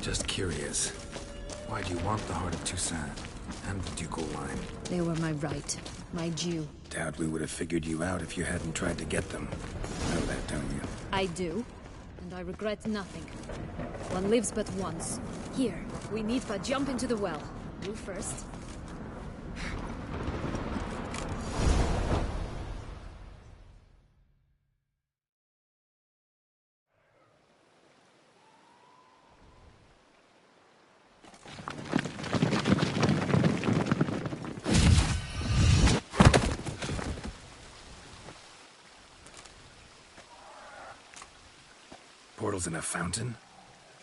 Just curious. Why do you want the Heart of Toussaint and the ducal line? They were my right. My due. Doubt we would have figured you out if you hadn't tried to get them. Know that, don't you? I do. And I regret nothing. One lives but once. Here, we need but jump into the well. You first. Portals in a fountain?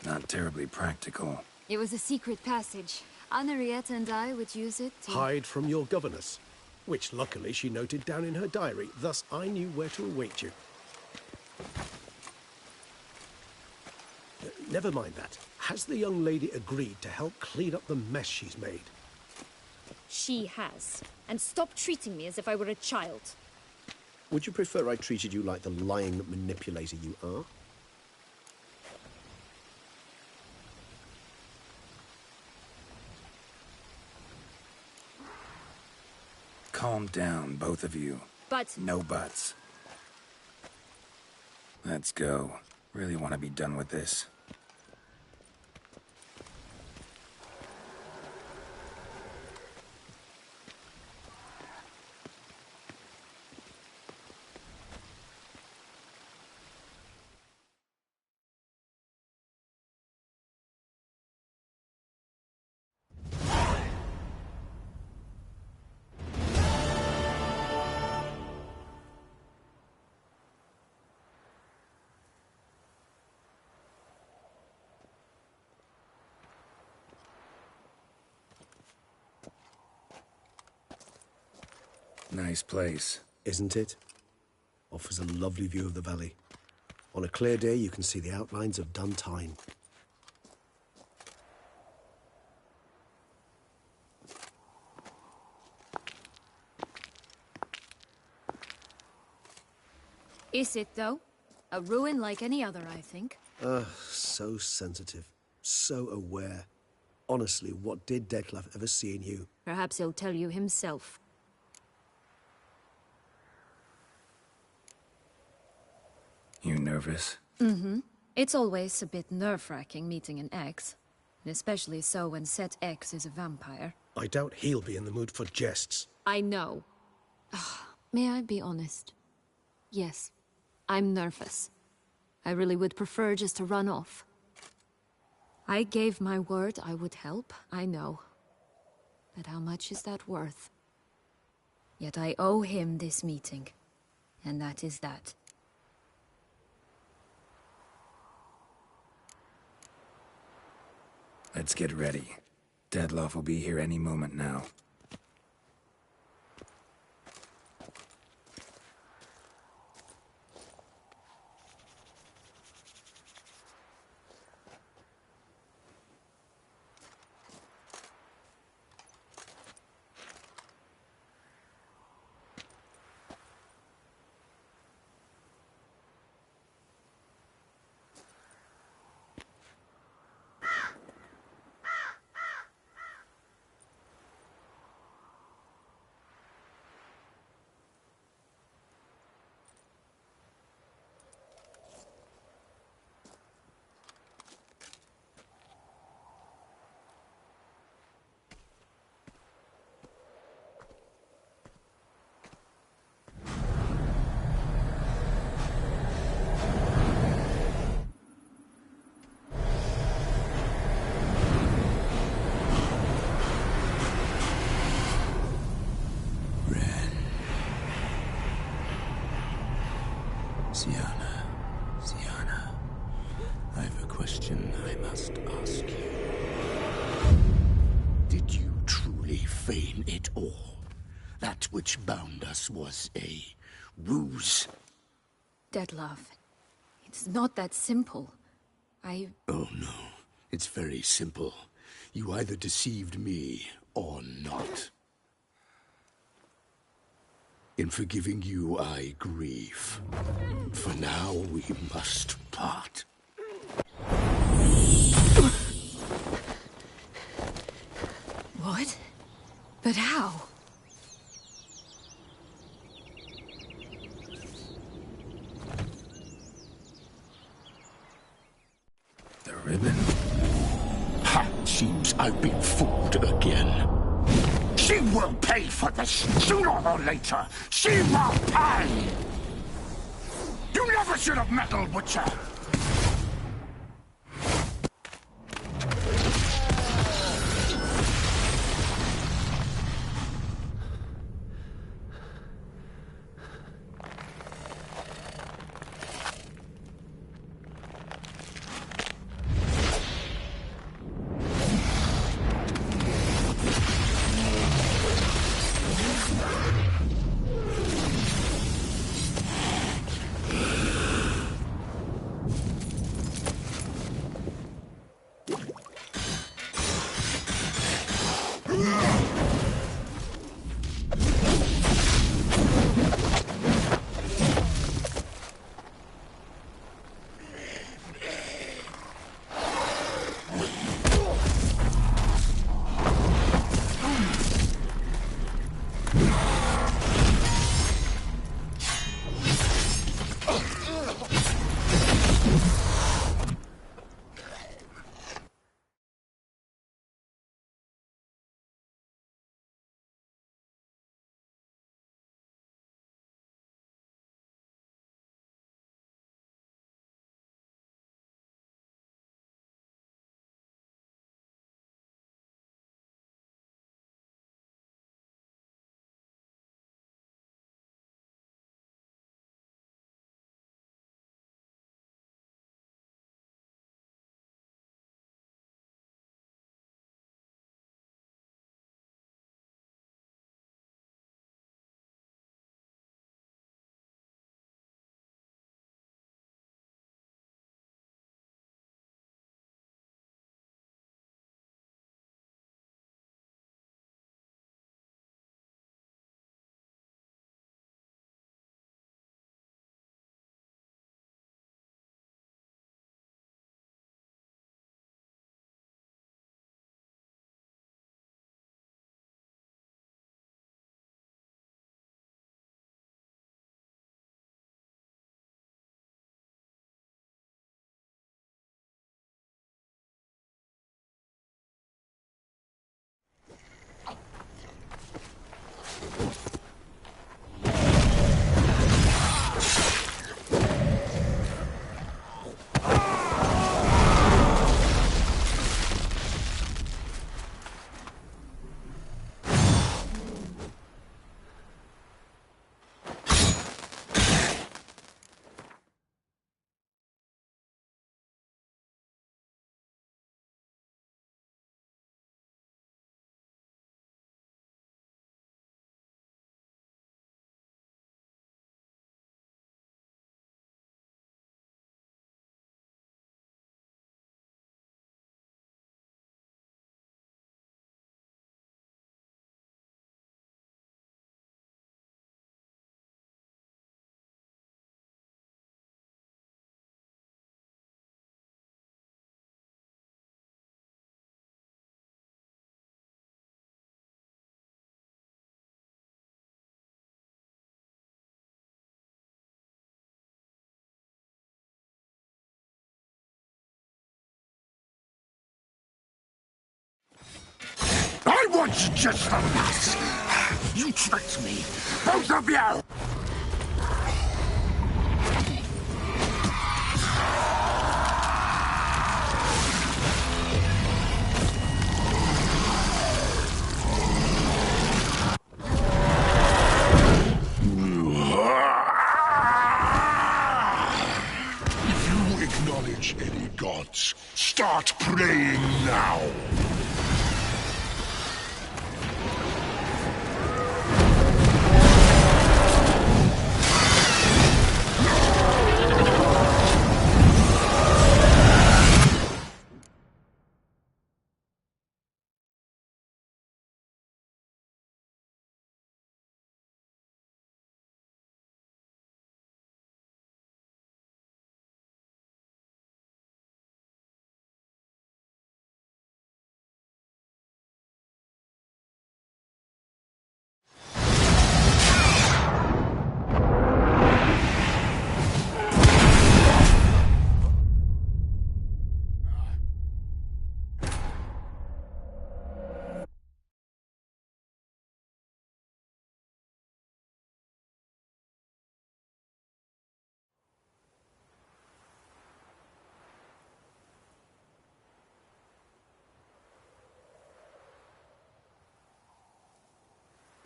Not terribly practical. It was a secret passage. Henriette and I would use it to... Hide from your governess, which luckily she noted down in her diary, thus I knew where to await you. Never mind that. Has the young lady agreed to help clean up the mess she's made? She has. And stop treating me as if I were a child. Would you prefer I treated you like the lying manipulator you are? Calm down, both of you. But... No buts. Let's go. Really want to be done with this. Nice place. Isn't it? Offers a lovely view of the valley. On a clear day, you can see the outlines of Dun Tine. Is it, though? A ruin like any other, I think. So sensitive. So aware. Honestly, what did Dettlaff ever see in you? Perhaps he'll tell you himself. You nervous? Mm-hmm. It's always a bit nerve-wracking meeting an ex. And especially so when said ex is a vampire. I doubt he'll be in the mood for jests. I know. May I be honest? Yes, I'm nervous. I really would prefer just to run off. I gave my word I would help, I know. But how much is that worth? Yet I owe him this meeting. And that is that. Let's get ready. Dettlaff will be here any moment now. Syanna, I have a question I must ask you. Did you truly feign it all? That which bound us was a ruse? Dettlaff, it's not that simple. Oh no, it's very simple. You either deceived me or not. In forgiving you, I grieve. For now, we must part. But how? The ribbon? Ha! Seems I've been fooled again. She will pay for this, sooner or later. She will pay! You never should have meddled, Witcher! I want you just for that! You tricked me! Both of you! If you acknowledge any gods, start praying now!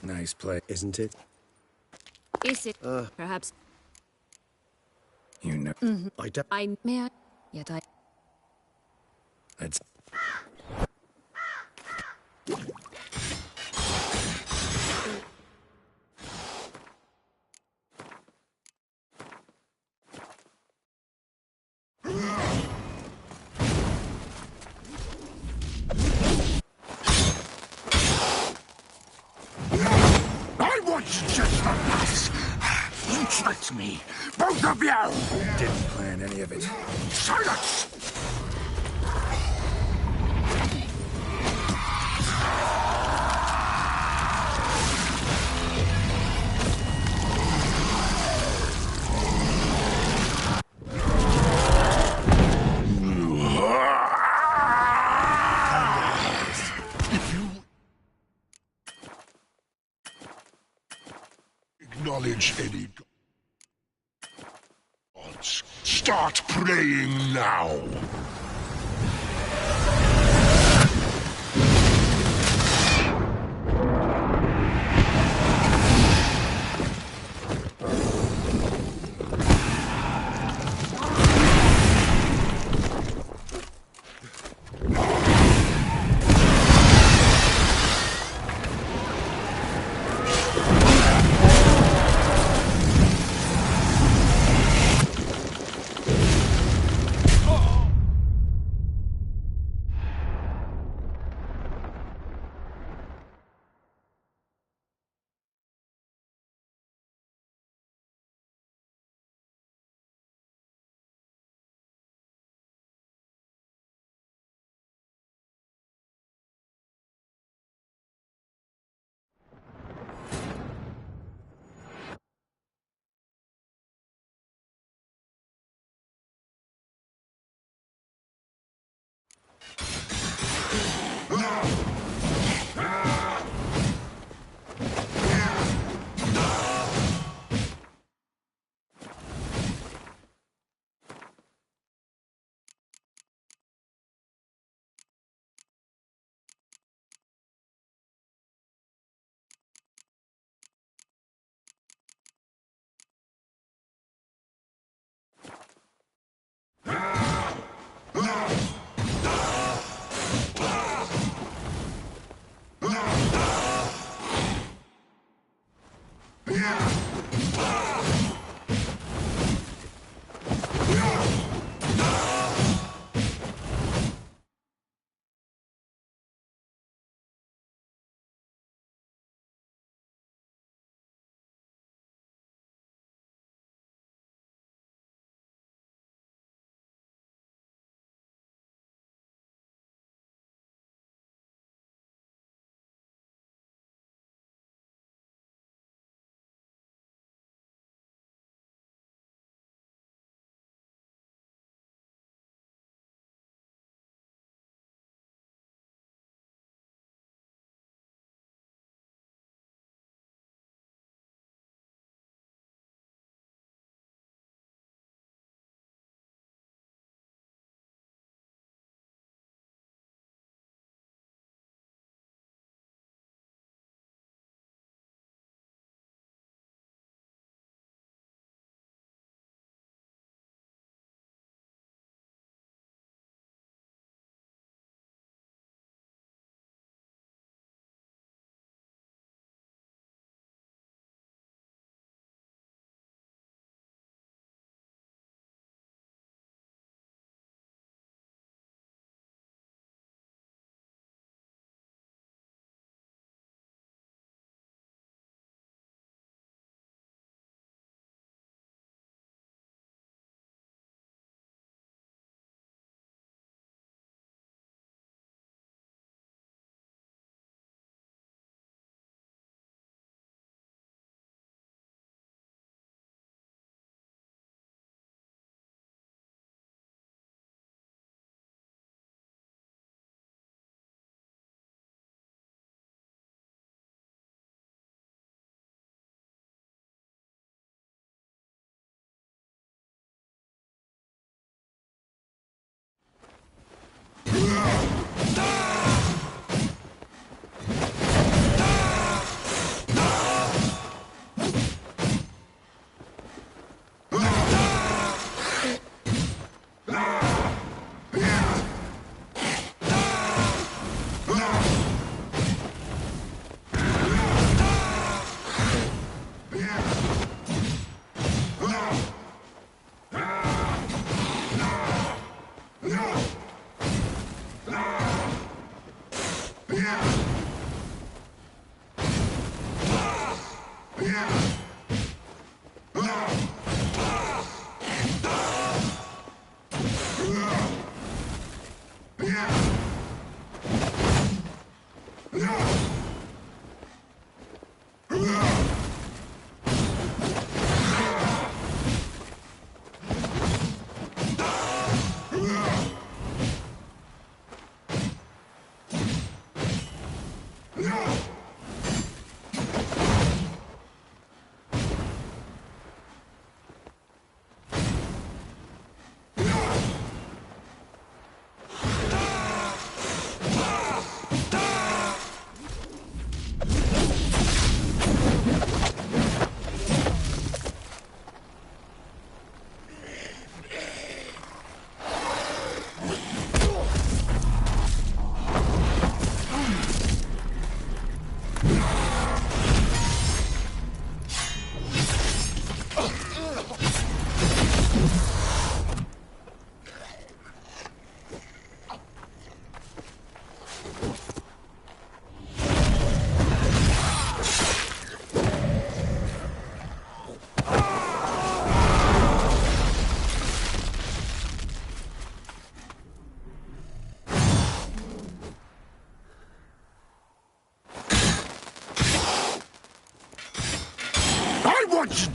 Nice play. Isn't it? Is it perhaps You know. I may I yet I That's. I want just the us. You tricked me. Both of you. Didn't plan any of it. Silence! If you acknowledge any gods, start praying now.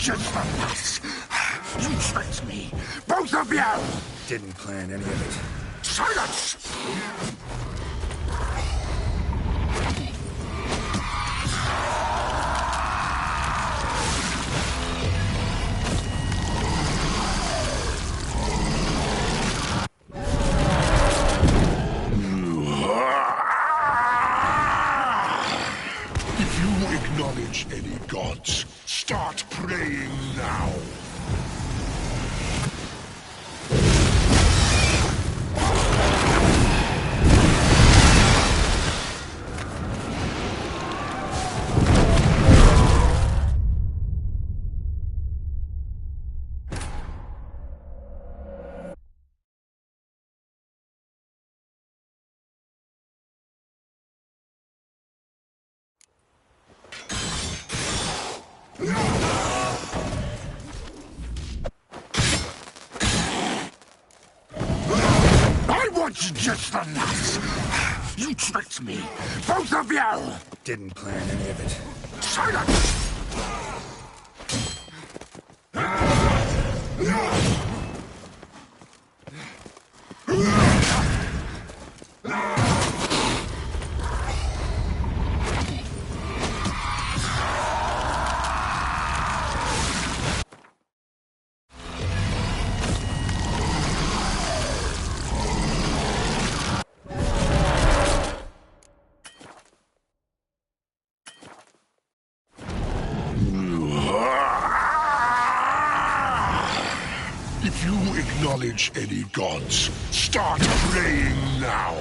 just for this? You tricked me, both of you! Didn't plan any of it. Silence! If you acknowledge any gods, start praying now. I want just the nuts! You tricked me, both of you! Didn't plan any of it. Silence! If you acknowledge any gods, start praying now.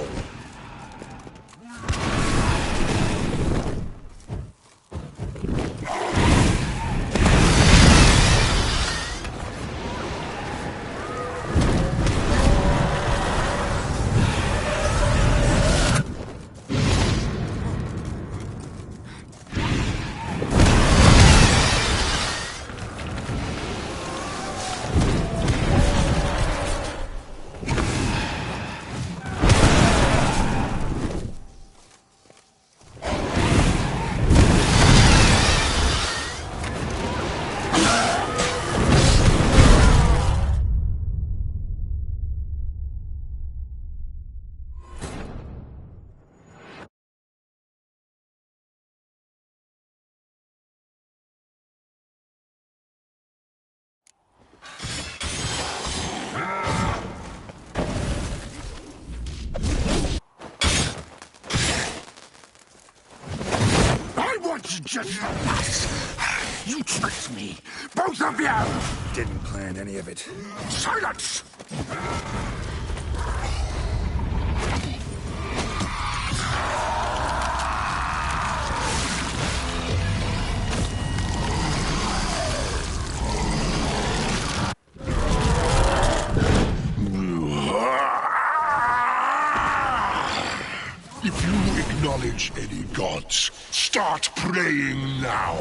I want just the nuts! You tricked me, both of you! Didn't plan any of it. Silence! If you acknowledge any gods, start praying now.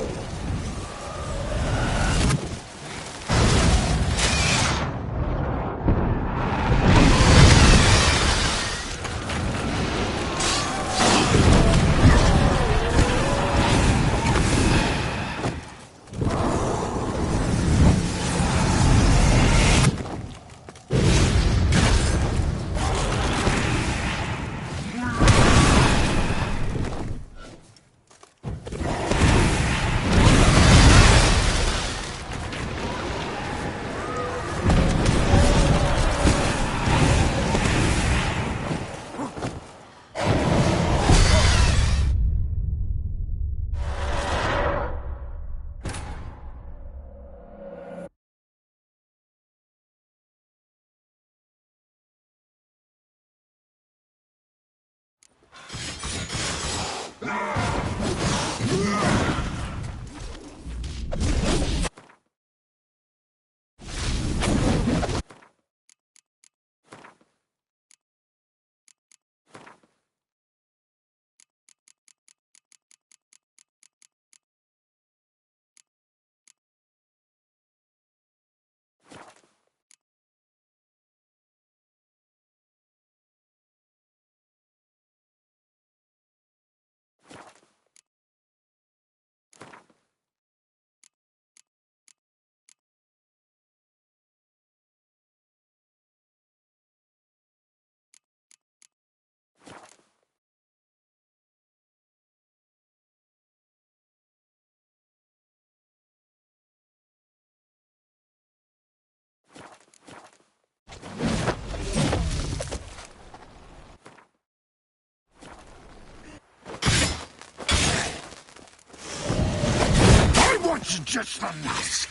just the nuts.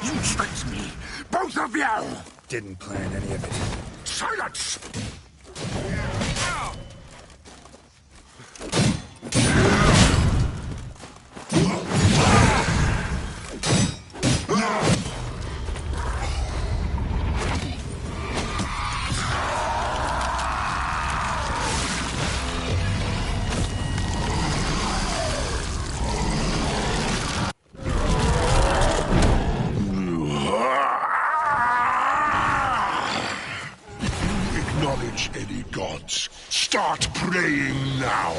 You tricked me, both of you! Didn't plan any of it. Silence! Acknowledge any gods. Start praying now.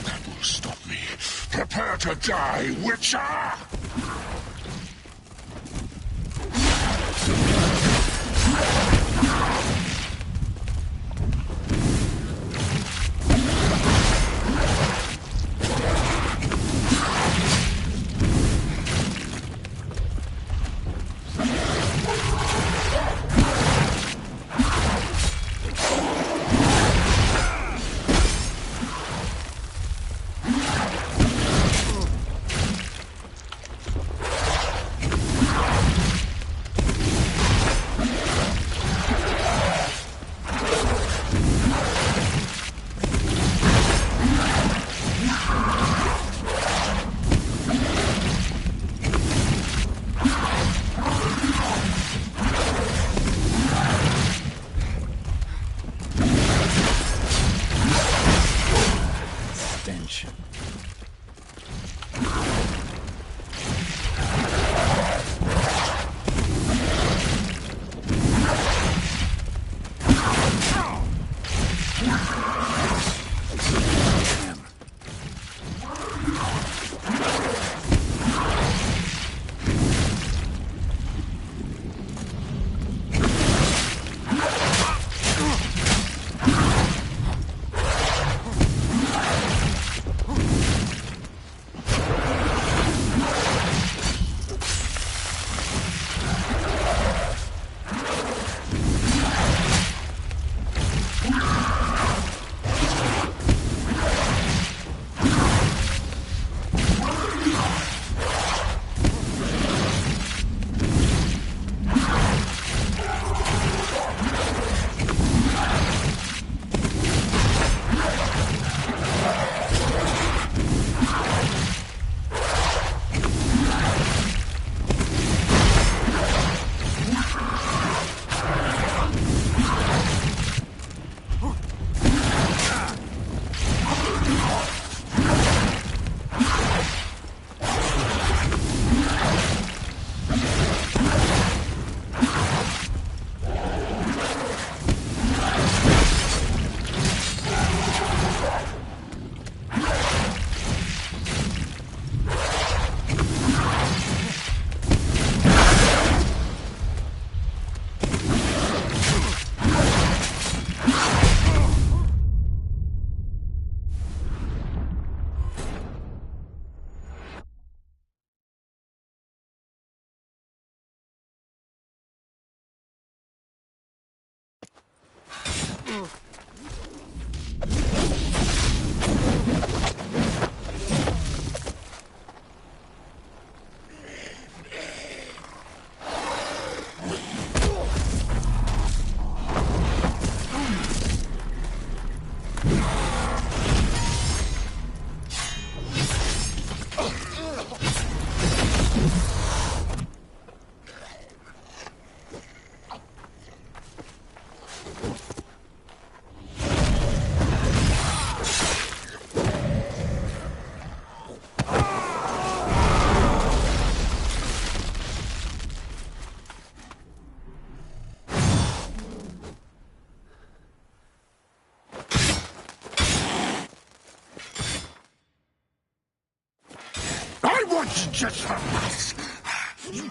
That will stop me. Prepare to die, Witcher! It's just for us. You...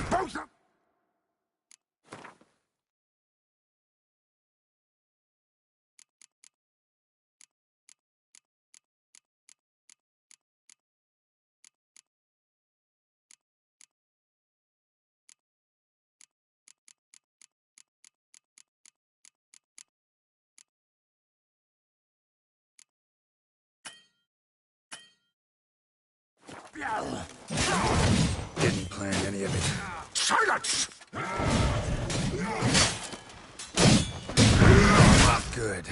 Both of... Didn't plan any of it. Silence! Not good.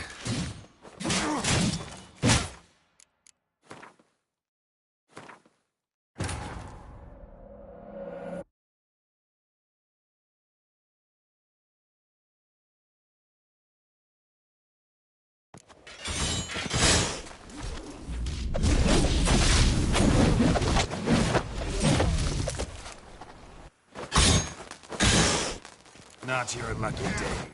Not your lucky day.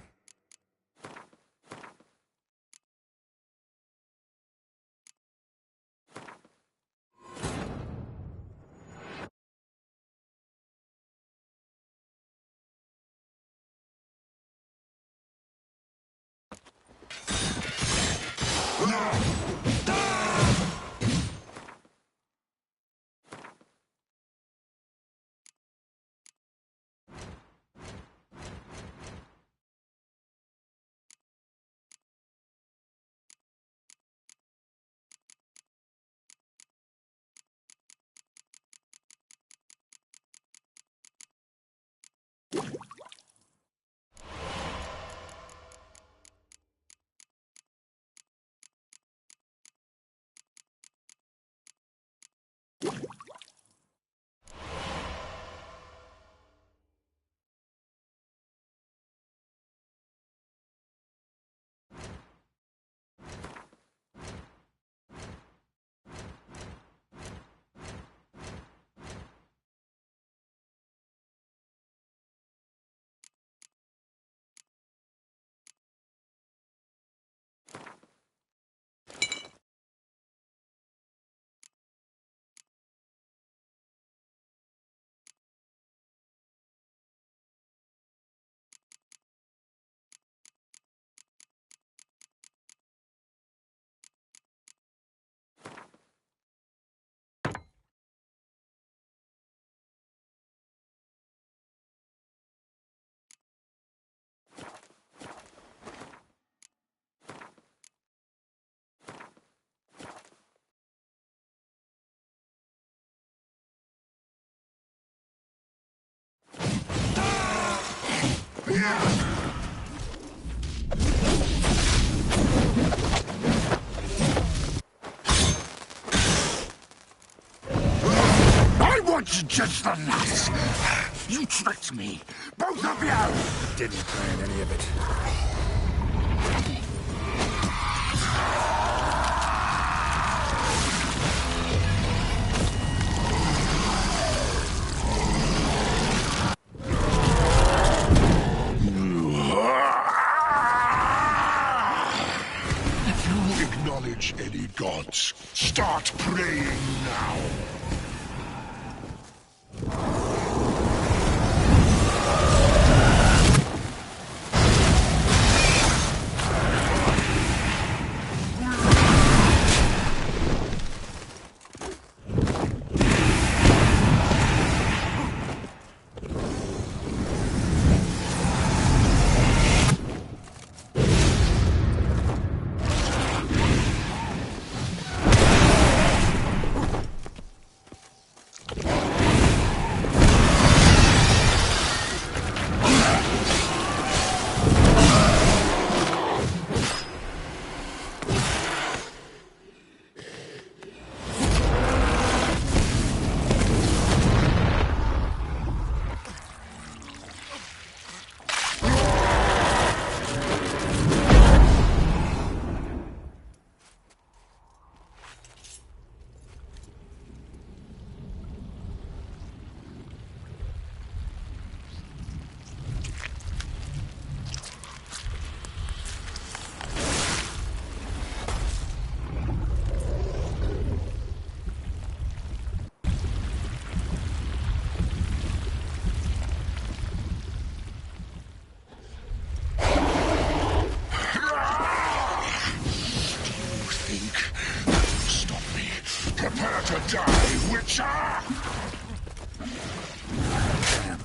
I wanted just the last. You tricked me. Both of you. Didn't plan any of it. If you acknowledge any gods, start praying now. Prepare to die, Witcher! Damn.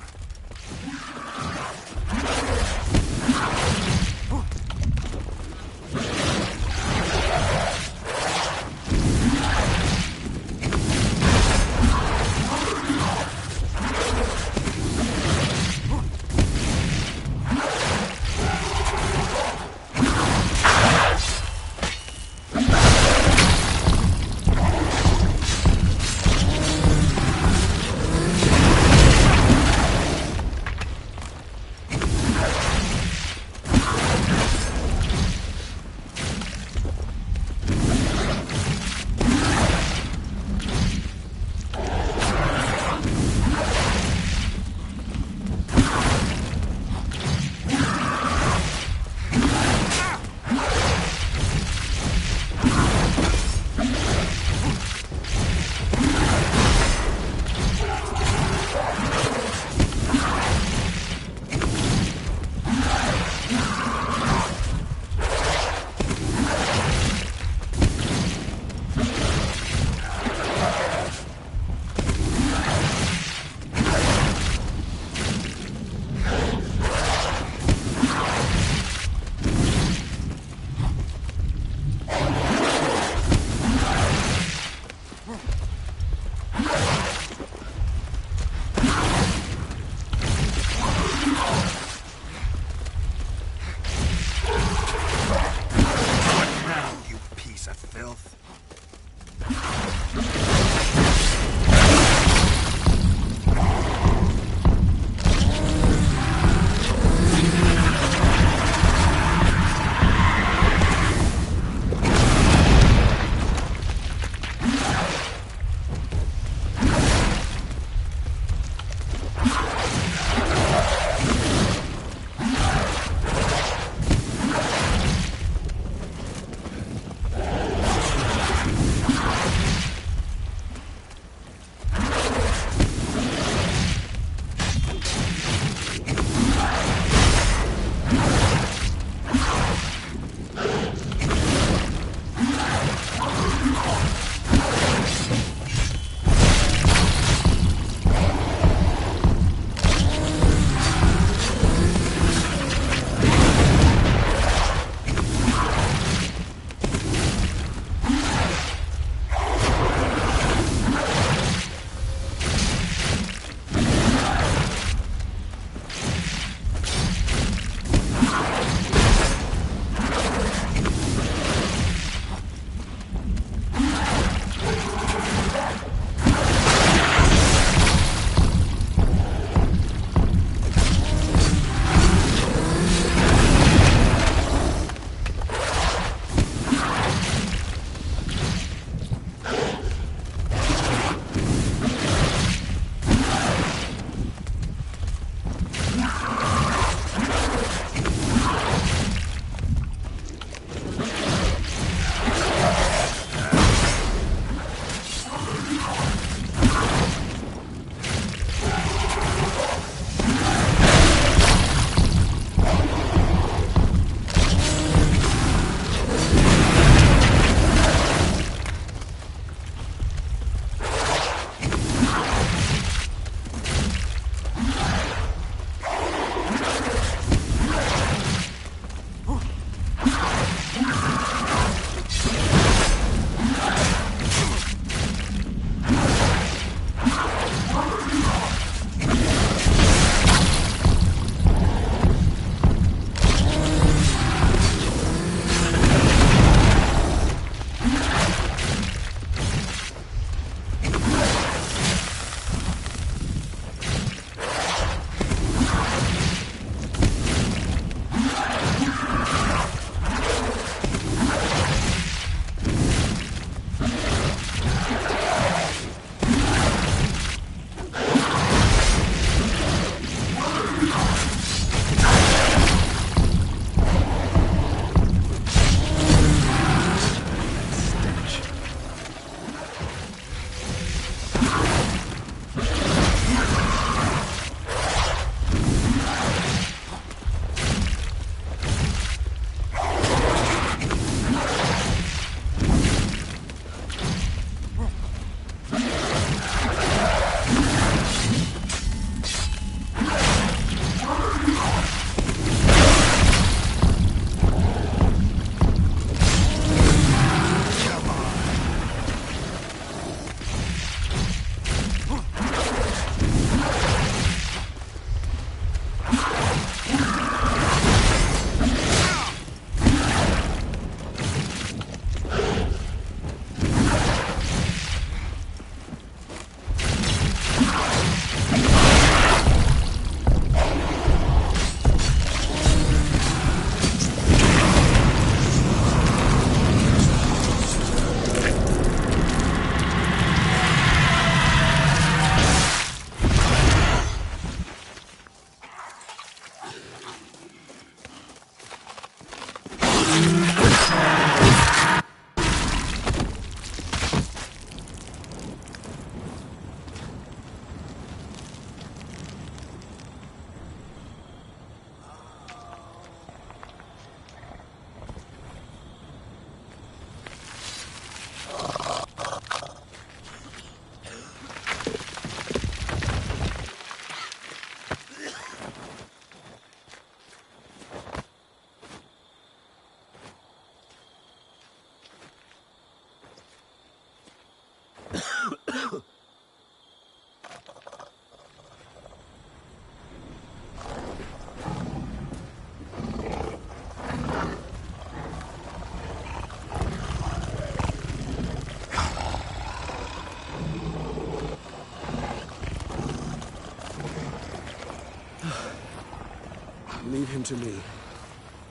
Leave him to me.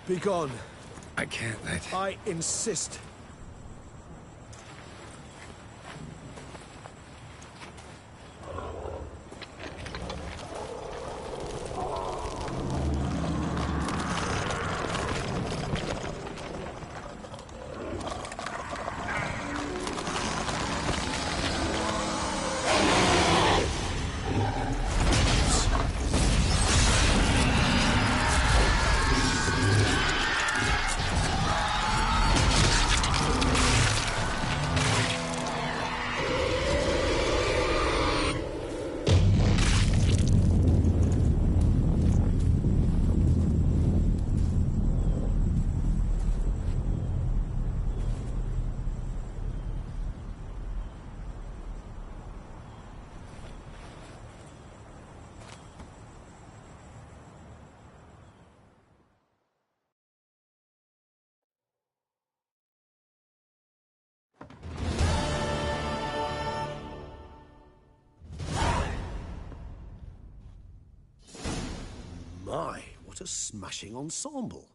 Be gone. I can't let... I insist. My, what a smashing ensemble.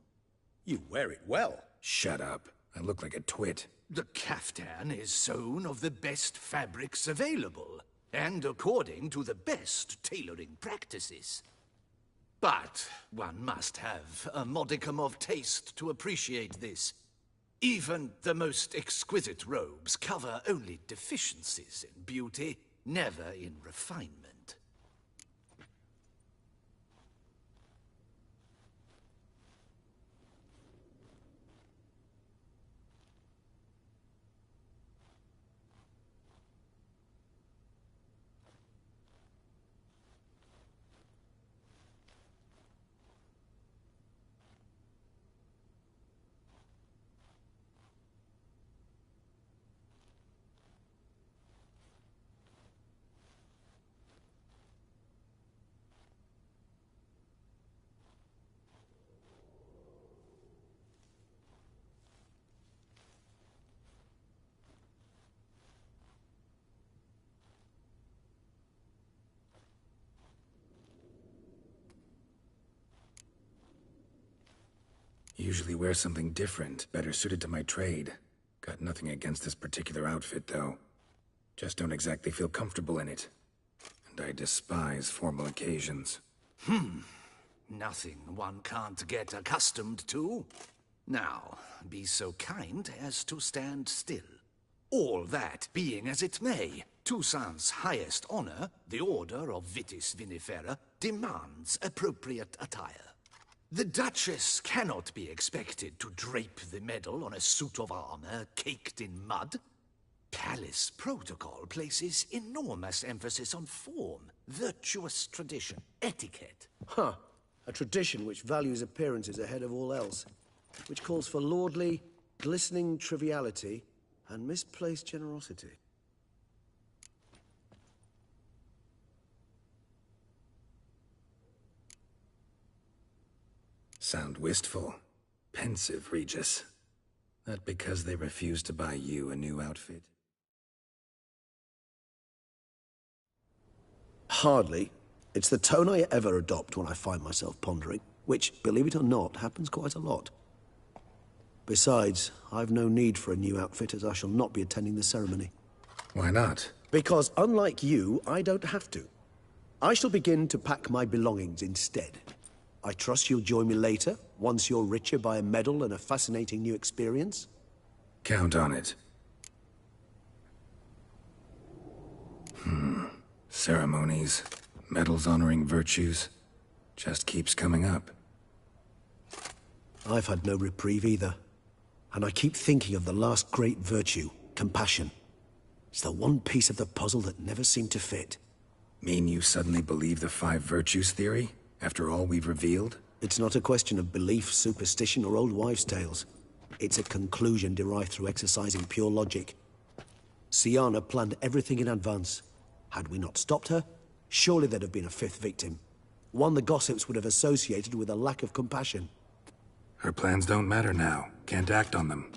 You wear it well. Shut up. I look like a twit. The caftan is sewn of the best fabrics available, and according to the best tailoring practices. But one must have a modicum of taste to appreciate this. Even the most exquisite robes cover only deficiencies in beauty, never in refinement. Usually wear something different, better suited to my trade. Got nothing against this particular outfit, though. Just don't exactly feel comfortable in it. And I despise formal occasions. Nothing one can't get accustomed to. Now, be so kind as to stand still. All that being as it may, Toussaint's highest honor, the Order of Vitis Vinifera, demands appropriate attire. The Duchess cannot be expected to drape the medal on a suit of armor caked in mud. Palace protocol places enormous emphasis on form, virtuous tradition, etiquette. Huh. A tradition which values appearances ahead of all else. Which calls for lordly, glistening triviality and misplaced generosity. Sound wistful. Pensive, Regis. That because they refuse to buy you a new outfit? Hardly. It's the tone I ever adopt when I find myself pondering, which, believe it or not, happens quite a lot. Besides, I've no need for a new outfit as I shall not be attending the ceremony. Why not? Because, unlike you, I don't have to. I shall begin to pack my belongings instead. I trust you'll join me later, once you're richer by a medal and a fascinating new experience? Count on it. Ceremonies, medals honoring virtues, just keeps coming up. I've had no reprieve either. And I keep thinking of the last great virtue, compassion. It's the one piece of the puzzle that never seemed to fit. Mean you suddenly believe the 5 virtues theory, after all we've revealed? It's not a question of belief, superstition, or old wives' tales. It's a conclusion derived through exercising pure logic. Syanna planned everything in advance. Had we not stopped her, surely there'd have been a 5th victim. One the gossips would have associated with a lack of compassion. Her plans don't matter now. Can't act on them.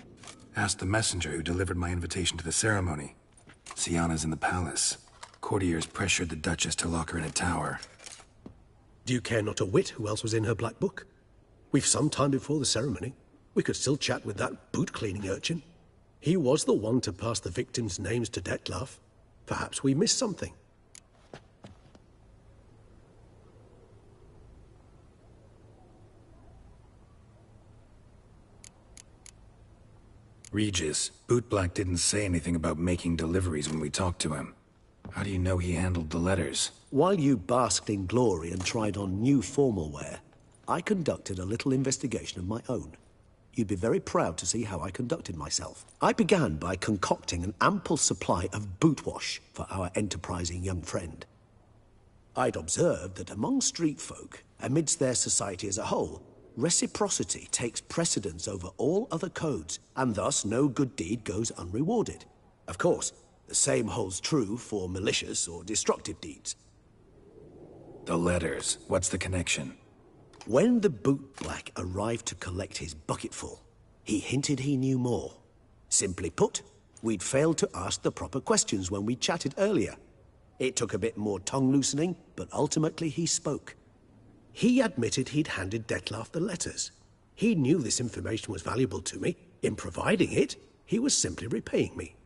Ask the messenger who delivered my invitation to the ceremony. Syanna's in the palace. Courtiers pressured the Duchess to lock her in a tower. Do you care not a whit who else was in her black book? We've some time before the ceremony. We could still chat with that boot-cleaning urchin. He was the one to pass the victims' names to Dettlaff. Perhaps we missed something. Regis, Bootblack didn't say anything about making deliveries when we talked to him. How do you know he handled the letters? While you basked in glory and tried on new formal wear, I conducted a little investigation of my own. You'd be very proud to see how I conducted myself. I began by concocting an ample supply of boot wash for our enterprising young friend. I'd observed that among street folk, amidst their society as a whole, reciprocity takes precedence over all other codes, and thus no good deed goes unrewarded. Of course, the same holds true for malicious or destructive deeds. The letters. What's the connection? When the bootblack arrived to collect his bucketful, he hinted he knew more. Simply put, we'd failed to ask the proper questions when we chatted earlier. It took a bit more tongue-loosening, but ultimately he spoke. He admitted he'd handed Dettlaff the letters. He knew this information was valuable to me. In providing it, he was simply repaying me.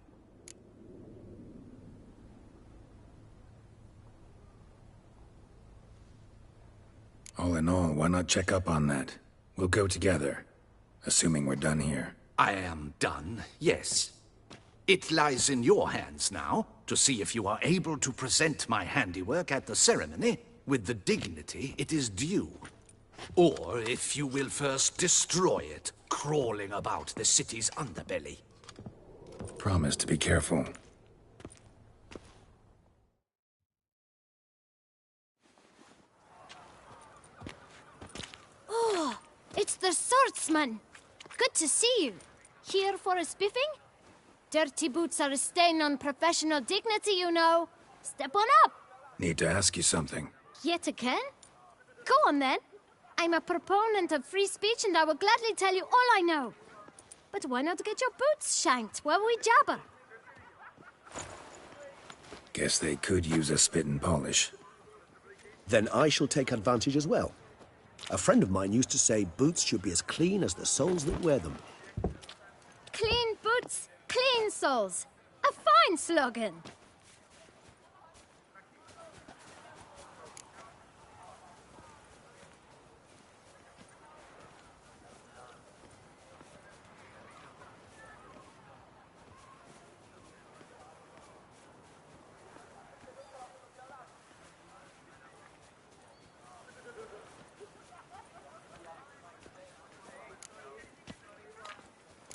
All in all, why not check up on that? We'll go together, assuming we're done here. I am done, yes. It lies in your hands now to see if you are able to present my handiwork at the ceremony with the dignity it is due. Or if you will first destroy it, crawling about the city's underbelly. Promise to be careful. Oh, it's the swordsman. Good to see you. Here for a spiffing? Dirty boots are a stain on professional dignity, you know. Step on up. Need to ask you something. Yet again? Go on then. I'm a proponent of free speech and I will gladly tell you all I know. But why not get your boots shanked while we jabber? Guess they could use a spit and polish. Then I shall take advantage as well. A friend of mine used to say boots should be as clean as the soles that wear them. Clean boots, clean soles. A fine slogan.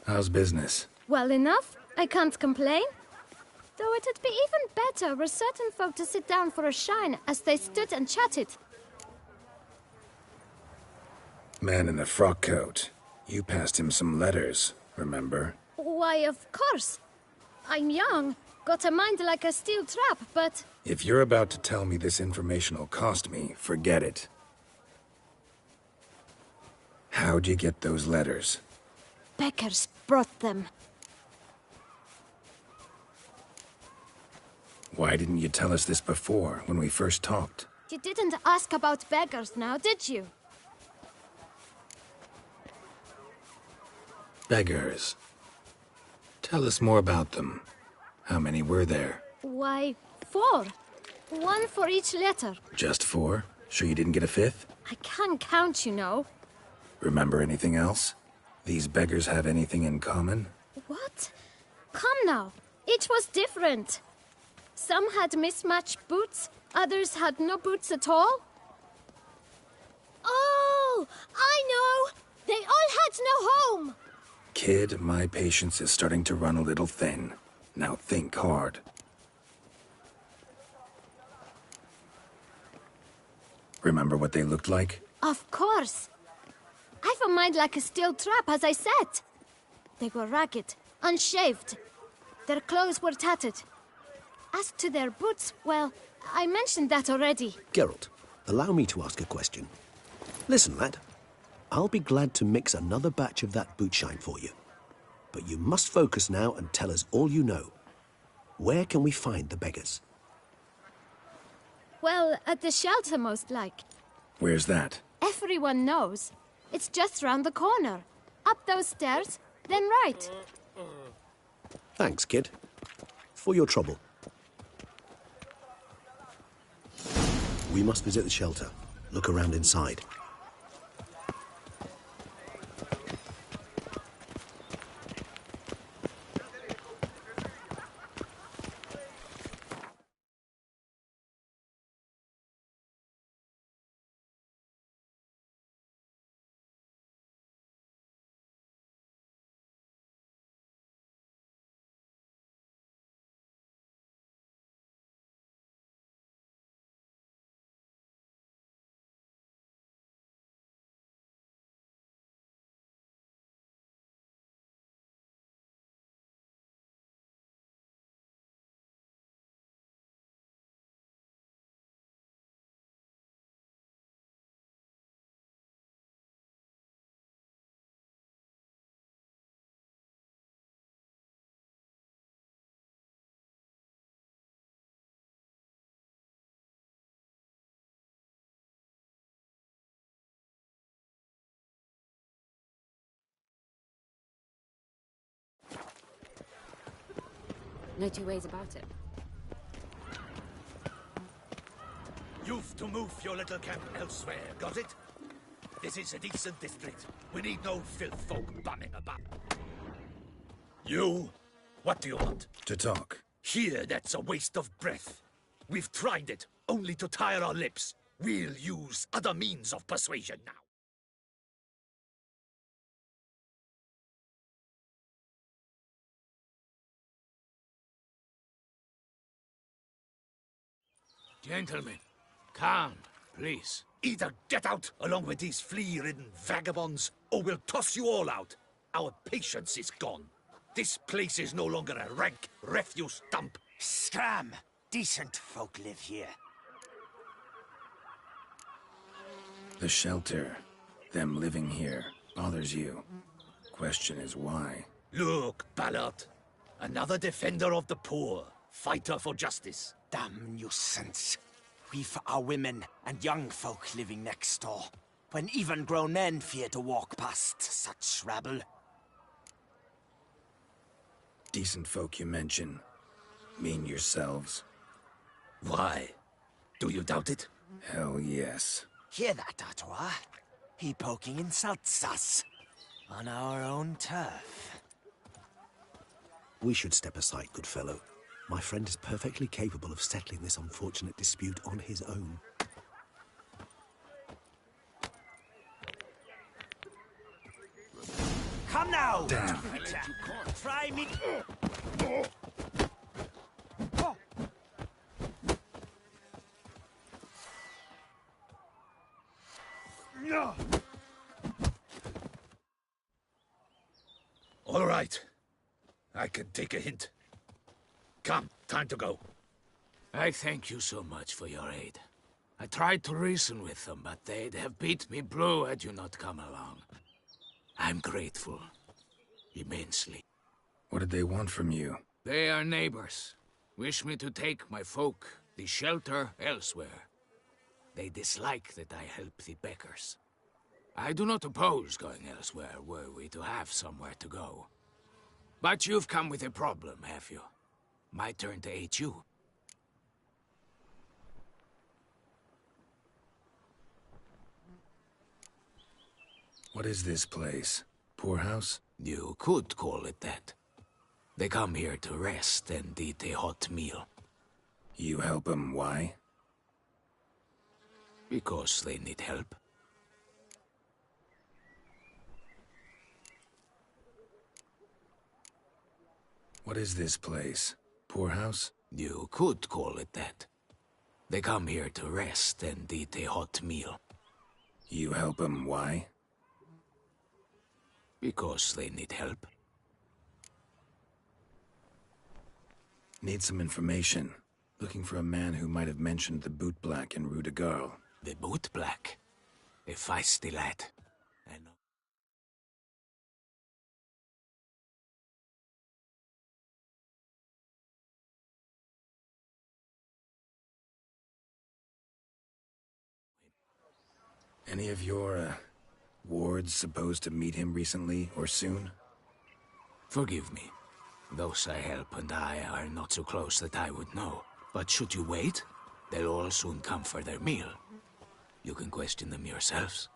How's business? Well enough. I can't complain. Though it'd be even better were certain folk to sit down for a shine as they stood and chatted. Man in the frock coat. You passed him some letters, remember? Why, of course. I'm young, got a mind like a steel trap, but... If you're about to tell me this information will cost me, forget it. How'd you get those letters? Beggars brought them. Why didn't you tell us this before, when we first talked? You didn't ask about beggars now, did you? Beggars. Tell us more about them. How many were there? Why, 4. 1 for each letter. Just 4? Sure you didn't get a 5th? I can't count, you know. Remember anything else? These beggars have anything in common? What? Come now. Each was different. Some had mismatched boots, others had no boots at all. Oh, I know! They all had no home! Kid, my patience is starting to run a little thin. Now think hard. Remember what they looked like? Of course. I've a mind like a steel trap, as I said. They were ragged, unshaved. Their clothes were tattered. As to their boots, well, I mentioned that already. Geralt, allow me to ask a question. Listen, lad. I'll be glad to mix another batch of that bootshine for you. But you must focus now and tell us all you know. Where can we find the beggars? Well, at the shelter, most like. Where's that? Everyone knows. It's just round the corner. Up those stairs, then right. Thanks, kid. For your trouble. We must visit the shelter. Look around inside. No two ways about it. You've to move your little camp elsewhere, got it? This is a decent district. We need no filth folk bumming about. You? What do you want? To talk. Here, that's a waste of breath. We've tried it, only to tire our lips. We'll use other means of persuasion now. Gentlemen, calm, please. Either get out along with these flea-ridden vagabonds, or we'll toss you all out. Our patience is gone. This place is no longer a rank refuse dump. Scram! Decent folk live here. The shelter, them living here, bothers you. Question is why? Look, Ballard. Another defender of the poor. Fighter for justice. Damn nuisance. We've our women and young folk living next door, when even grown men fear to walk past such rabble. Decent folk you mention. Mean yourselves. Why? Do you doubt it? Hell yes. Hear that, Artois? He poking insults us. On our own turf. We should step aside, good fellow. My friend is perfectly capable of settling this unfortunate dispute on his own. Come now! Damn it. Try me. All right. I can take a hint. Come, time to go. I thank you so much for your aid. I tried to reason with them, but they'd have beat me blue had you not come along. I'm grateful. Immensely. What did they want from you? They are neighbors. Wish me to take my folk, the shelter, elsewhere. They dislike that I help the beggars. I do not oppose going elsewhere, were we to have somewhere to go. But you've come with a problem, have you? My turn to aid you. What is this place? Poorhouse? You could call it that. They come here to rest and eat a hot meal. You help them, why? Because they need help. What is this place? Poorhouse? You could call it that. They come here to rest and eat a hot meal. You help them, why? Because they need help. Need some information. Looking for a man who might have mentioned the Boot Black in Rue de Garl. The Boot Black. A feisty lad. I know. Any of your, wards supposed to meet him recently or soon? Forgive me. Those I help and I are not so close that I would know. But should you wait, they'll all soon come for their meal. You can question them yourselves.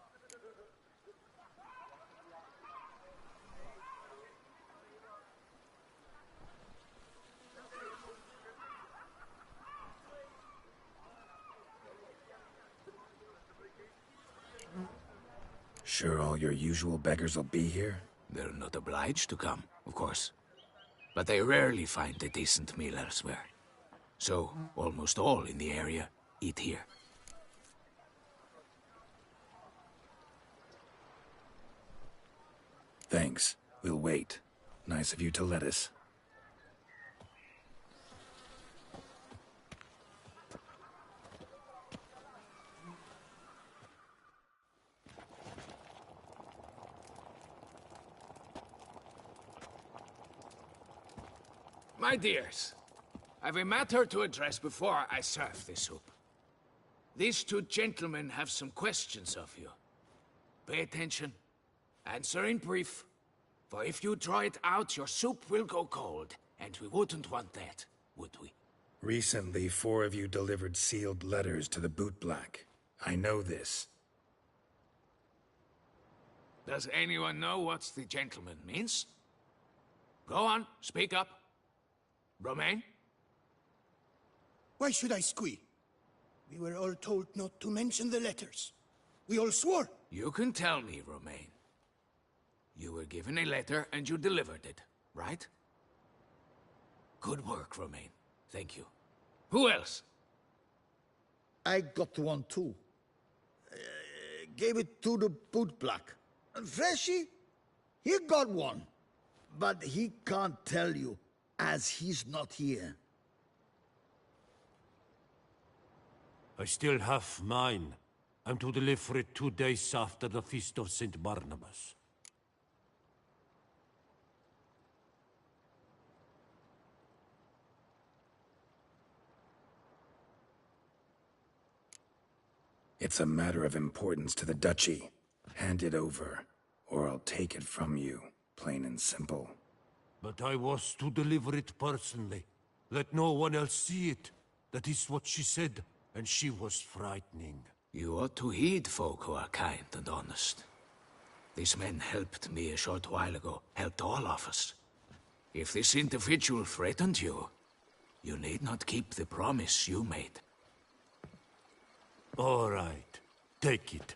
Sure all your usual beggars will be here? They're not obliged to come, of course. But they rarely find a decent meal elsewhere. So, almost all in the area eat here. Thanks. We'll wait. Nice of you to let us. My dears, I've a matter to address before I serve the soup. These two gentlemen have some questions of you. Pay attention. Answer in brief. For if you draw it out, your soup will go cold. And we wouldn't want that, would we? Recently, 4 of you delivered sealed letters to the Boot Black. I know this. Does anyone know what the gentleman means? Go on, speak up. Romain? Why should I squeal? We were all told not to mention the letters. We all swore. You can tell me, Romain. You were given a letter and you delivered it, right? Good work, Romain. Thank you. Who else? I got one too. Gave it to the Boot Black. And Freshy, he got one. But he can't tell you, as he's not here. I still have mine. I'm to deliver it 2 days after the Feast of St. Barnabas. It's a matter of importance to the Duchy. Hand it over, or I'll take it from you, plain and simple. But I was to deliver it personally. Let no one else see it. That is what she said, and she was frightening. You ought to heed folk who are kind and honest. These men helped me a short while ago, helped all of us. If this individual threatened you, you need not keep the promise you made. All right. Take it.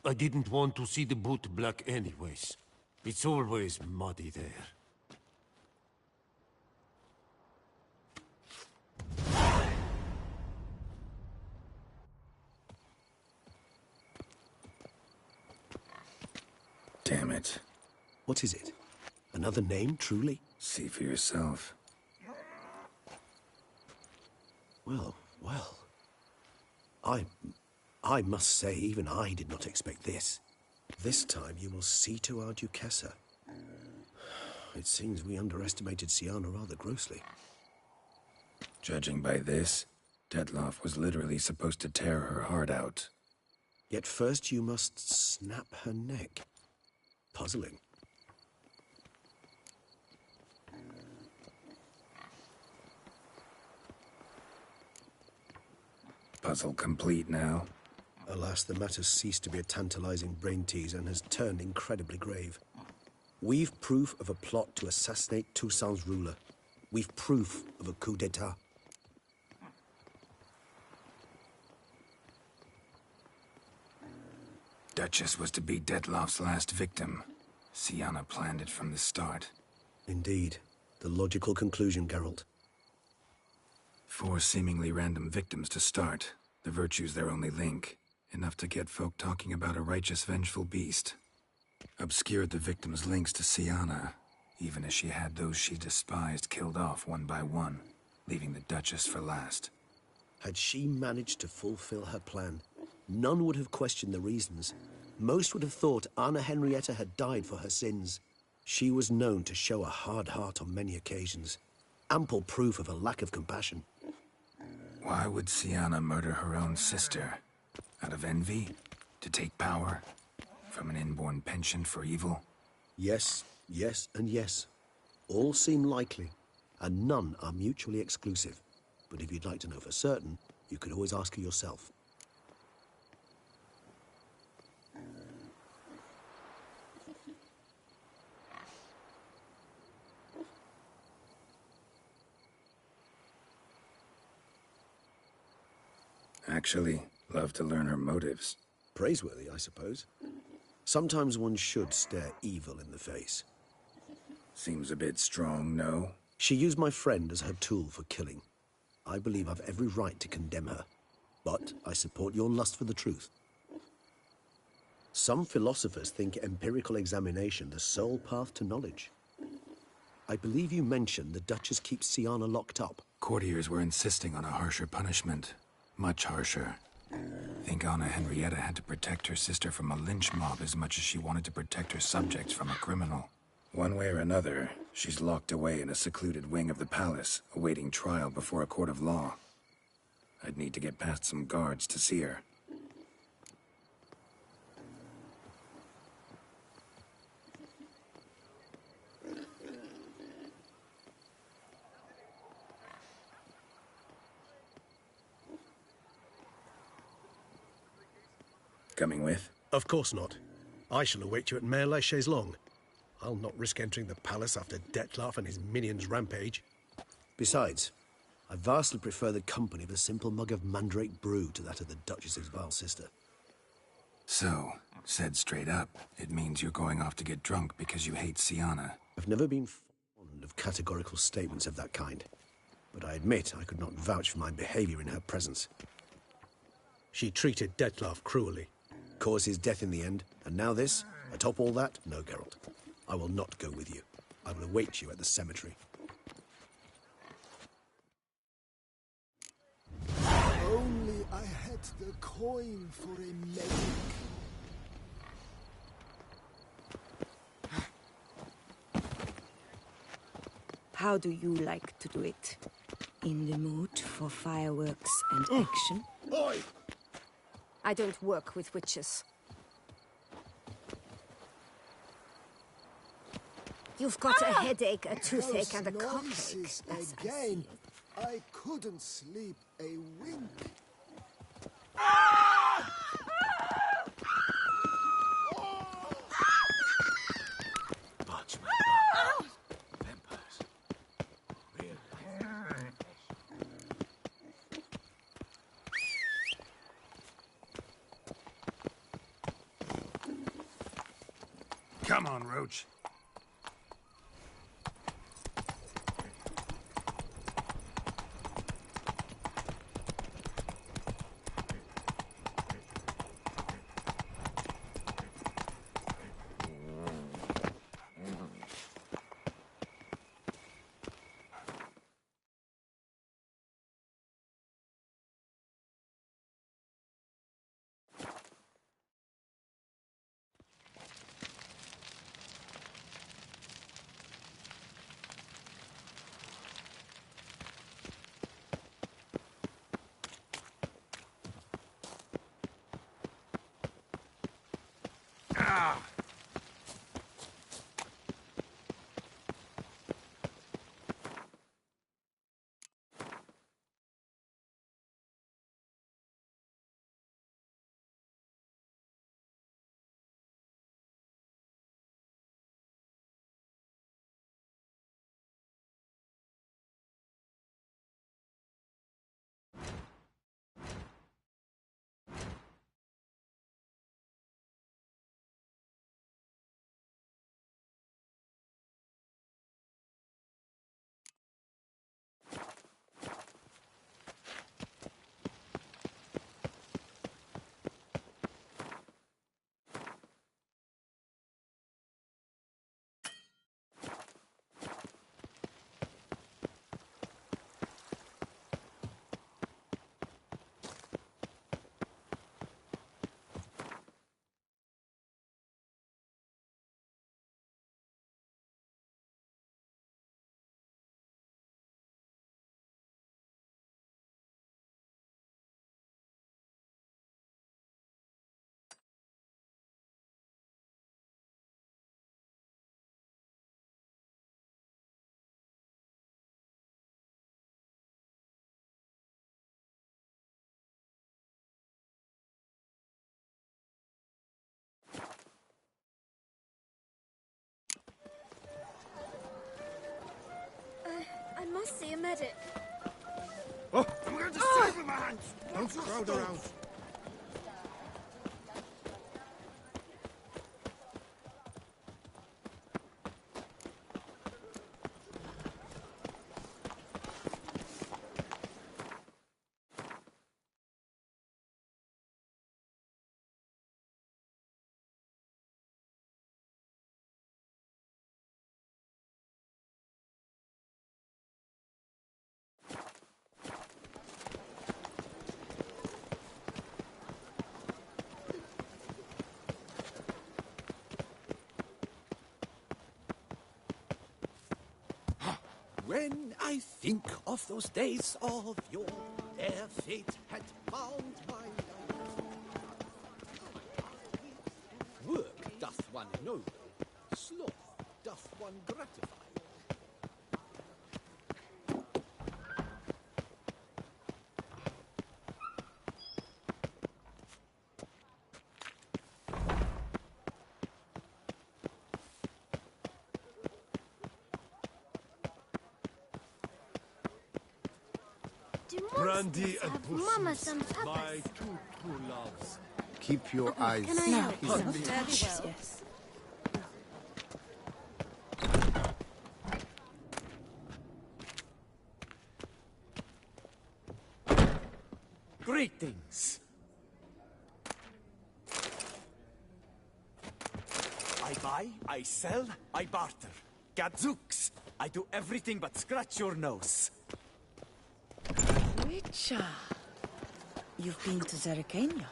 I didn't want to see the Boot Black anyways. It's always muddy there. Damn it. What is it? Another name, truly? See for yourself. Well, well. I must say, even I did not expect this. This time you will see to our Duchessa. It seems we underestimated Syanna rather grossly. Judging by this, Detloff was literally supposed to tear her heart out. Yet first you must snap her neck. Puzzling. Puzzle complete now? Alas, the matter's ceased to be a tantalizing brain tease and has turned incredibly grave. We've proof of a plot to assassinate Toussaint's ruler. We've proof of a coup d'etat. Duchess was to be Dettlaff's last victim. Syanna planned it from the start. Indeed. The logical conclusion, Geralt. 4 seemingly random victims to start. The virtue's their only link. Enough to get folk talking about a righteous, vengeful beast. Obscured the victims' links to Syanna, even as she had those she despised killed off one by one, leaving the Duchess for last. Had she managed to fulfill her plan, none would have questioned the reasons. Most would have thought Anna Henrietta had died for her sins. She was known to show a hard heart on many occasions. Ample proof of a lack of compassion. Why would Syanna murder her own sister? Out of envy? To take power? From an inborn penchant for evil? Yes, yes, and yes. All seem likely, and none are mutually exclusive. But if you'd like to know for certain, you could always ask her yourself. Actually, love to learn her motives. Praiseworthy, I suppose. Sometimes one should stare evil in the face. Seems a bit strong, no? She used my friend as her tool for killing. I believe I've every right to condemn her. But I support your lust for the truth. Some philosophers think empirical examination the sole path to knowledge. I believe you mentioned the Duchess keeps Syanna locked up. Courtiers were insisting on a harsher punishment. Much harsher. Think Anna Henrietta had to protect her sister from a lynch mob as much as she wanted to protect her subjects from a criminal. One way or another, she's locked away in a secluded wing of the palace, awaiting trial before a court of law. I'd need to get past some guards to see her. Coming with? Of course not. I shall await you at Mare la Chaise-Longue. I'll not risk entering the palace after Dettlaff and his minions rampage. Besides, I vastly prefer the company of a simple mug of mandrake brew to that of the Duchess's vile sister. So, said straight up, it means you're going off to get drunk because you hate Syanna. I've never been fond of categorical statements of that kind, but I admit I could not vouch for my behavior in her presence. She treated Dettlaff cruelly. Caused his death in the end, and now this? Atop all that? No, Geralt. I will not go with you. I will await you at the cemetery. Only I had the coin for a medic. How do you like to do it? In the mood for fireworks and action? Oi! I don't work with witches. You've got a headache, a toothache, and a Noises coughache. again. I couldn't sleep a wink. Come on, Roach. must see a medic. Oh, I'm going to save him, man! Don't crowd around. When I think of those days of yore, ere fate had bound my life. Work doth one noble, sloth doth one gratify. Brandy and Mama Pussy, some peppers. my two true loves. Keep your eyes Can I have Pardon some? me. Yes. Greetings. I buy, I sell, I barter. Gadzooks, I do everything but scratch your nose. Witcher. You've been to Zerrikania?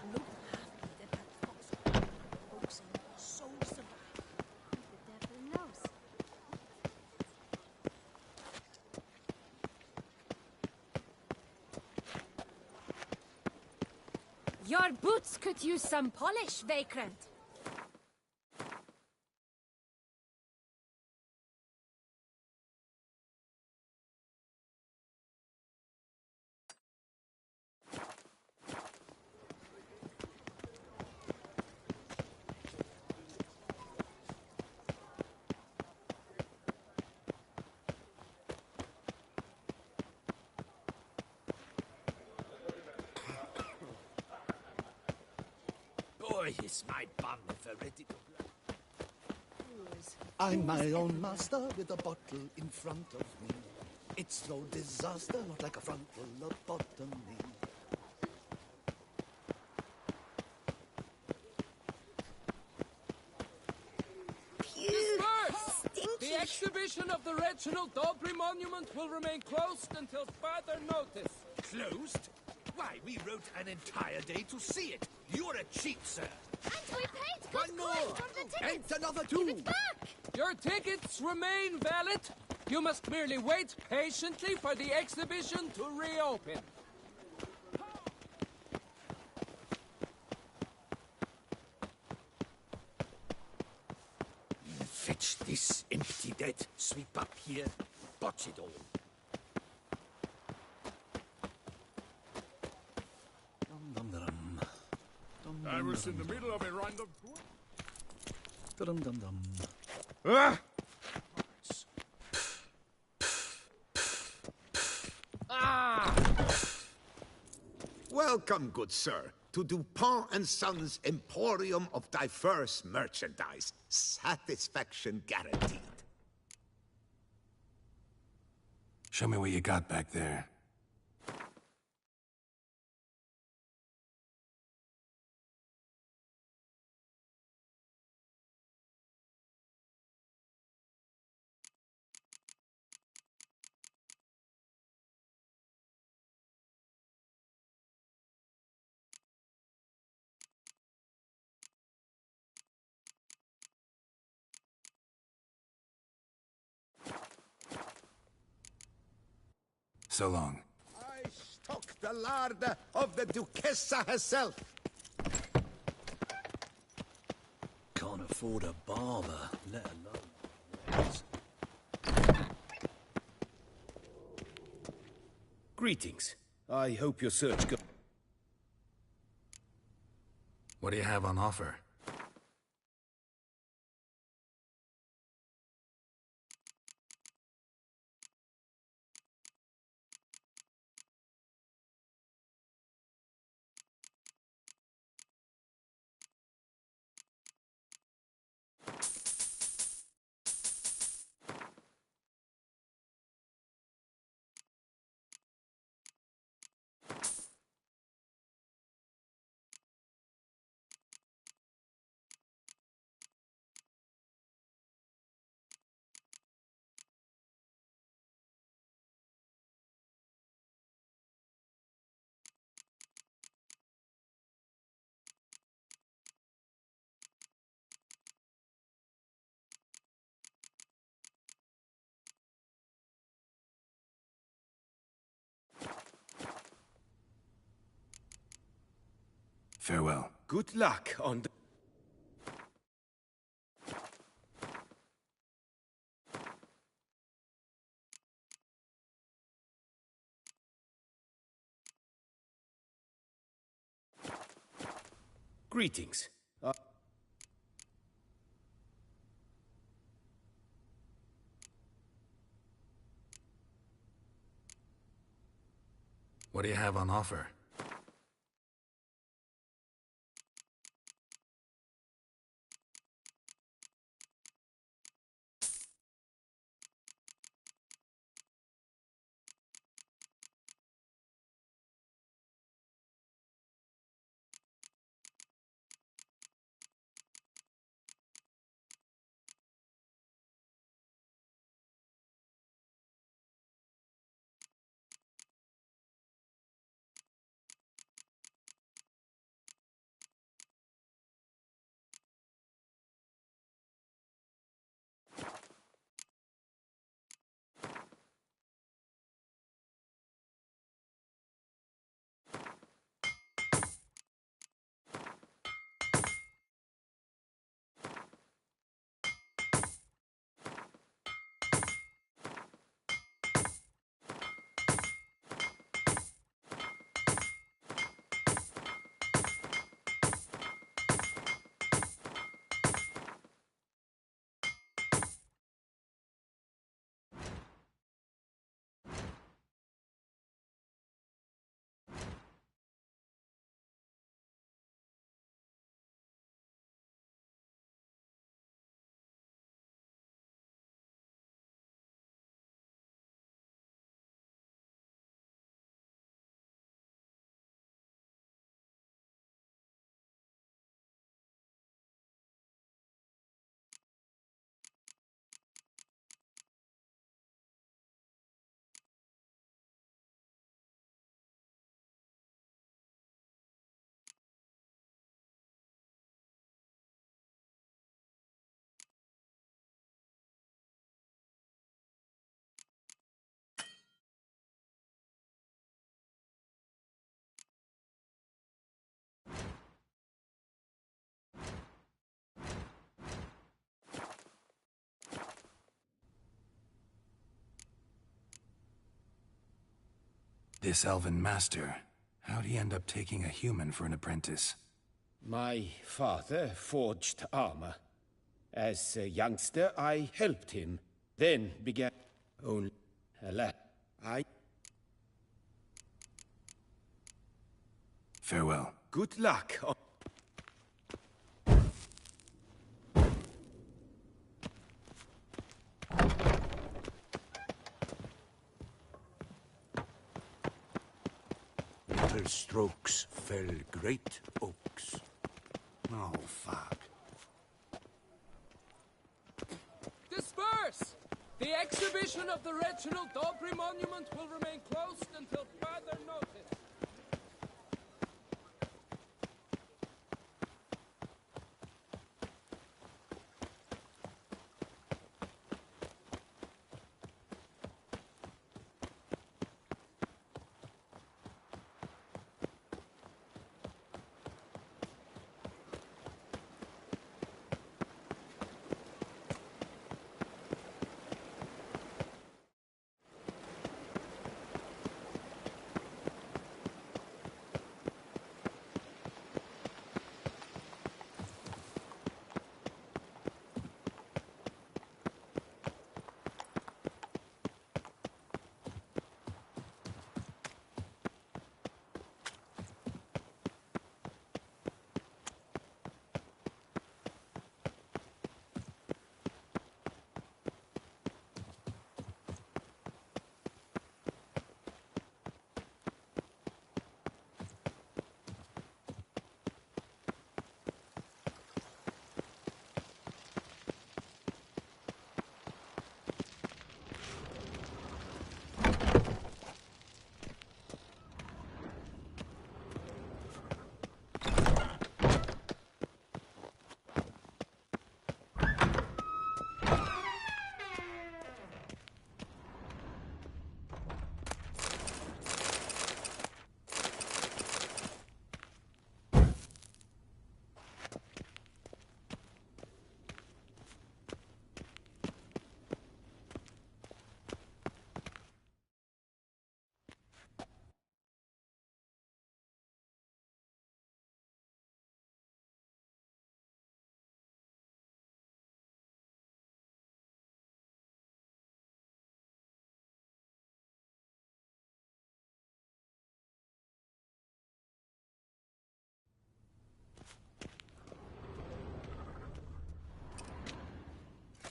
Your boots could use some polish, Vagrant. Boy, is my bum for ready to blow. I'm my own master with a bottle in front of me. It's no disaster, not like a frontal lobotomy. Disperse! The exhibition of the Reginald Dobry Monument will remain closed until further notice. Closed? Why, we wrote an entire day to see it. You're a cheat, sir. And we paid good One more. coin for the tickets. And another Give two. it back. Your tickets remain valid. You must merely wait patiently for the exhibition to reopen. Fetch this empty dead. Sweep up here. Botch it all. I was in the middle of a random... Dum-dum-dum. Ah! Welcome, good sir, to Dupont and Sons Emporium of Diverse Merchandise. Satisfaction guaranteed. Show me what you got back there. So long. I stock the larder of the Duchessa herself. Can't afford a barber, let alone... Greetings. I hope your search go... What do you have on offer? Farewell. Good luck on the... Greetings. What do you have on offer? This elven master, how'd he end up taking a human for an apprentice? My father forged armor. As a youngster, I helped him. Then began... Only... Alas, I... Farewell. Good luck. Little strokes fell great oaks. Oh, fuck. Disperse! The exhibition of the Reginald Dobry monument will remain closed until further notice.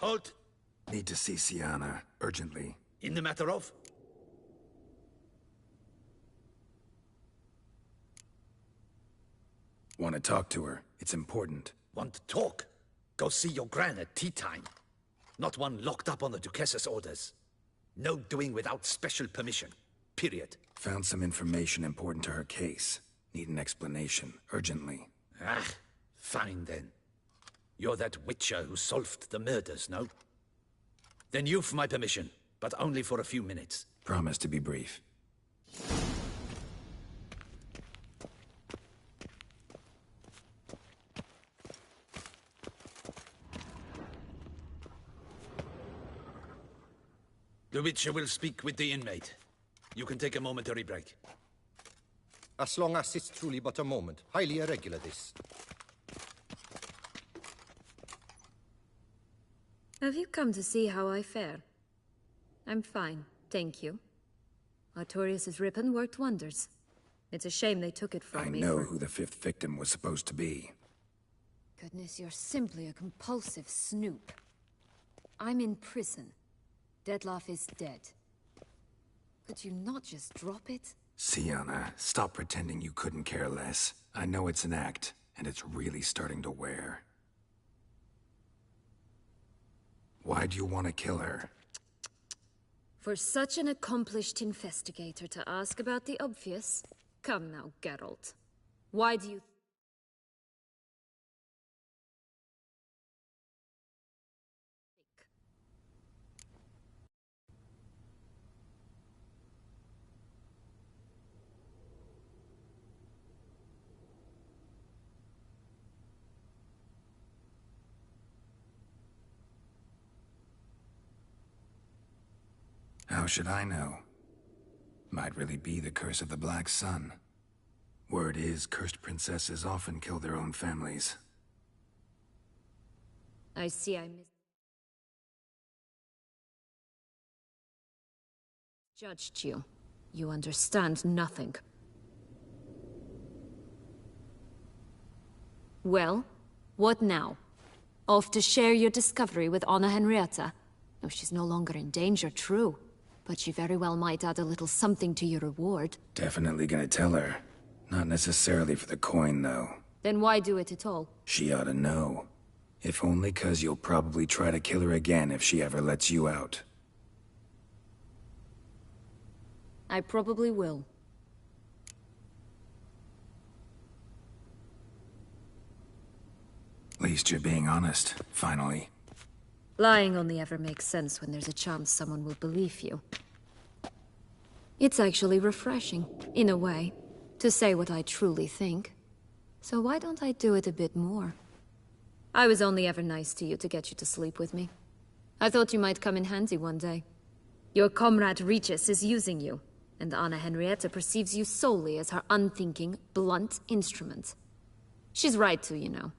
Halt! Need to see Sienna, urgently. In the matter of? Want to talk to her. It's important. Want to talk? Go see your gran at tea time. Not one locked up on the Duchess's orders. No doing without special permission. Period. Found some information important to her case. Need an explanation, urgently. Ah, fine then. You're that witcher who solved the murders, no? Then you've my permission, but only for a few minutes. Promise to be brief. The Witcher will speak with the inmate. You can take a momentary break. As long as it's truly but a moment. Highly irregular, this. Have you come to see how I fare? I'm fine, thank you. Artorius' ribbon worked wonders. It's a shame they took it from me. I know who the 5th victim was supposed to be. Goodness, you're simply a compulsive snoop. I'm in prison. Dettlaff is dead. Could you not just drop it? Sienna, stop pretending you couldn't care less. I know it's an act, and it's really starting to wear. Why do you want to kill her? For such an accomplished investigator to ask about the obvious? Come now, Geralt. Why do you... How should I know? Might really be the curse of the Black Sun. Word is, cursed princesses often kill their own families. I see I misjudged you. You understand nothing. Well, what now? Off to share your discovery with Anna Henrietta? No, she's no longer in danger, true. But she very well might add a little something to your reward. Definitely gonna tell her. Not necessarily for the coin, though. Then why do it at all? She ought to know. If only 'cause you'll probably try to kill her again if she ever lets you out. I probably will. At least you're being honest, finally. Lying only ever makes sense when there's a chance someone will believe you. It's actually refreshing, in a way, to say what I truly think. So why don't I do it a bit more? I was only ever nice to you to get you to sleep with me. I thought you might come in handy one day. Your comrade Regis is using you, and Anna Henrietta perceives you solely as her unthinking, blunt instrument. She's right to, you know.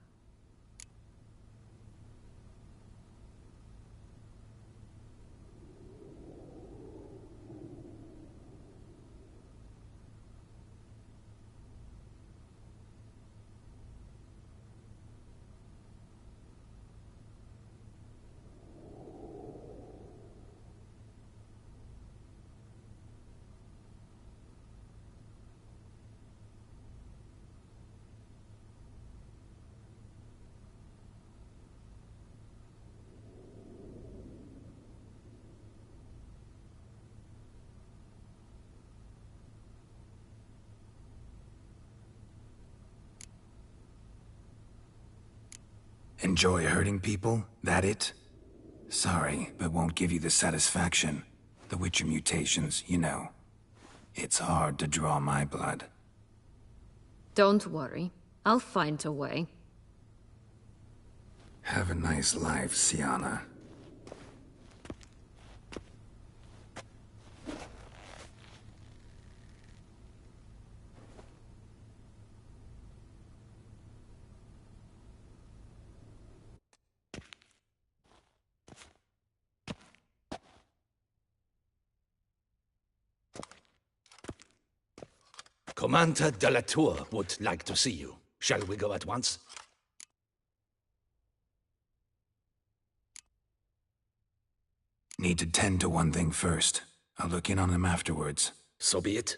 Enjoy hurting people? That it? Sorry, but won't give you the satisfaction. The Witcher mutations, you know. It's hard to draw my blood. Don't worry. I'll find a way. Have a nice life, Sienna. Commander de la Tour would like to see you. Shall we go at once? need to tend to one thing first. I'll look in on him afterwards. So be it.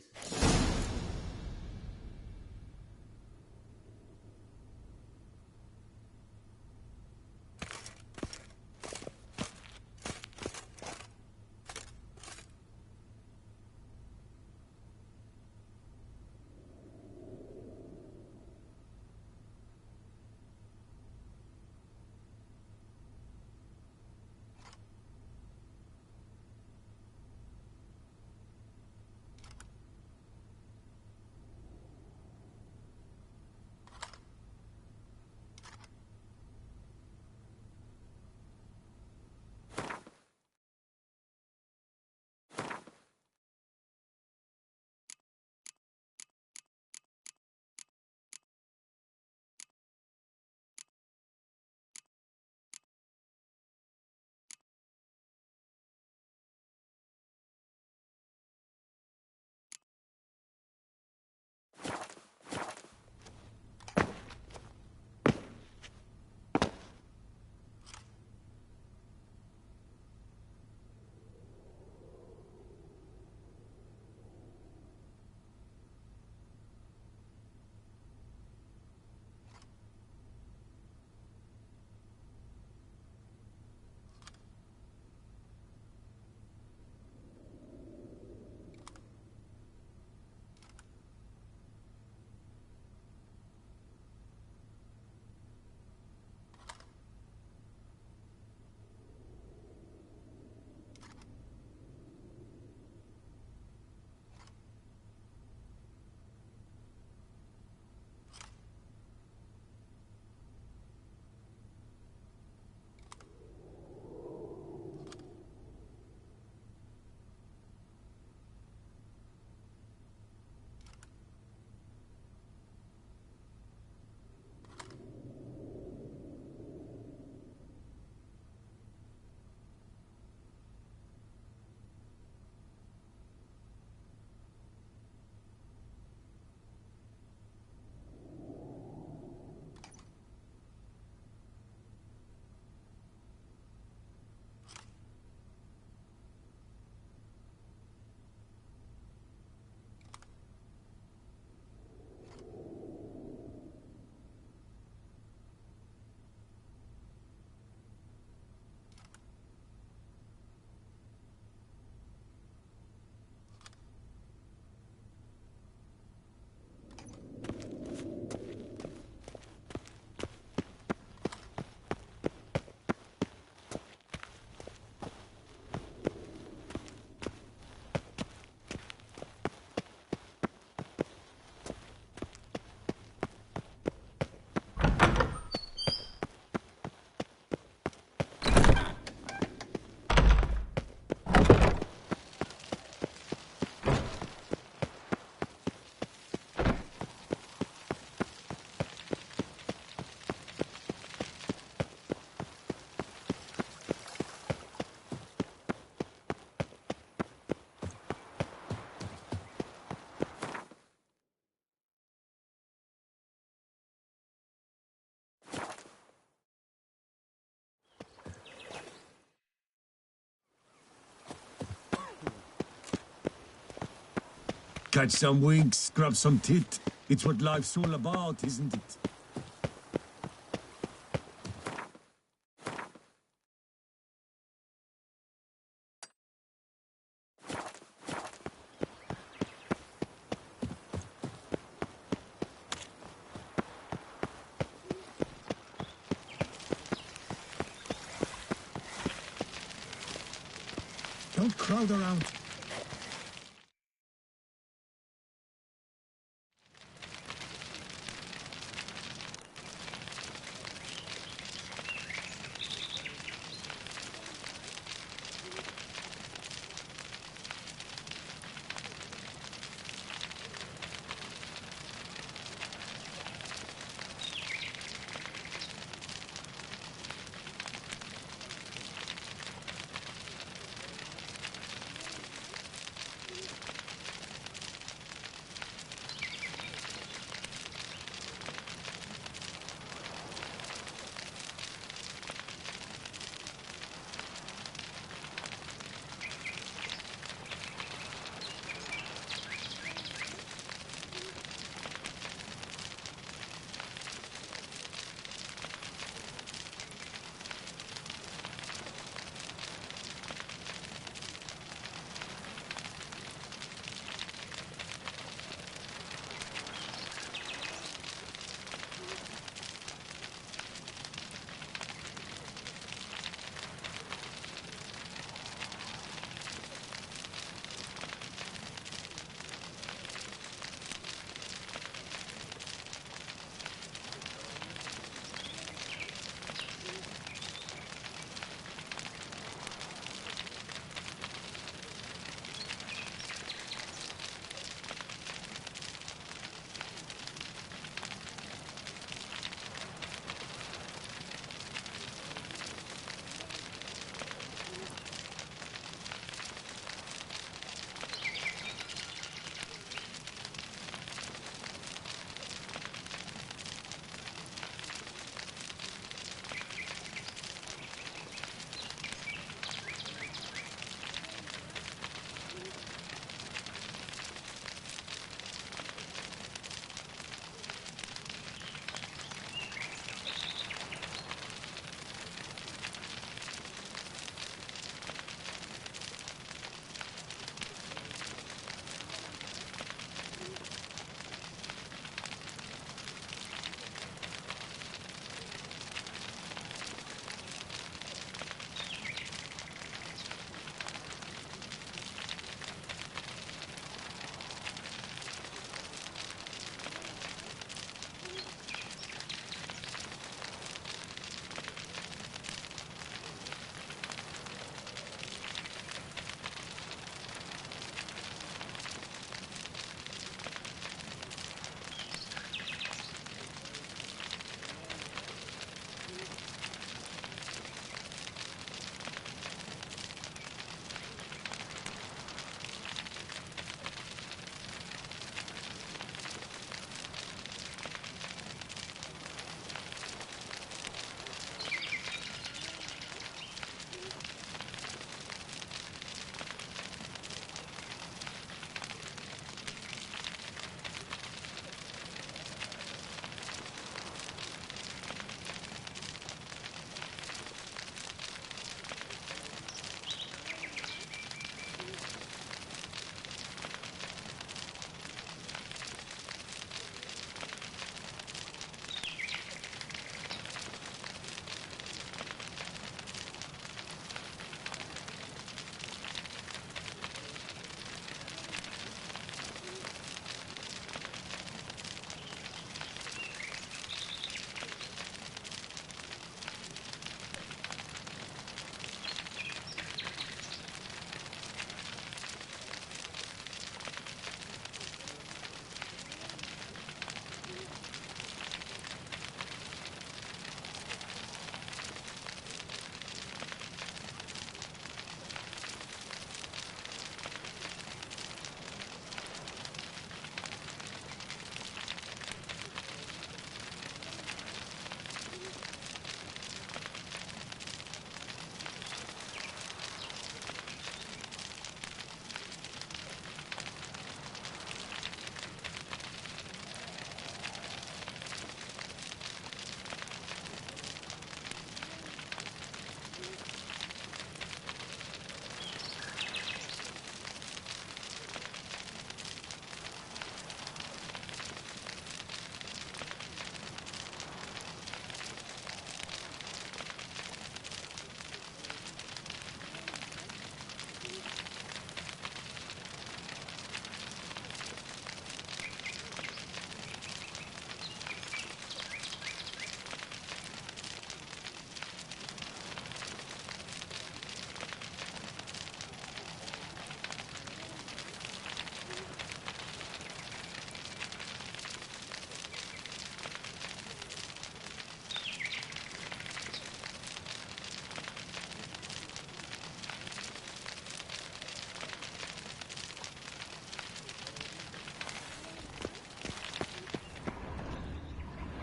Catch some winks, grab some tit. It's what life's all about, isn't it? Don't crowd around.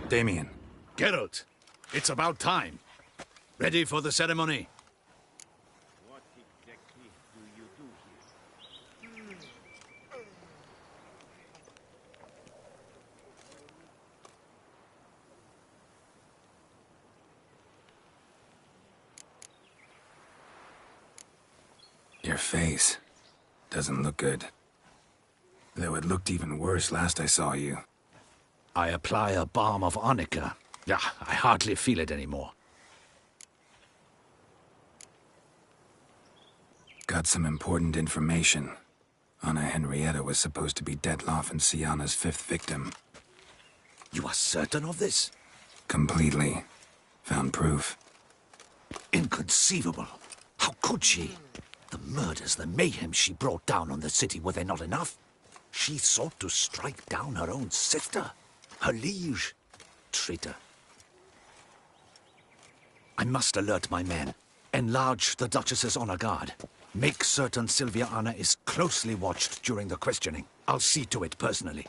Damien. Geralt, it's about time. Ready for the ceremony? What exactly do you do here? Your face doesn't look good. Though it looked even worse last I saw you. I apply a balm of arnica. Yeah, I hardly feel it anymore. Got some important information. Anna Henrietta was supposed to be Detloff and Syanna's 5th victim. You are certain of this? Completely. Found proof. Inconceivable. How could she? The murders, the mayhem she brought down on the city, were they not enough? She sought to strike down her own sister, her liege. Traitor. I must alert my men. Enlarge the Duchess's honor guard. Make certain Sylvia Anna is closely watched during the questioning. I'll see to it personally.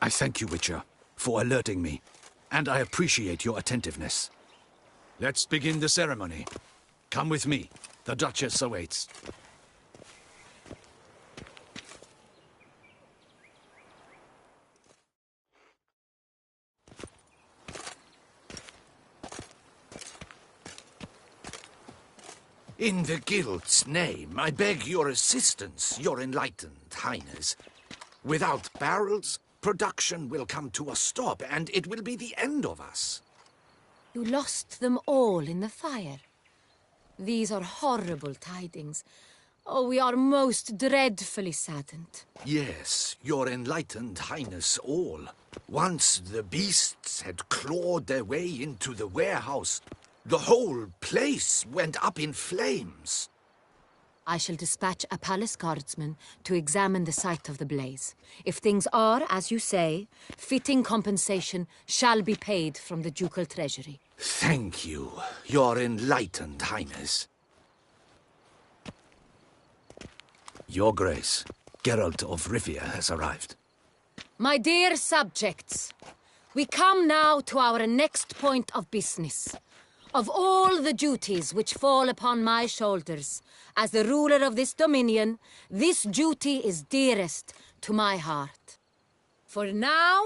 I thank you, Witcher, for alerting me, and I appreciate your attentiveness. Let's begin the ceremony. Come with me. The Duchess awaits. In the Guild's name, I beg your assistance, your enlightened highness. Without barrels, production will come to a stop, and it will be the end of us. You lost them all in the fire. These are horrible tidings. Oh, we are most dreadfully saddened. Yes, your enlightened highness all. Once the beasts had clawed their way into the warehouse, the whole place went up in flames. I shall dispatch a palace guardsman to examine the site of the blaze. If things are, as you say, fitting compensation shall be paid from the ducal treasury. Thank you, your enlightened highness. Your Grace, Geralt of Rivia has arrived. My dear subjects, we come now to our next point of business. Of all the duties which fall upon my shoulders, as the ruler of this dominion, this duty is dearest to my heart. For now,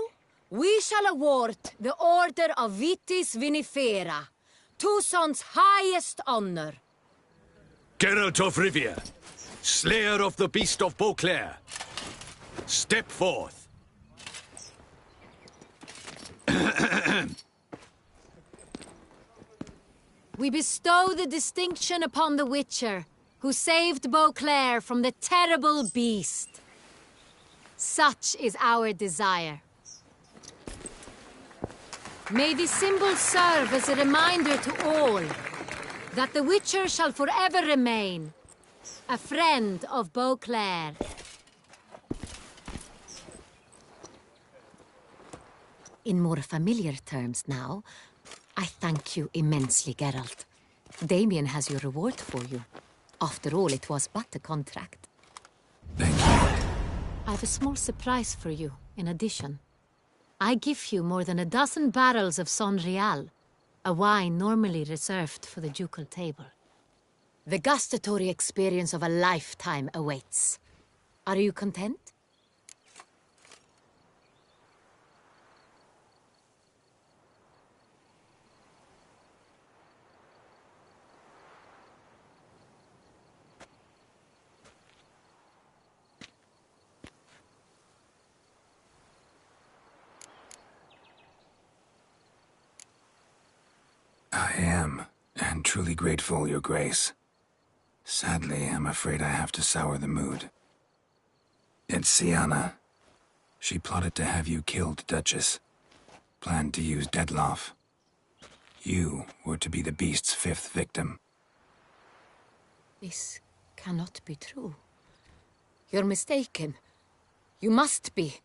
we shall award the Order of Vitis Vinifera, Tucson's highest honor. Geralt of Rivia, slayer of the beast of Beauclair, step forth. We bestow the distinction upon the Witcher, who saved Beauclair from the terrible beast. Such is our desire. May this symbol serve as a reminder to all that the Witcher shall forever remain a friend of Beauclair. In more familiar terms now, I thank you immensely, Geralt. Damien has your reward for you. After all, it was but a contract. Thank you. I have a small surprise for you, in addition. I give you more than a dozen barrels of Sonreal, a wine normally reserved for the ducal table. The gustatory experience of a lifetime awaits. Are you content? I am, and truly grateful, Your Grace. Sadly, I'm afraid I have to sour the mood. It's Syanna. She plotted to have you killed, Duchess. Planned to use Detloff. You were to be the beast's 5th victim. This cannot be true. You're mistaken. You must be.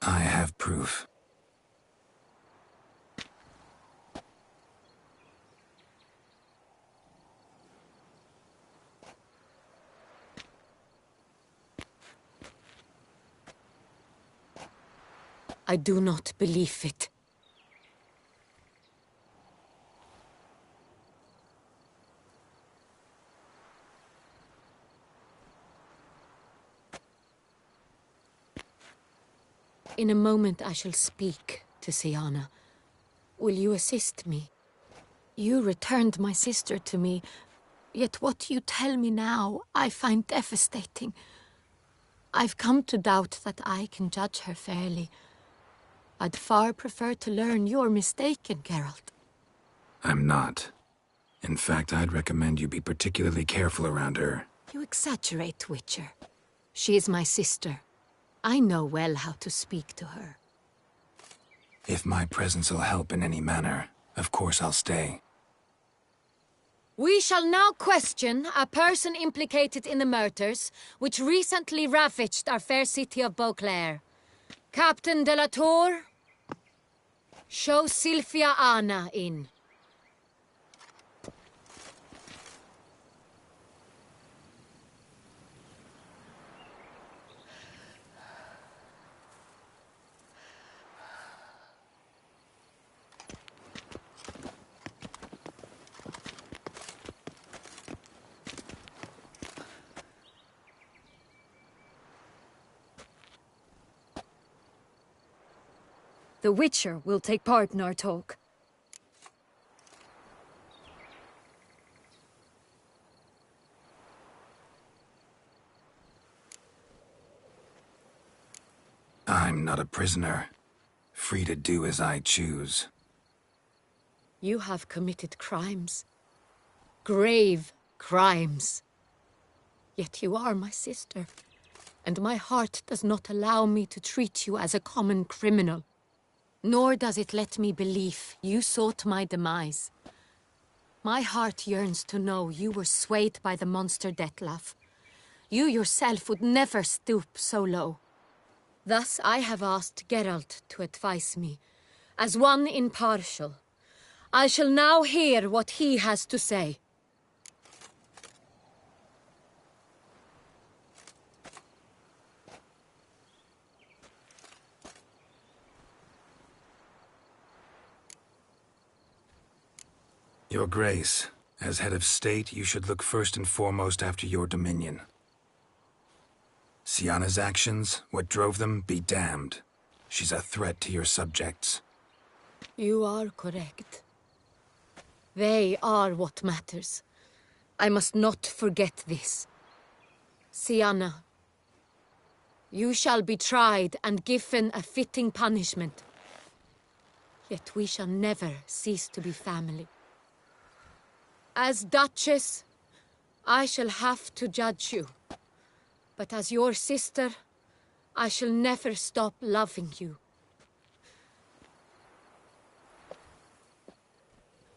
I have proof. I do not believe it. In a moment I shall speak to Syanna. Will you assist me? You returned my sister to me, yet what you tell me now I find devastating. I've come to doubt that I can judge her fairly. I'd far prefer to learn you're mistaken, Geralt. I'm not. In fact, I'd recommend you be particularly careful around her. You exaggerate, Witcher. She is my sister. I know well how to speak to her. If my presence will help in any manner, of course I'll stay. We shall now question a person implicated in the murders which recently ravaged our fair city of Beauclair. Captain de la Tour, show Sylvia Anna in. The Witcher will take part in our talk. I'm not a prisoner, free to do as I choose. You have committed crimes. Grave crimes. Yet you are my sister, and my heart does not allow me to treat you as a common criminal. Nor does it let me believe you sought my demise. My heart yearns to know you were swayed by the monster Dettlaff. You yourself would never stoop so low. Thus I have asked Geralt to advise me, as one impartial. I shall now hear what he has to say. Your Grace, as head of state, you should look first and foremost after your dominion. Syanna's actions, what drove them, be damned. She's a threat to your subjects. You are correct. They are what matters. I must not forget this. Syanna, you shall be tried and given a fitting punishment. Yet we shall never cease to be family. As Duchess, I shall have to judge you. But as your sister, I shall never stop loving you.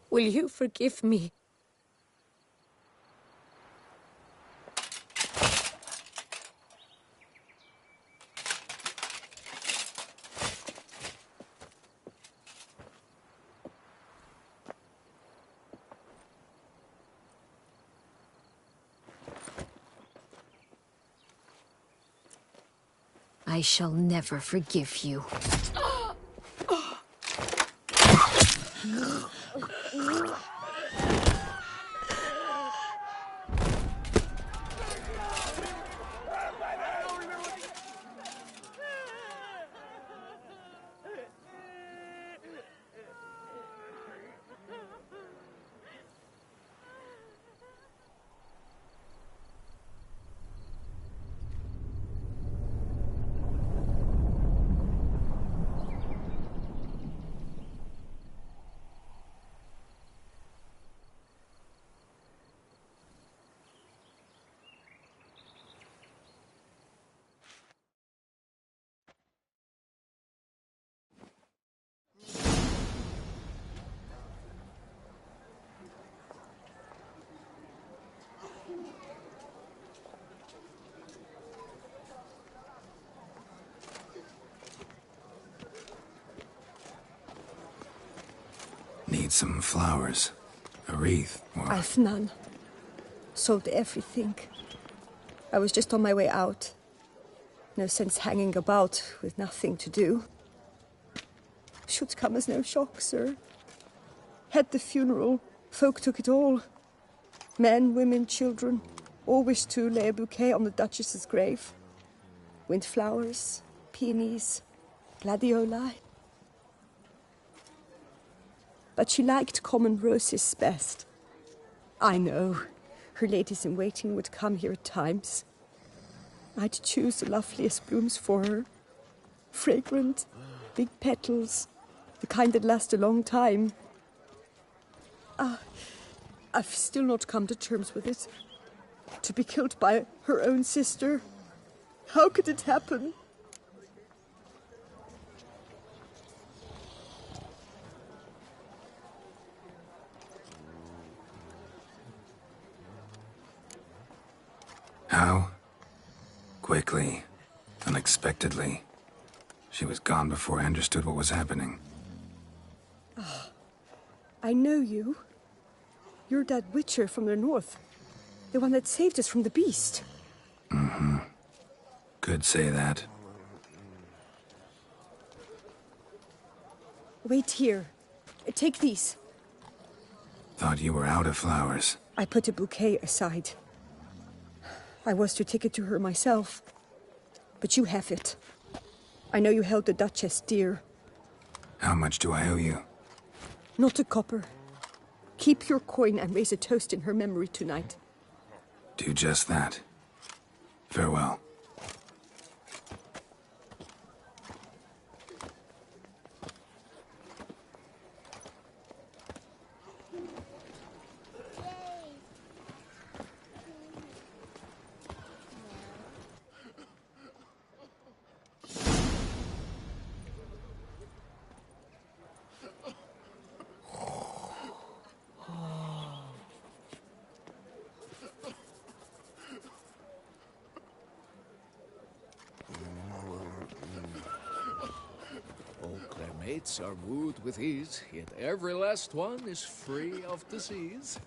Will you forgive me? I shall never forgive you. Need some flowers. A wreath, or... I've none. Sold everything. I was just on my way out. No sense hanging about with nothing to do. Should come as no shock, sir. At the funeral, folk took it all. Men, women, children, all wished to lay a bouquet on the Duchess's grave. Windflowers, peonies, gladioli. But she liked common roses best. I know, her ladies-in-waiting would come here at times. I'd choose the loveliest blooms for her. Fragrant, big petals, the kind that last a long time. I've still not come to terms with it. To be killed by her own sister. How could it happen? How? Quickly. Unexpectedly. She was gone before I understood what was happening. I know you. You're that witcher from the north. The one that saved us from the beast. Mm-hmm. Could say that. Wait here. Take these. Thought you were out of flowers. I put a bouquet aside. I was to take it to her myself. But you have it. I know you held the Duchess dear. How much do I owe you? Not a copper. Keep your coin and raise a toast in her memory tonight. Do just that. Farewell. Mates are wooed with ease, yet every last one is free of disease.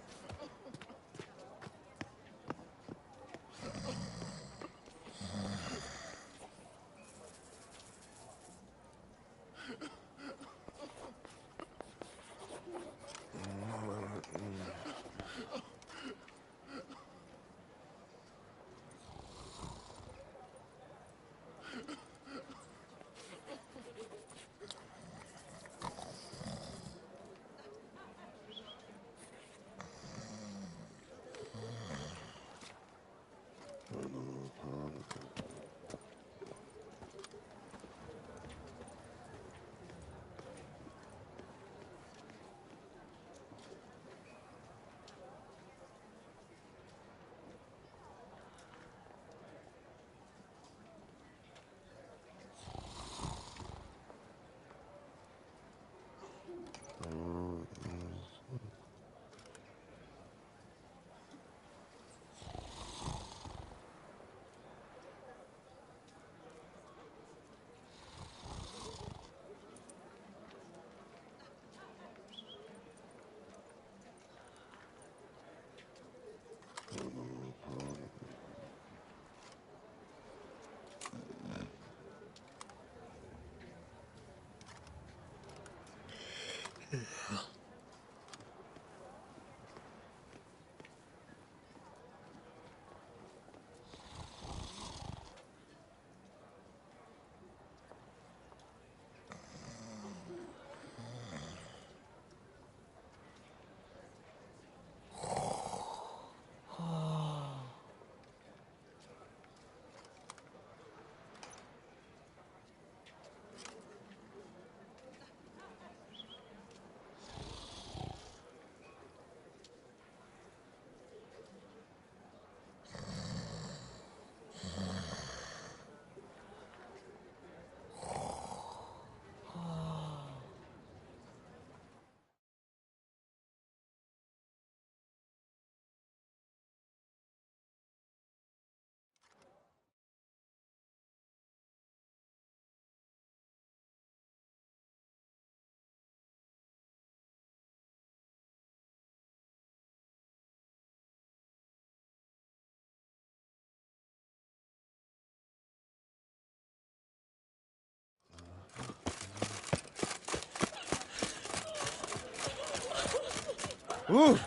Ooh.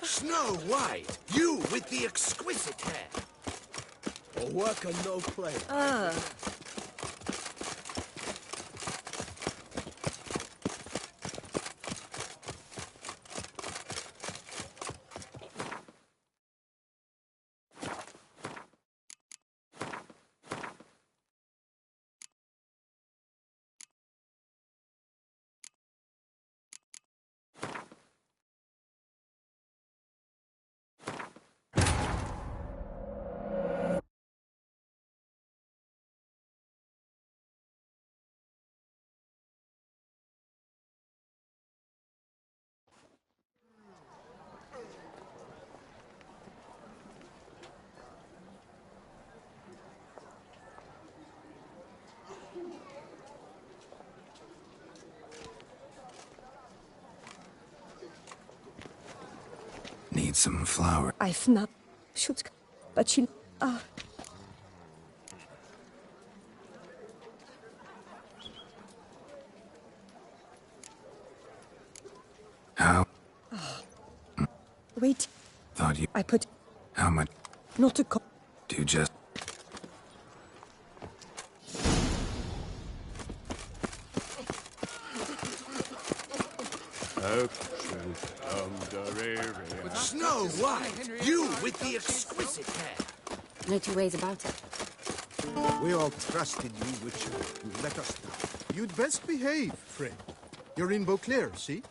Snow White, you with the exquisite hair. For work and no play. Need some flour. I've not... Should... But she... How? Wait. Thought you... I put... How much? Not a Do you just... Snow White, you with the exquisite hair. No two ways about it. We all trusted you, Witcher. You let us down. You'd best behave, Frey. You're in Beauclair, see?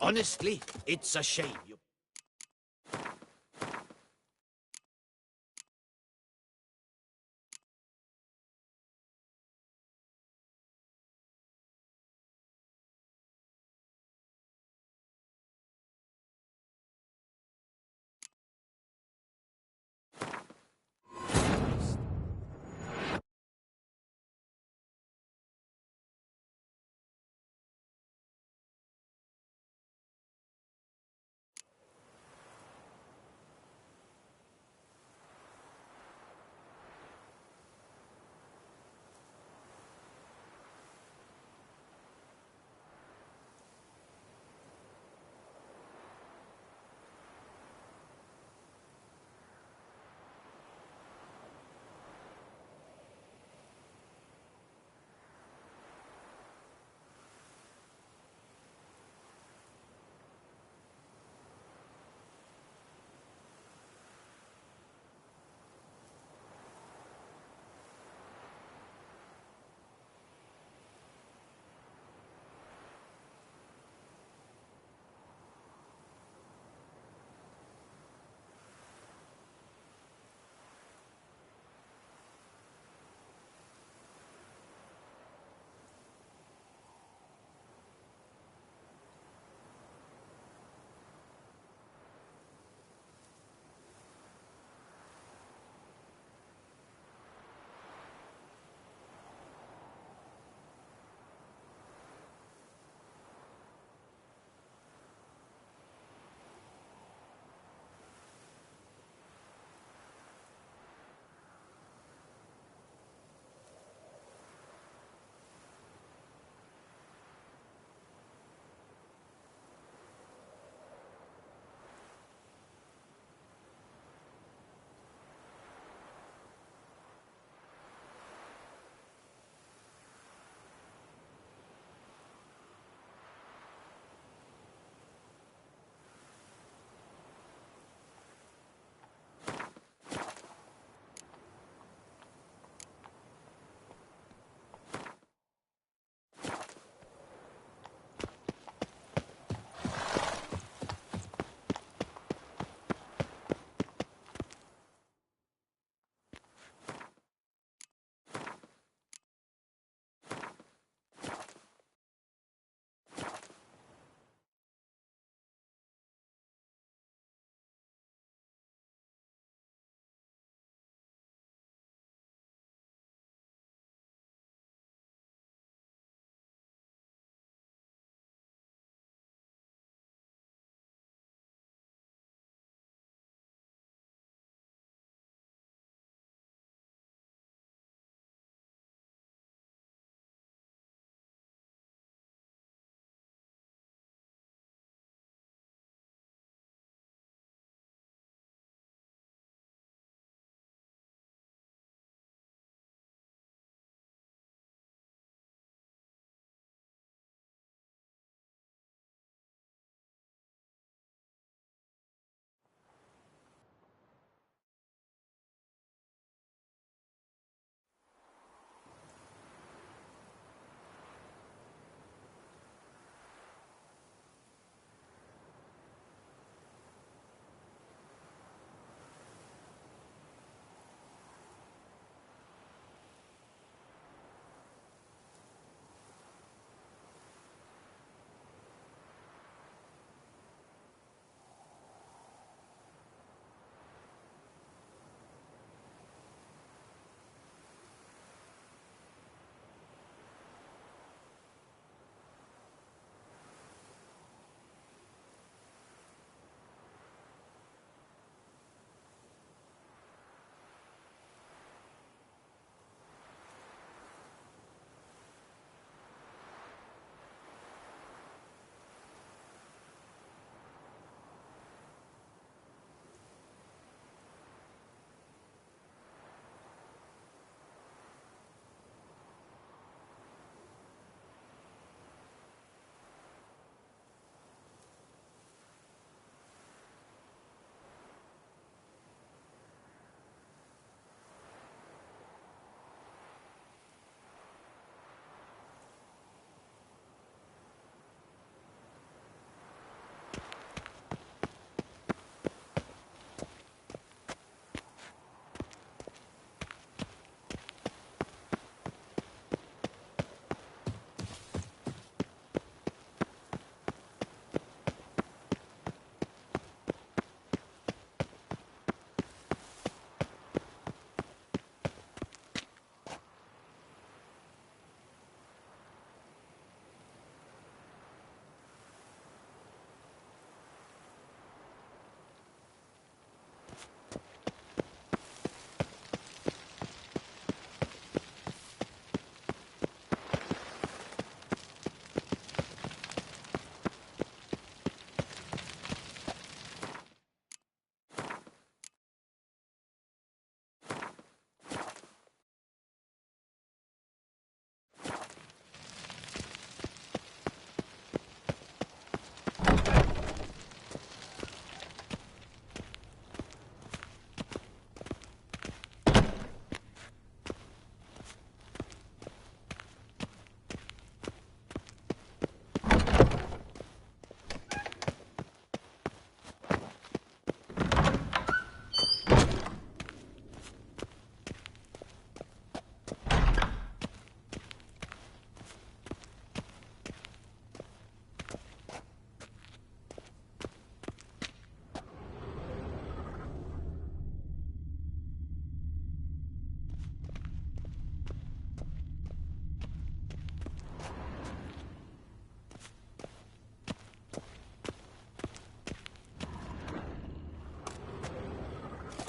Honestly, it's a shame you...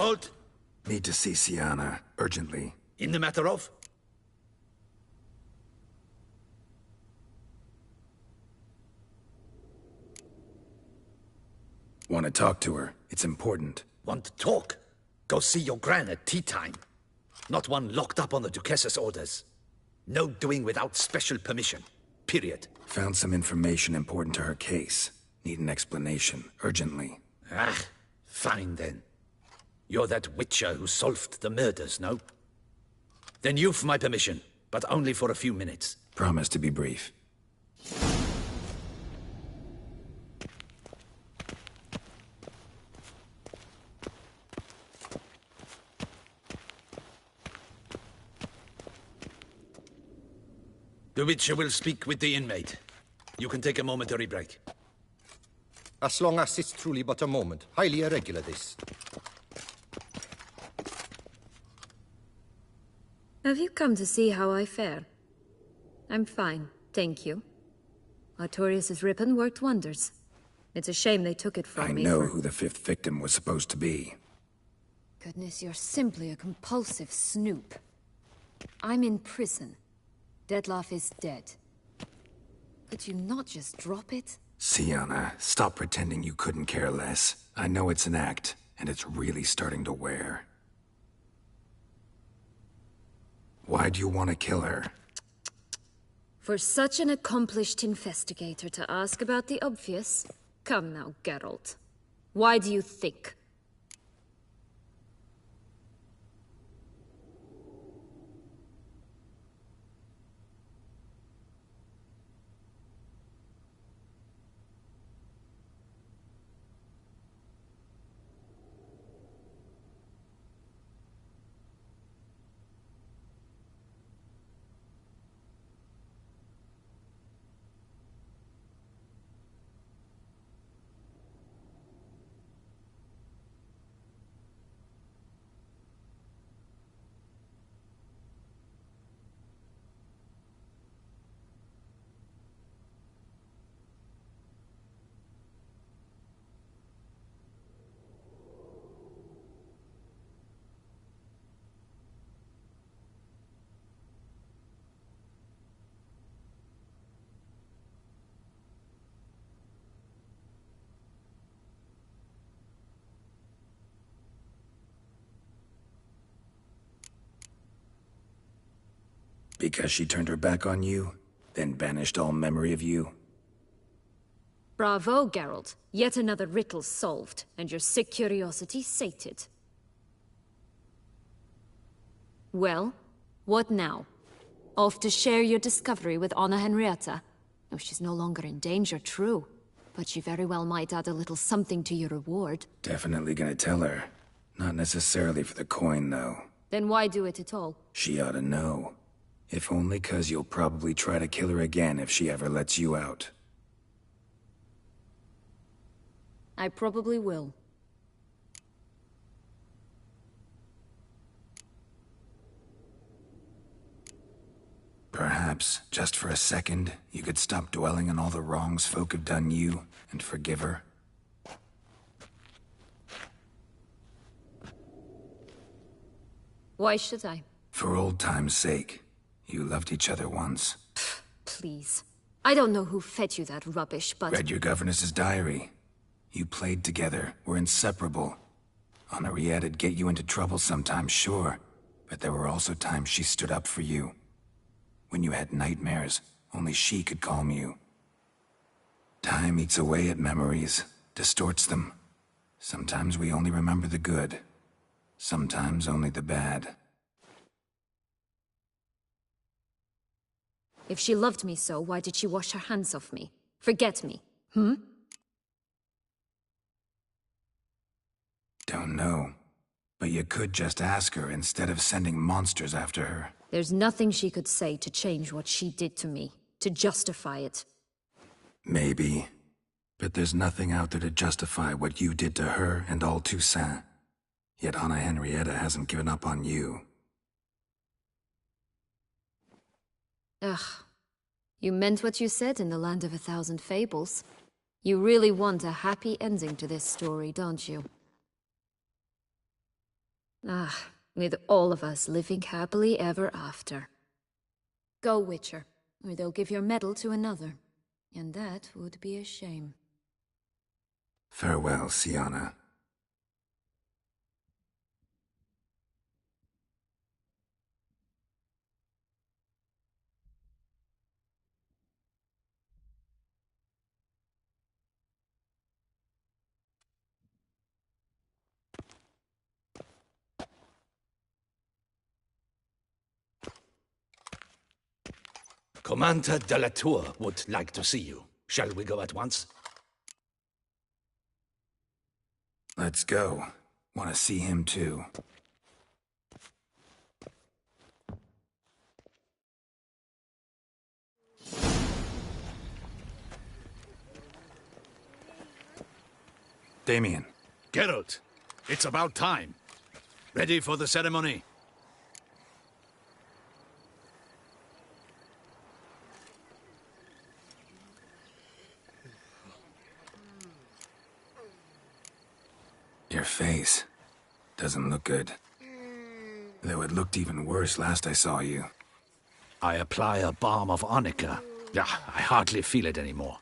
Halt! Need to see Sienna, urgently. In the matter of? Want to talk to her. It's important. Want to talk? Go see your gran at tea time. Not one locked up on the Duchess's orders. No doing without special permission. Period. Found some information important to her case. Need an explanation, urgently. Ah, fine then. You're that witcher who solved the murders, no? Then you've my permission, but only for a few minutes. Promise to be brief. The Witcher will speak with the inmate. You can take a momentary break. As long as it's truly but a moment. Highly irregular, this. Have you come to see how I fare? I'm fine, thank you. Artorius' ribbon worked wonders. It's a shame they took it from me. I know who the fifth victim was supposed to be. Goodness, you're simply a compulsive snoop. I'm in prison. Dettlaff is dead. Could you not just drop it? Sienna, stop pretending you couldn't care less. I know it's an act, and it's really starting to wear. Why do you want to kill her? For such an accomplished investigator to ask about the obvious? Come now, Geralt. Why do you think? Because she turned her back on you, then banished all memory of you? Bravo, Geralt. Yet another riddle solved, and your sick curiosity sated. Well, what now? Off to share your discovery with Anna Henrietta? No, she's no longer in danger, true. But she very well might add a little something to your reward. Definitely gonna tell her. Not necessarily for the coin, though. Then why do it at all? She ought to know. If only 'cause you'll probably try to kill her again if she ever lets you out. I probably will. Perhaps, just for a second, you could stop dwelling on all the wrongs folk have done you, and forgive her. Why should I? For old time's sake. You loved each other once. Please. I don't know who fed you that rubbish, but... Read your governess's diary. You played together, were inseparable. Henriette'd get you into trouble sometimes, sure. But there were also times she stood up for you. When you had nightmares, only she could calm you. Time eats away at memories, distorts them. Sometimes we only remember the good. Sometimes only the bad. If she loved me so, why did she wash her hands off me? Forget me, hmm? Don't know. But you could just ask her instead of sending monsters after her. There's nothing she could say to change what she did to me, to justify it. Maybe. But there's nothing out there to justify what you did to her and all Toussaint. Yet Anna Henrietta hasn't given up on you. Ugh. You meant what you said in the Land of a Thousand Fables. You really want a happy ending to this story, don't you? With all of us living happily ever after. Go, Witcher, or they'll give your medal to another. And that would be a shame. Farewell, Syanna. Commander de la Tour would like to see you. Shall we go at once? Let's go. Want to see him too. Damien. Geralt, it's about time. Ready for the ceremony? Your face doesn't look good. Though it looked even worse last I saw you. I apply a balm of arnica. I hardly feel it anymore.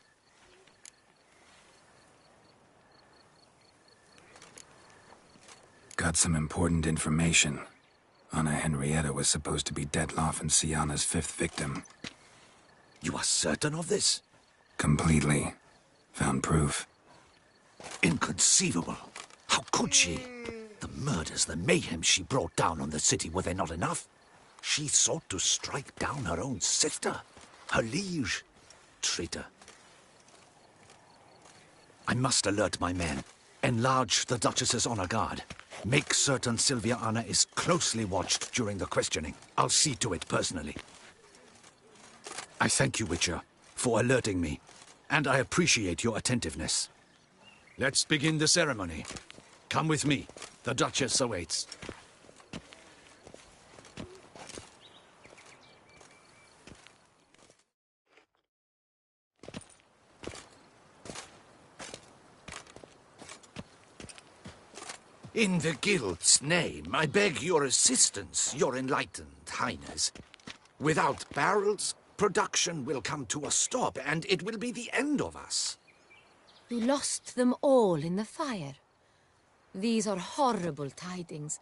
Got some important information. Anna Henrietta was supposed to be Detloff and Syanna's 5th victim. You are certain of this? Completely. Found proof. Inconceivable. How could she? The murders, the mayhem she brought down on the city, were they not enough? She sought to strike down her own sister, her liege. Traitor. I must alert my men. Enlarge the Duchess's honor guard. Make certain Sylvia Anna is closely watched during the questioning. I'll see to it personally. I thank you, Witcher, for alerting me, and I appreciate your attentiveness. Let's begin the ceremony. Come with me. The Duchess awaits. In the Guild's name, I beg your assistance, your enlightened highness. Without barrels, production will come to a stop, and it will be the end of us. You lost them all in the fire. These are horrible tidings.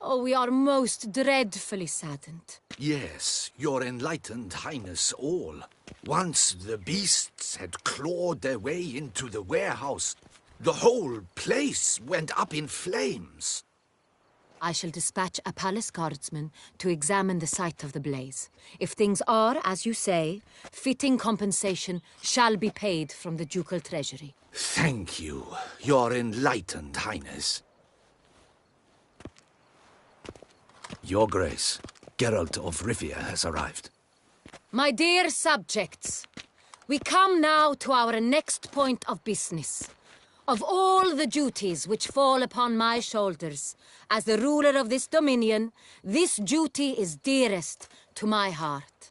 Oh, we are most dreadfully saddened. Yes, your enlightened highness all. Once the beasts had clawed their way into the warehouse, the whole place went up in flames. I shall dispatch a palace guardsman to examine the site of the blaze. If things are, as you say, fitting compensation shall be paid from the ducal treasury. Thank you, your enlightened highness. Your Grace, Geralt of Rivia has arrived. My dear subjects, we come now to our next point of business. Of all the duties which fall upon my shoulders, as the ruler of this dominion, this duty is dearest to my heart.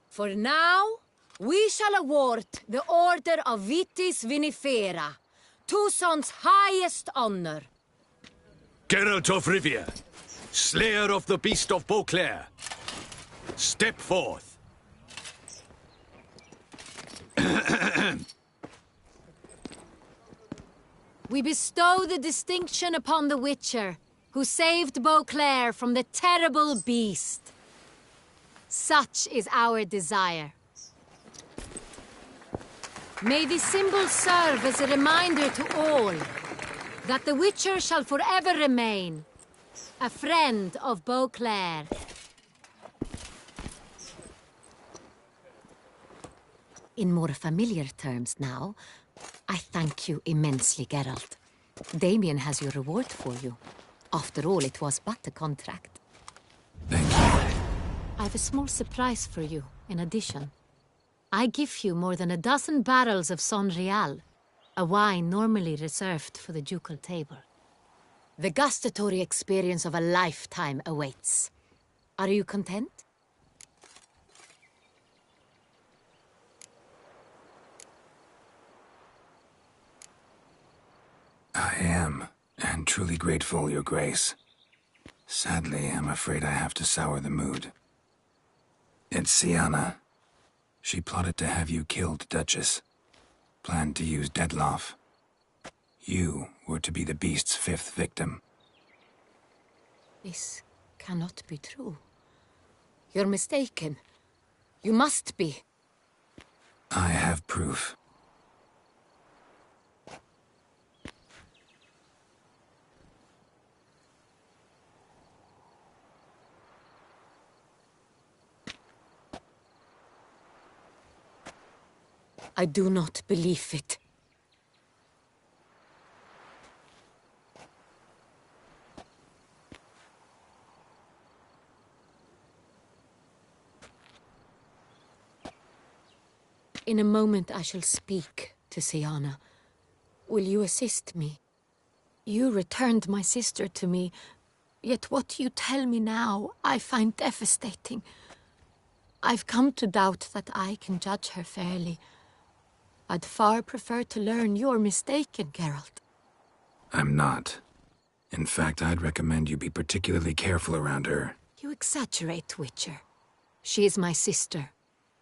For now, we shall award the Order of Vitis Vinifera, Tuson's highest honor. Geralt of Rivia, slayer of the beast of Beauclair, step forth. We bestow the distinction upon the Witcher, who saved Beauclair from the terrible beast. Such is our desire. May this symbol serve as a reminder to all that the Witcher shall forever remain a friend of Beauclair. In more familiar terms now, I thank you immensely, Geralt. Damien has your reward for you. After all, it was but a contract. Thank you. I have a small surprise for you, in addition. I give you more than a dozen barrels of Sonreal, a wine normally reserved for the ducal table. The gustatory experience of a lifetime awaits. Are you content? I am, and truly grateful, Your Grace. Sadly, I'm afraid I have to sour the mood. It's Syanna. She plotted to have you killed, Duchess. Planned to use Detloff. You were to be the beast's 5th victim. This cannot be true. You're mistaken. You must be. I have proof. I do not believe it. In a moment I shall speak to Syanna. Will you assist me? You returned my sister to me, yet what you tell me now I find devastating. I've come to doubt that I can judge her fairly. I'd far prefer to learn you're mistaken, Geralt. I'm not. In fact, I'd recommend you be particularly careful around her. You exaggerate, Witcher. She is my sister.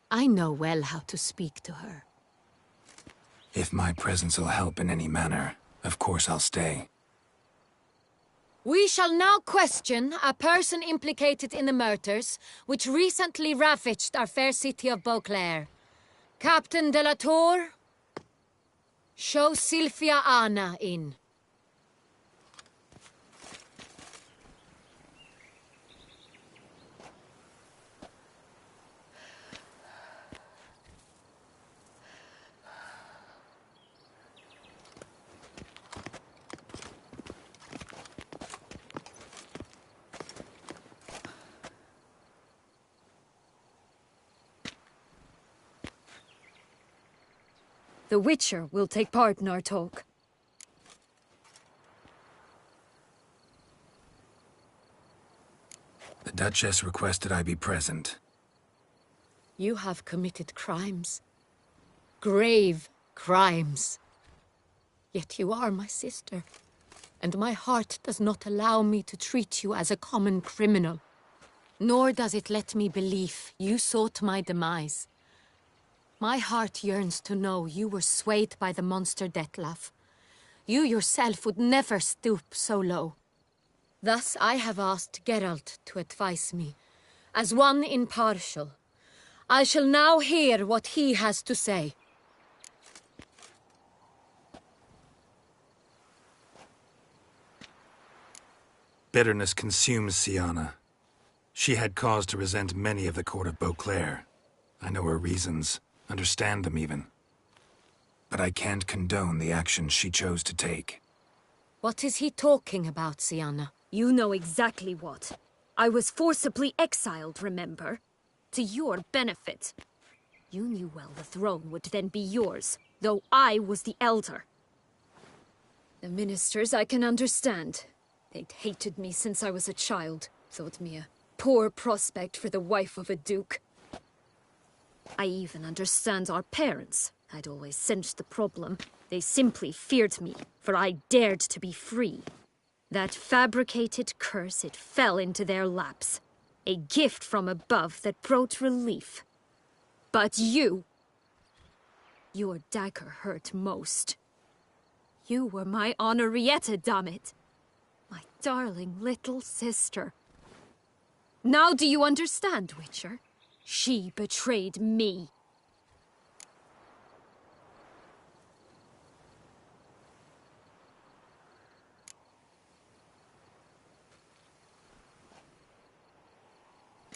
I know well how to speak to her. If my presence will help in any manner, of course I'll stay. We shall now question a person implicated in the murders which recently ravaged our fair city of Beauclair. Captain de la Tour, show Sylvia Anna in. The Witcher will take part in our talk. The Duchess requested I be present. You have committed crimes. Grave crimes. Yet you are my sister, and my heart does not allow me to treat you as a common criminal. Nor does it let me believe you sought my demise. My heart yearns to know you were swayed by the monster Detlaff. You yourself would never stoop so low. Thus I have asked Geralt to advise me, as one impartial. I shall now hear what he has to say. Bitterness consumes Syanna. She had cause to resent many of the court of Beauclair. I know her reasons. Understand them even. But I can't condone the actions she chose to take. What is he talking about, Syanna? You know exactly what. I was forcibly exiled, remember? To your benefit. You knew well the throne would then be yours, though I was the elder. The ministers I can understand. They'd hated me since I was a child, thought me a poor prospect for the wife of a duke. I even understand our parents. I'd always sensed the problem. They simply feared me, for I dared to be free. That fabricated curse, it fell into their laps. A gift from above that brought relief. But you... your dagger hurt most. You were my Henrietta, dammit. My darling little sister. Now do you understand, Witcher? She betrayed me.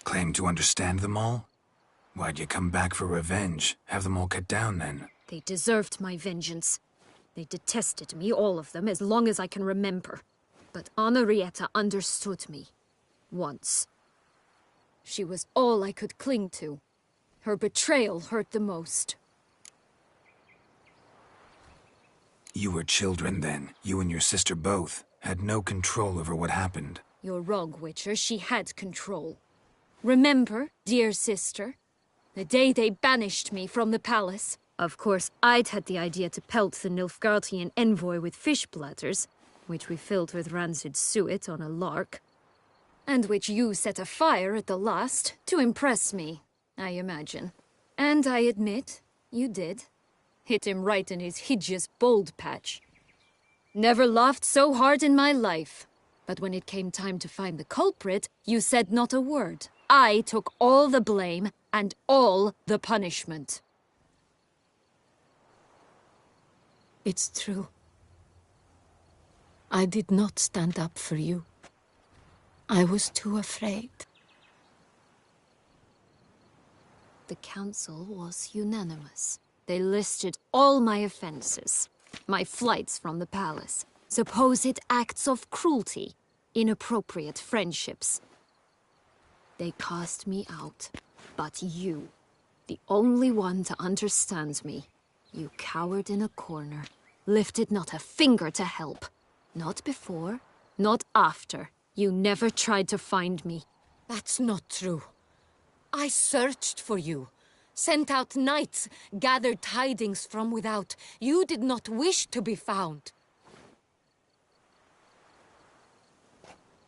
Claim to understand them all? Why'd you come back for revenge? Have them all cut down, then? They deserved my vengeance. They detested me, all of them, as long as I can remember. But Henrietta understood me. Once. She was all I could cling to. Her betrayal hurt the most. You were children then. You and your sister both had no control over what happened. You're wrong, Witcher. She had control. Remember, dear sister? The day they banished me from the palace. Of course, I'd had the idea to pelt the Nilfgaardian envoy with fish bladders, which we filled with rancid suet on a lark. And which you set afire at the last, to impress me, I imagine. And I admit, you did. Hit him right in his hideous bald patch. Never laughed so hard in my life. But when it came time to find the culprit, you said not a word. I took all the blame and all the punishment. It's true. I did not stand up for you. I was too afraid. The council was unanimous. They listed all my offenses. My flights from the palace, supposed acts of cruelty, inappropriate friendships. They cast me out. But you, the only one to understand me, you cowered in a corner, lifted not a finger to help. Not before, not after. You never tried to find me. That's not true. I searched for you, sent out knights, gathered tidings from without. You did not wish to be found.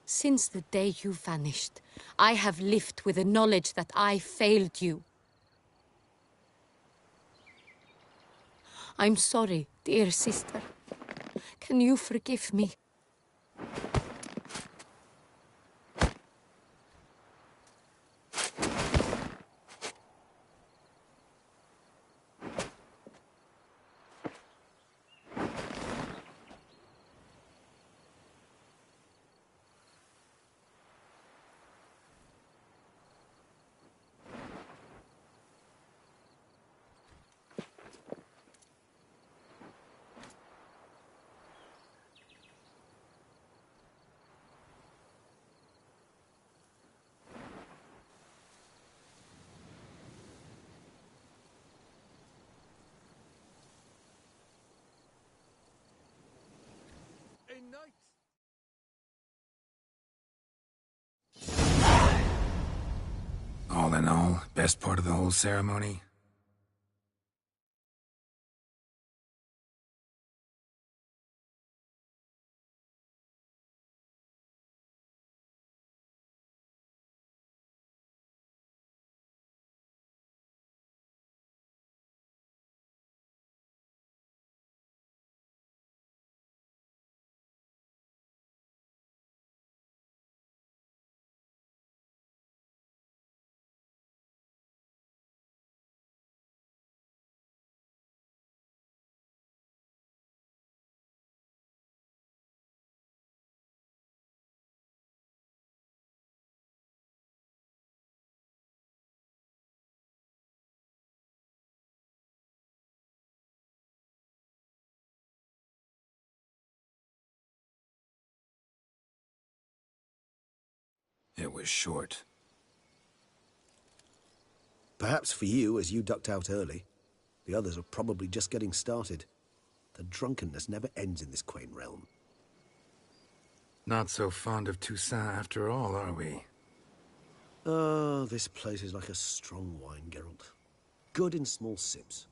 Since the day you vanished, I have lived with the knowledge that I failed you. I'm sorry, dear sister. Can you forgive me? All in all, best part of the whole ceremony? It was short. Perhaps for you, as you ducked out early. The others are probably just getting started. The drunkenness never ends in this quaint realm. Not so fond of Toussaint after all, are we? Oh, this place is like a strong wine, Geralt. Good in small sips.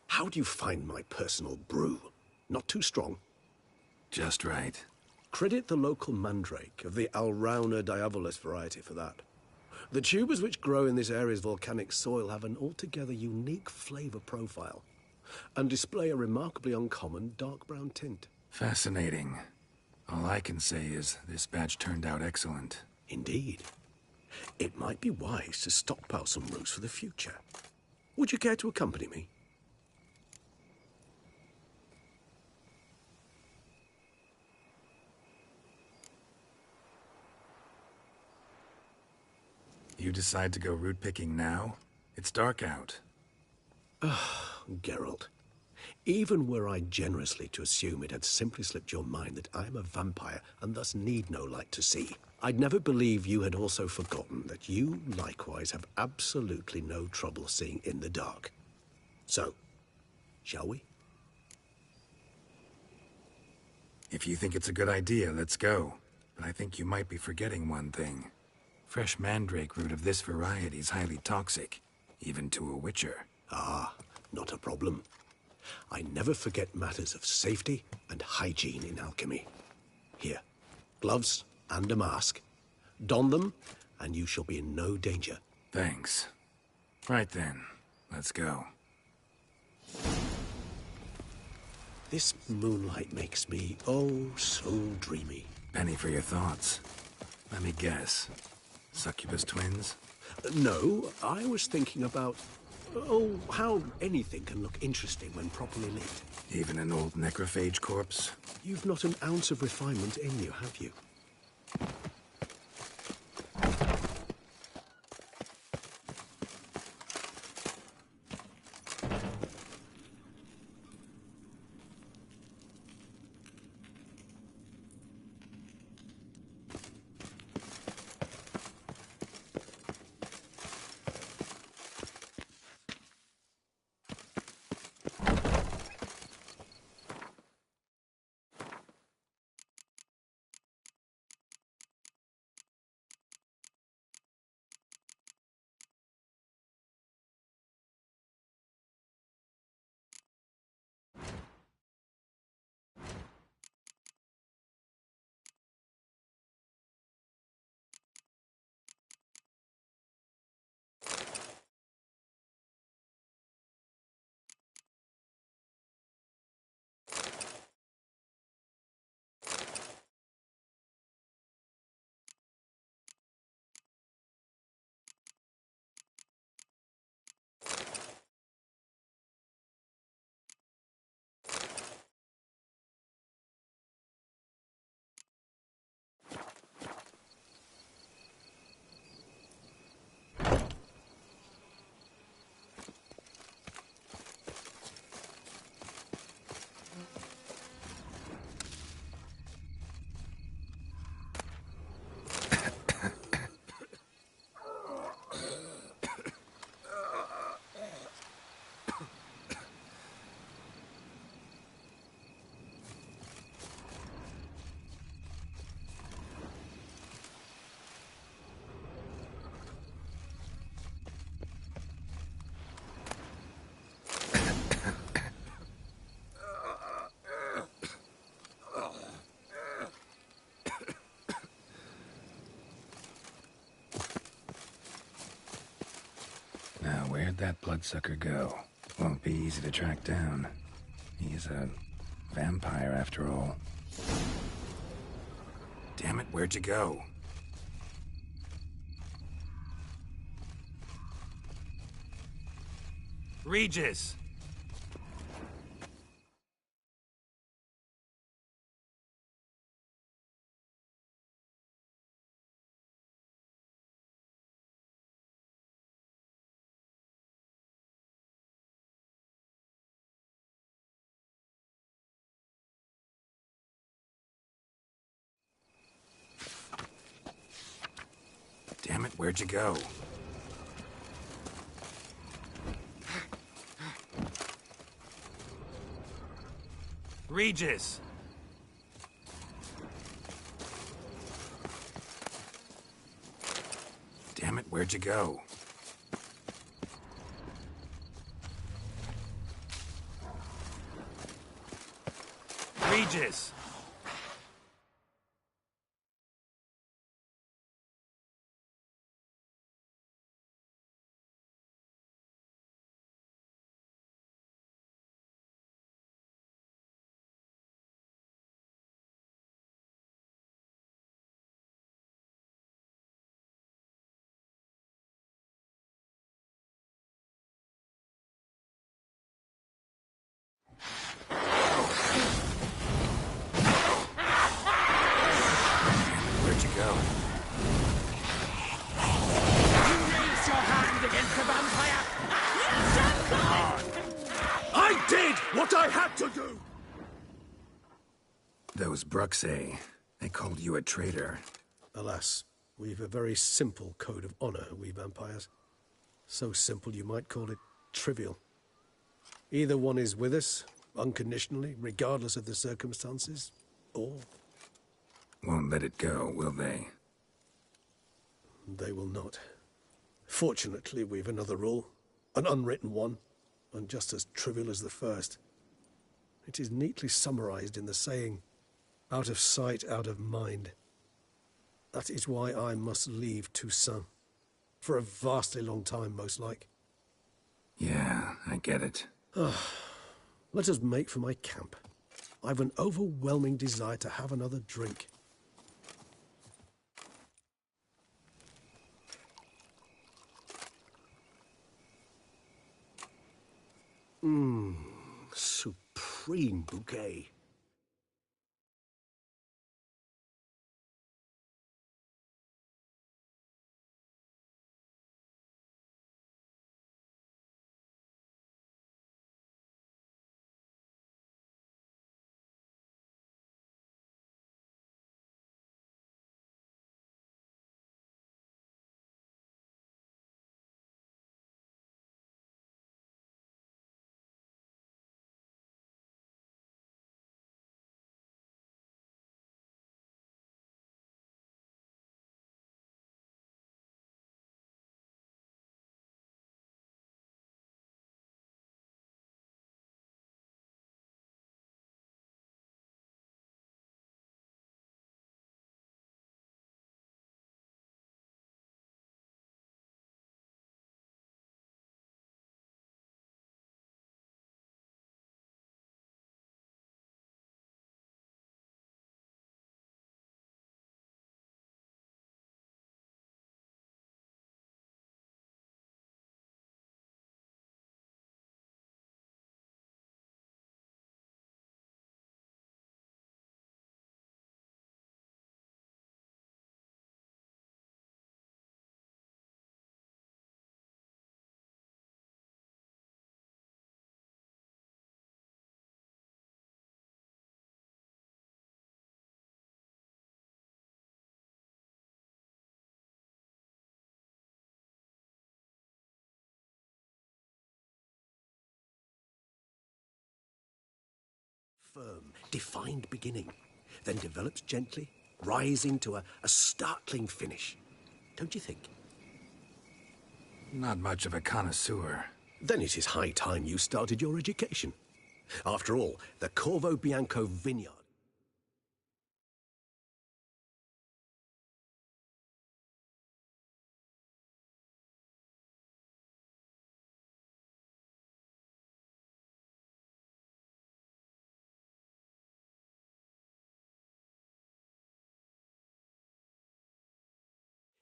How do you find my personal brew? Not too strong? Just right. Credit the local mandrake of the Alrauna diabolus variety for that. The tubers which grow in this area's volcanic soil have an altogether unique flavor profile and display a remarkably uncommon dark brown tint. Fascinating. All I can say is this batch turned out excellent. Indeed. It might be wise to stockpile some roots for the future. Would you care to accompany me? You decide to go root picking now? It's dark out. Geralt, even were I generously to assume it had simply slipped your mind that I am a vampire and thus need no light to see, I'd never believe you had also forgotten that you likewise have absolutely no trouble seeing in the dark. So, shall we? If you think it's a good idea, let's go. But I think you might be forgetting one thing. Fresh mandrake root of this variety is highly toxic, even to a witcher. Ah, not a problem. I never forget matters of safety and hygiene in alchemy. Here, gloves and a mask. Don them, and you shall be in no danger. Thanks. Right then, let's go. This moonlight makes me, oh, so dreamy. Penny for your thoughts. Let me guess. Succubus twins? No, I was thinking about, oh, how anything can look interesting when properly lit. Even an old necrophage corpse? You've not an ounce of refinement in you, have you? Now, where'd that bloodsucker go? Won't be easy to track down. He's a vampire, after all. Damn it, where'd you go? Regis! Damn it, where'd you go? Regis! Damn it, where'd you go? Regis! Where'd you go? You raise your hand against the vampire! I did what I had to do! Those Bruxae, they called you a traitor. Alas, we've a very simple code of honor, we vampires. So simple you might call it trivial. Either one is with us, unconditionally, regardless of the circumstances, or... Won't let it go, will they? They will not. Fortunately, we've another rule. An unwritten one, and just as trivial as the first. It is neatly summarized in the saying, out of sight, out of mind. That is why I must leave Toussaint. For a vastly long time, most like. Yeah, I get it. Let us make for my camp. I've an overwhelming desire to have another drink. Supreme bouquet. Firm, defined beginning, then develops gently, rising to a startling finish. Don't you think? Not much of a connoisseur. Then it is high time you started your education. After all, the Corvo Bianco vineyard.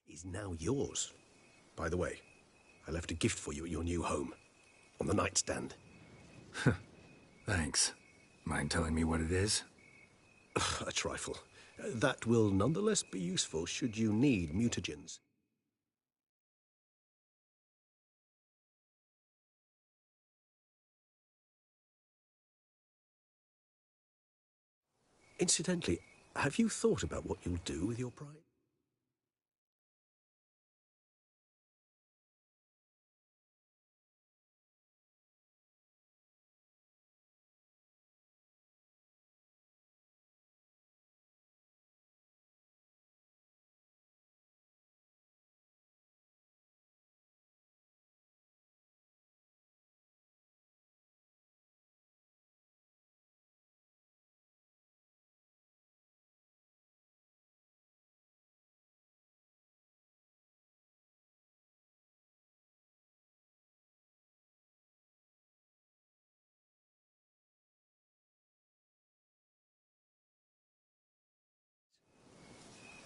Is now yours. By the way, I left a gift for you at your new home, on the nightstand. Thanks. Mind telling me what it is? A trifle. That will nonetheless be useful should you need mutagens. Incidentally, have you thought about what you'll do with your pride?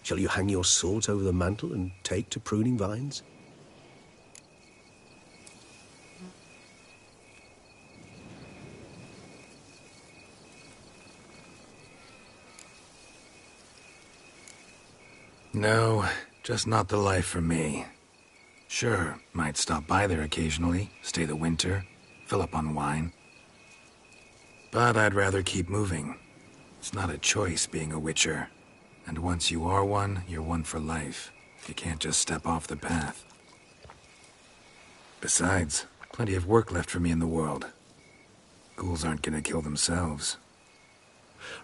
Shall you hang your swords over the mantel and take to pruning vines? No, just not the life for me. Sure, might stop by there occasionally, stay the winter, fill up on wine. But I'd rather keep moving. It's not a choice being a witcher. And once you are one, you're one for life. You can't just step off the path. Besides, plenty of work left for me in the world. Ghouls aren't gonna kill themselves.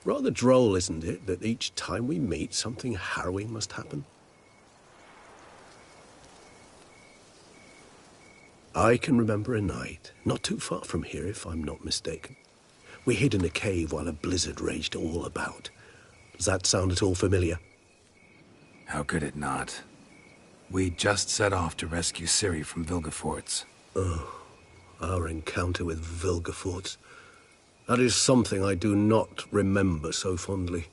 Rather droll, isn't it, that each time we meet, something harrowing must happen? I can remember a night, not too far from here if I'm not mistaken, We hid in a cave while a blizzard raged all about. Does that sound at all familiar? How could it not? We just set off to rescue Ciri from Vilgefortz. Oh, our encounter with Vilgefortz. That is something I do not remember so fondly.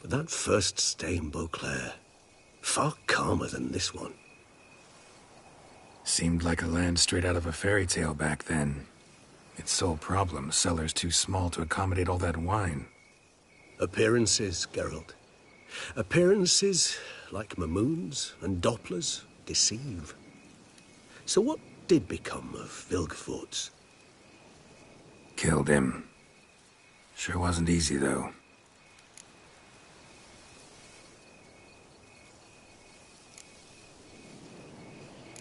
But that first stay in Beauclair, far calmer than this one. Seemed like a land straight out of a fairy tale back then. Its sole problem, cellars too small to accommodate all that wine. Appearances, Geralt. Appearances, like Mamoons and Dopplers, deceive. So what did become of Vilgefortz? Killed him. Sure wasn't easy, though.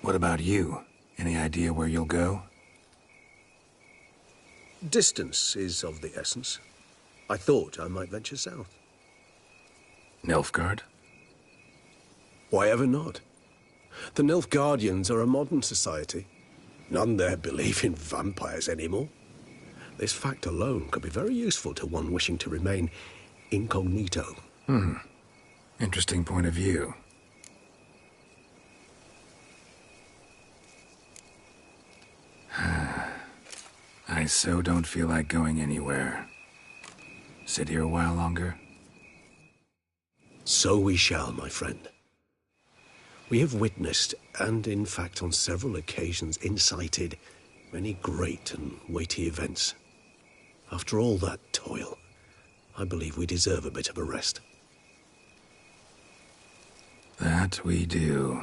What about you? Any idea where you'll go? Distance is of the essence. I thought I might venture south. Nilfgaard? Why ever not? The Nilfgaardians are a modern society. None there believe in vampires anymore. This fact alone could be very useful to one wishing to remain incognito. Interesting point of view. I so don't feel like going anywhere. Sit here a while longer? So we shall, my friend. We have witnessed, and in fact on several occasions incited, many great and weighty events. After all that toil, I believe we deserve a bit of a rest. That we do.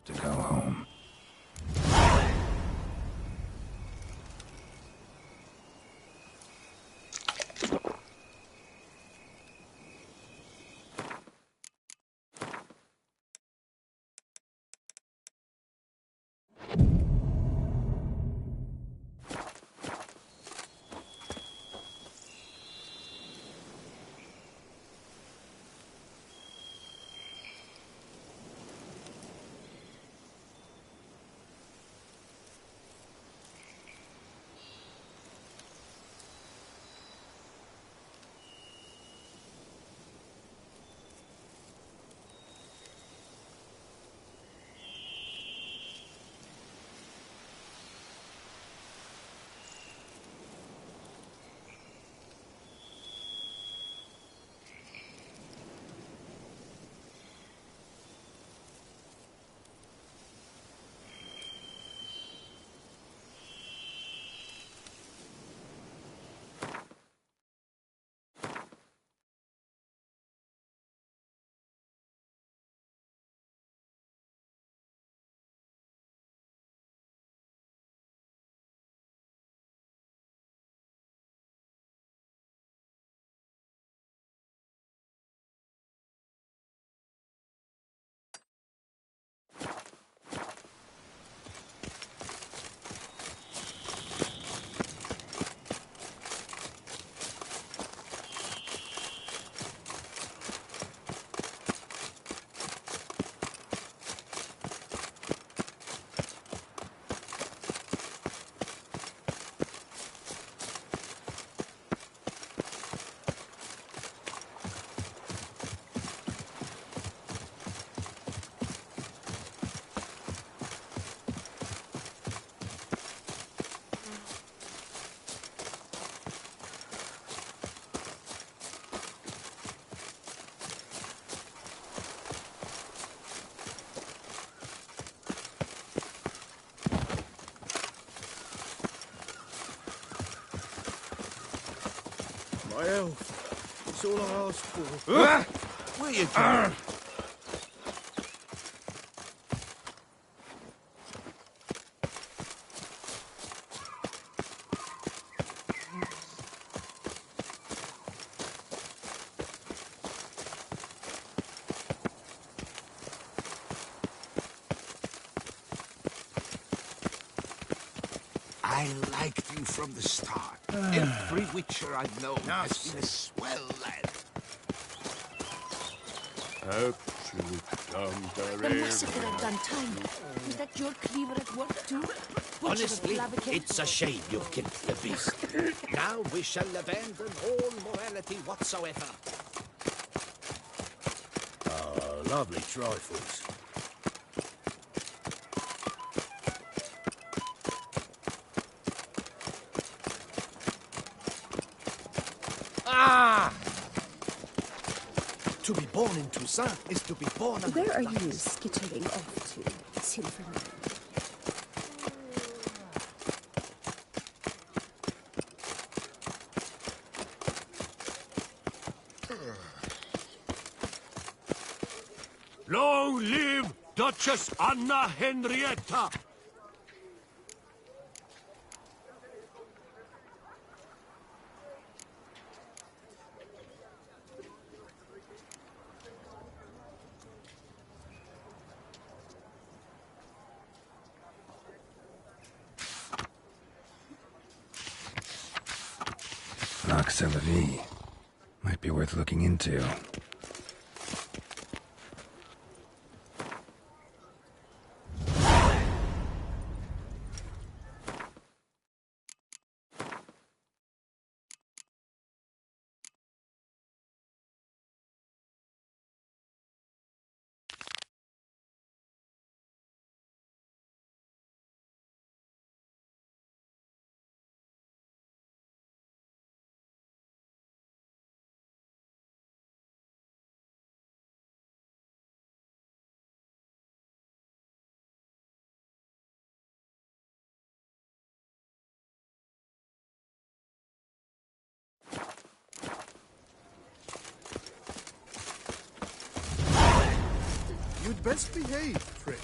To go home. My elf. It's all I asked for. What are you doing? I liked you from the start. Every Witcher I've known has been a swell lad. The massacre at Duntine. Is that your cleaver at work too? Honestly, it's a shame you've killed the beast. Now we shall abandon all morality whatsoever. Lovely trifles. Ah! To be born in Toussaint is to be born among Where are lions. you skittering off to, Silverman? Long live Duchess Anna Henrietta! Lac Selavie. Might be worth looking into. You'd best behave, friend.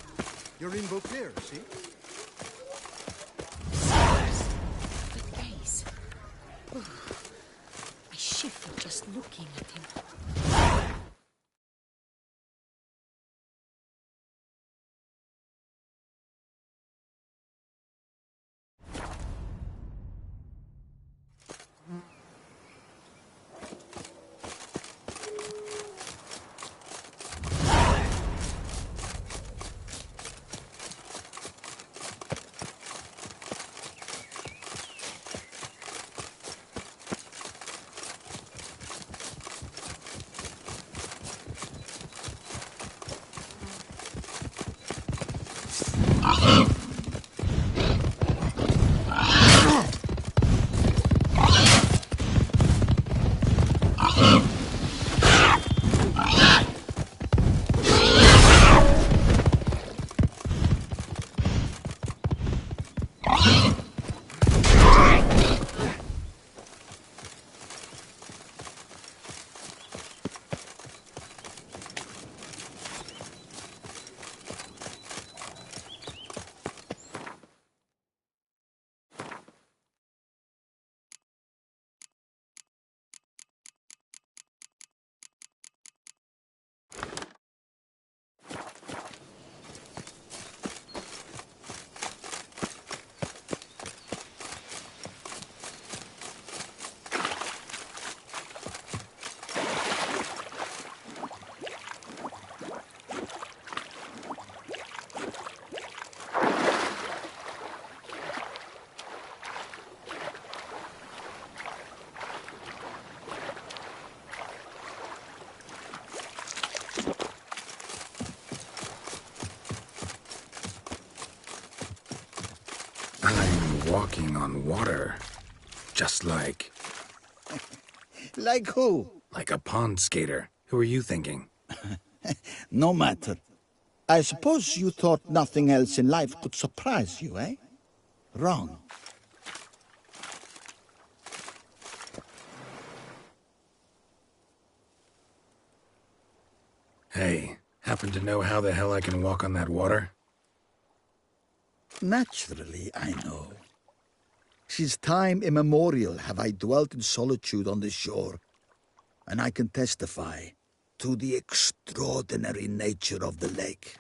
You're in Beauclair, see? The face. I shiver just looking at him. I'm walking on water. Just like... Like who? Like a pond skater. Who are you thinking? No matter. I suppose you thought nothing else in life could surprise you, eh? Wrong. Hey, happen to know how the hell I can walk on that water? Naturally, I know. Since time immemorial have I dwelt in solitude on this shore, and I can testify to the extraordinary nature of the lake.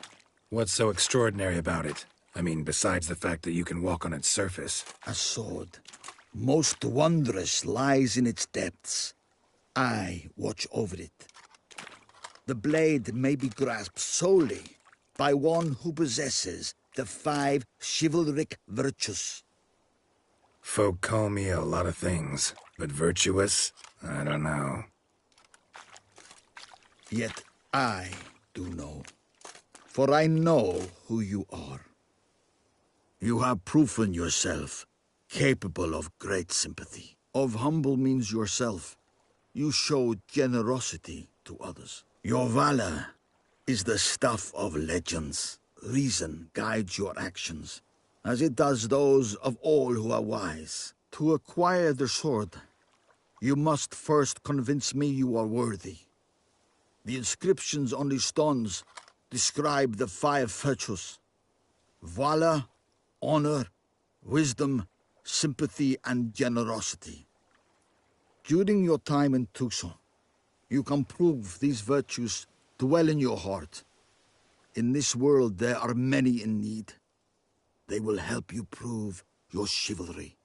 What's so extraordinary about it? I mean, besides the fact that you can walk on its surface. A sword, most wondrous, lies in its depths. I watch over it. The blade may be grasped solely by one who possesses the 5 chivalric virtues. Folk call me a lot of things, but virtuous? I don't know. Yet I do know, for I know who you are. You have proven yourself capable of great sympathy. Of humble means yourself. You showed generosity to others. Your valor is the stuff of legends. Reason guides your actions, as it does those of all who are wise. To acquire the sword, you must first convince me you are worthy. The inscriptions on the stones describe the 5 virtues: valor, honor, wisdom, sympathy, and generosity. During your time in Tucson, you can prove these virtues dwell in your heart. In this world, there are many in need. They will help you prove your chivalry.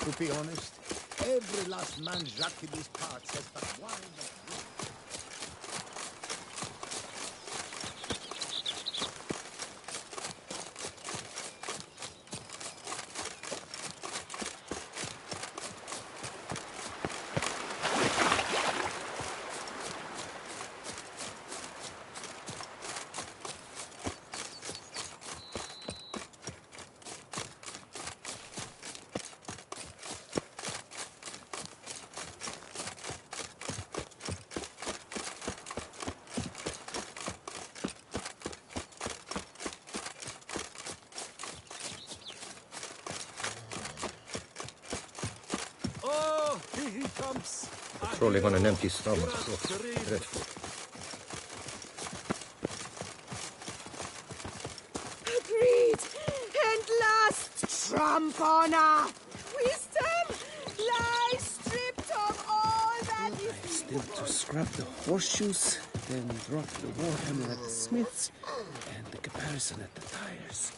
To be honest, every last man Jacques in these parts has but wine and drink. Oh, here he comes. Trolling on an empty stomach. Oh, dreadful. Agreed! And last, tramp on her! Wisdom lies stripped of all that is... Still to scrap the horseshoes, then drop the warhammer at the smiths, and the caparison at the tires.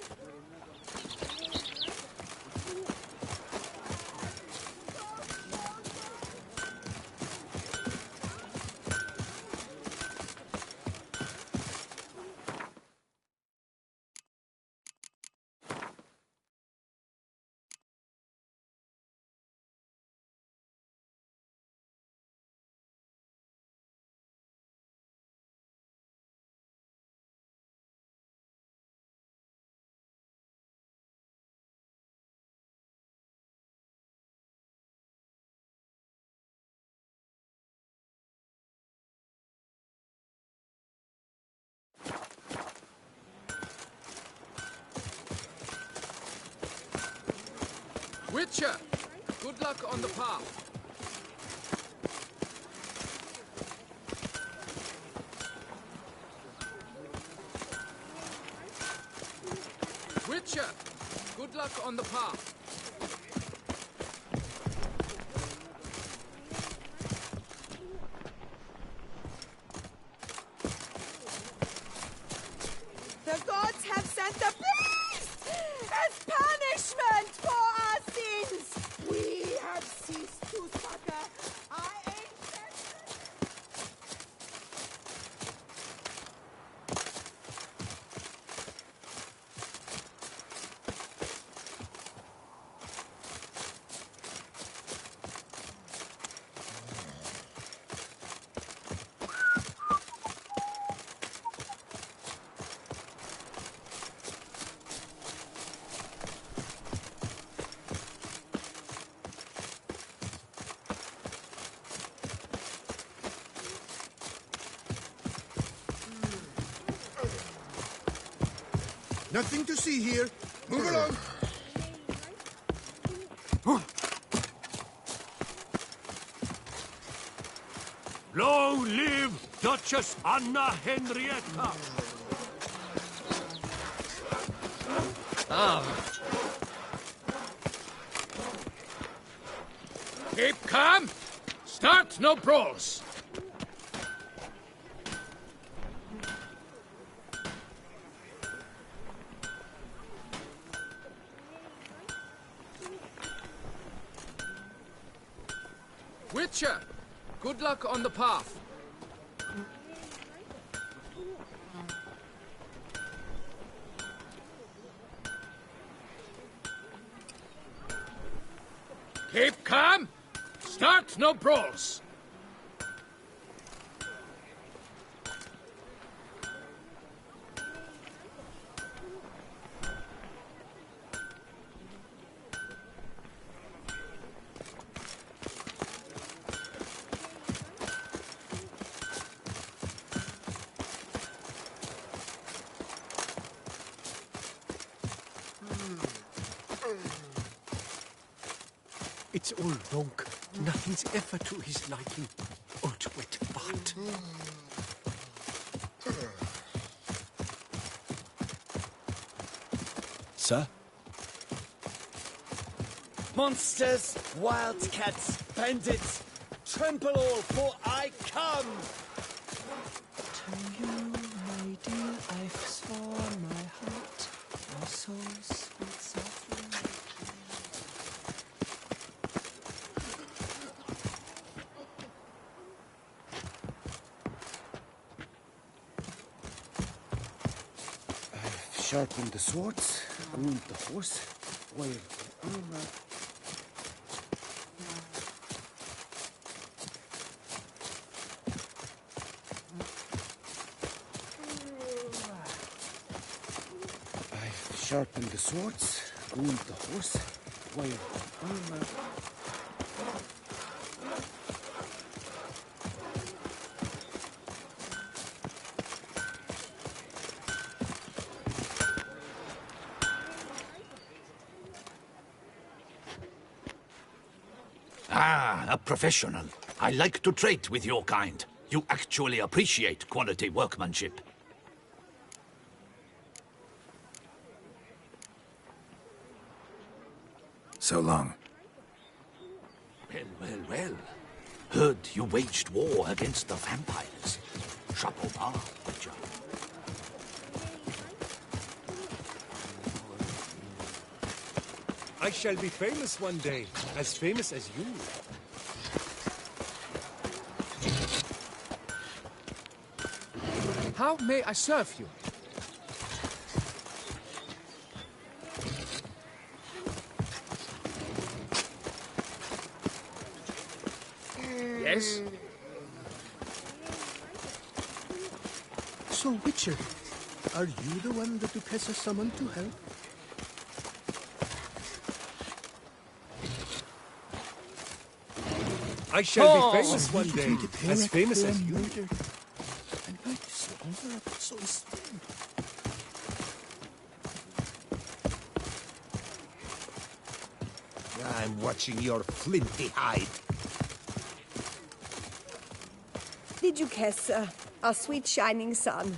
Witcher, good luck on the path. Witcher, good luck on the path. The gods have sent the beast as punishment for our sins. We have ceased to succor our ancestors. Nothing to see here. Move along. Long live Duchess Anna Henrietta! Keep calm. Start no brawls. Witcher, good luck on the path. Keep calm. Start no brawls. It's all wrong. Nothing's ever to his liking. Old wet bart. Sir? Monsters, wildcats, bandits, trample all, for I come! To you, my dear, I've sworn my heart, my soul's sweet softly. sharpened the swords, groomed the horse, oiled the armor. I've sharpened the swords, groomed the horse, oiled the armor. Ah, a professional. I like to trade with your kind. You actually appreciate quality workmanship. So long. Well. Heard you waged war against the vampires. Chapeau bas, Witcher. I shall be famous one day, as famous as you. How may I serve you? Yes? So, Witcher, are you the one the Duchessa summoned to help? I shall be famous one day, as famous as you. And like this honor of so esteemed. I'm watching your flinty hide. The Duchessa, our sweet shining sun.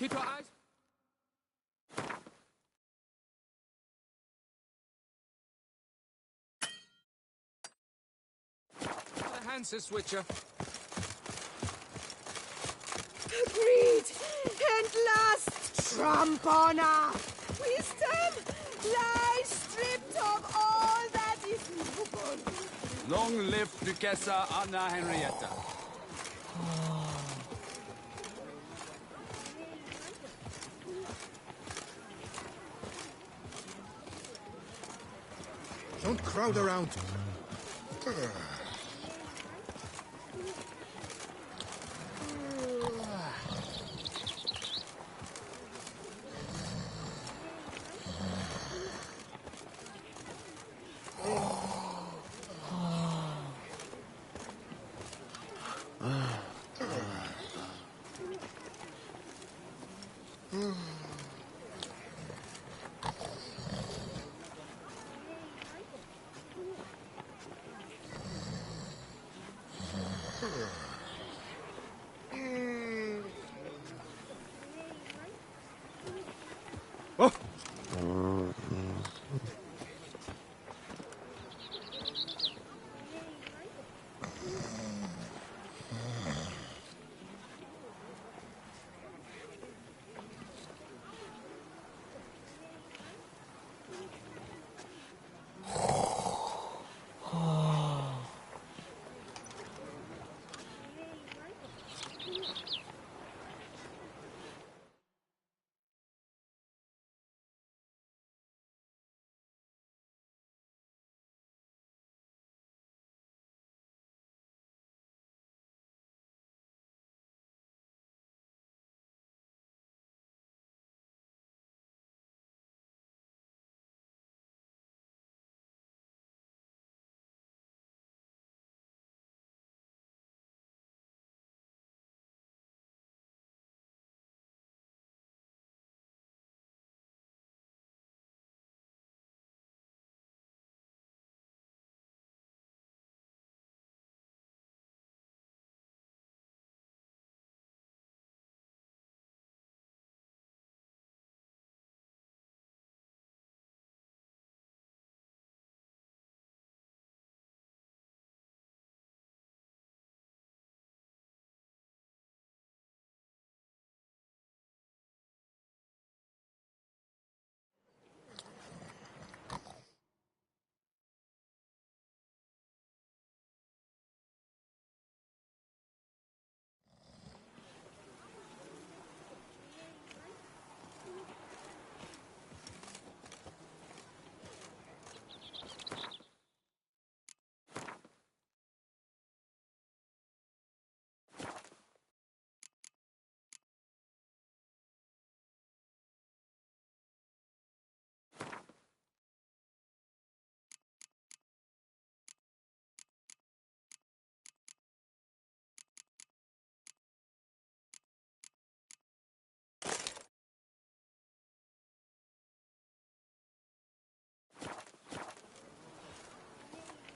Keep your eyes... Hanses Switcher. Agreed! And last, trump honor! Wisdom lies stripped of all that is noble! Long live Duchessa Anna Henrietta. Don't crowd around.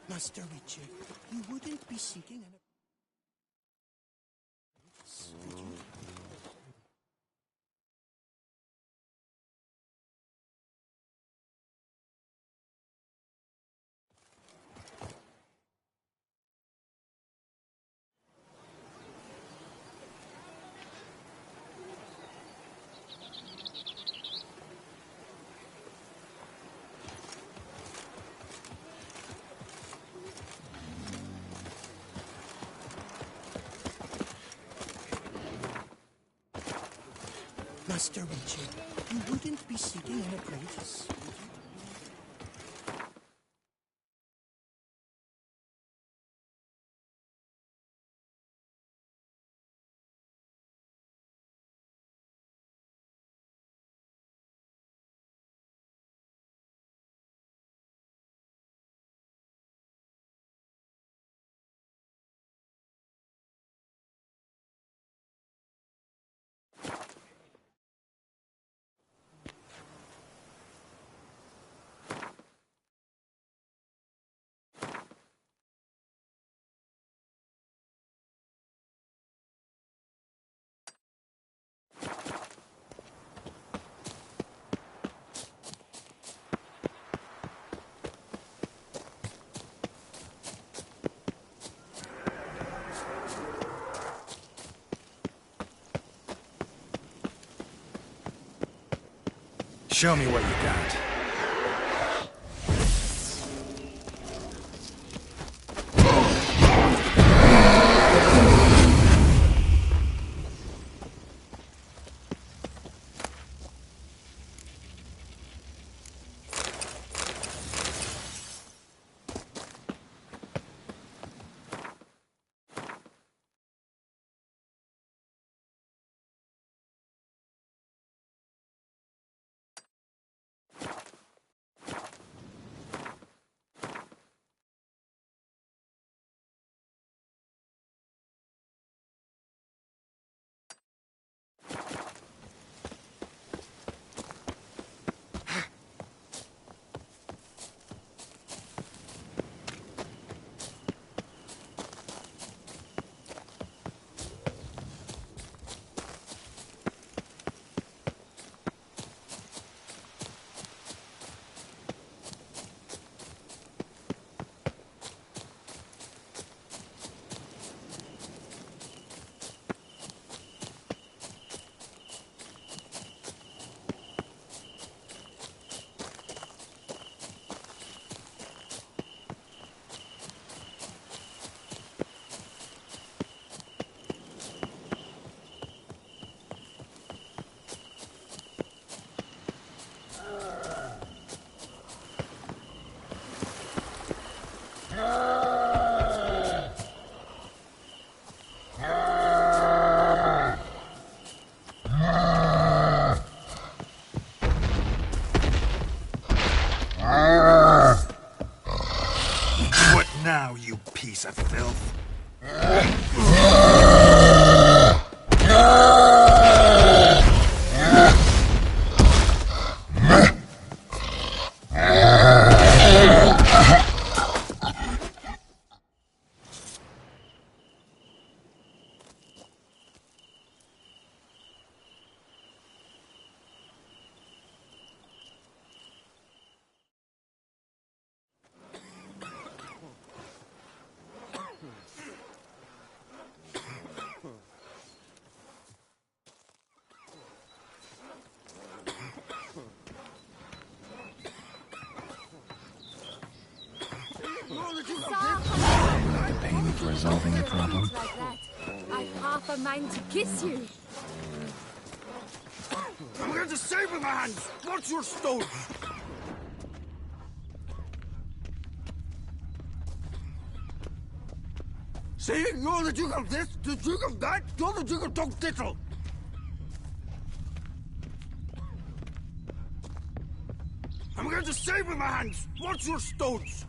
Master Richard, you wouldn't be seeking an... would you? Master Richard, you wouldn't be seeking an apprentice, would you? Show me what you got. What now, you piece of filth? The pain of resolving a problem. Like that. I've half a mind to kiss you. I'm going to save with my hands! What's your stone? See? You're the Duke of this, the Duke of that, you're the Duke of Dog Tittle! I'm going to save with my hands! What's your stones?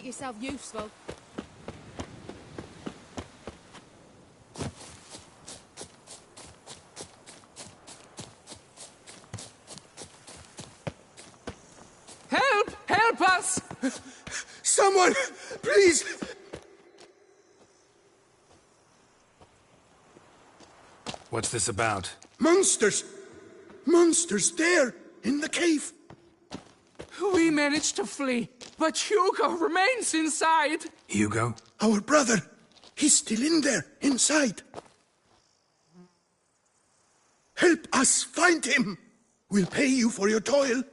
make yourself useful. Help! Help us! Someone, please! What's this about? Monsters! Monsters there, in the cave! We managed to flee, but Hugo remains inside! Hugo? Our brother! He's still in there, inside! Help us find him! We'll pay you for your toil!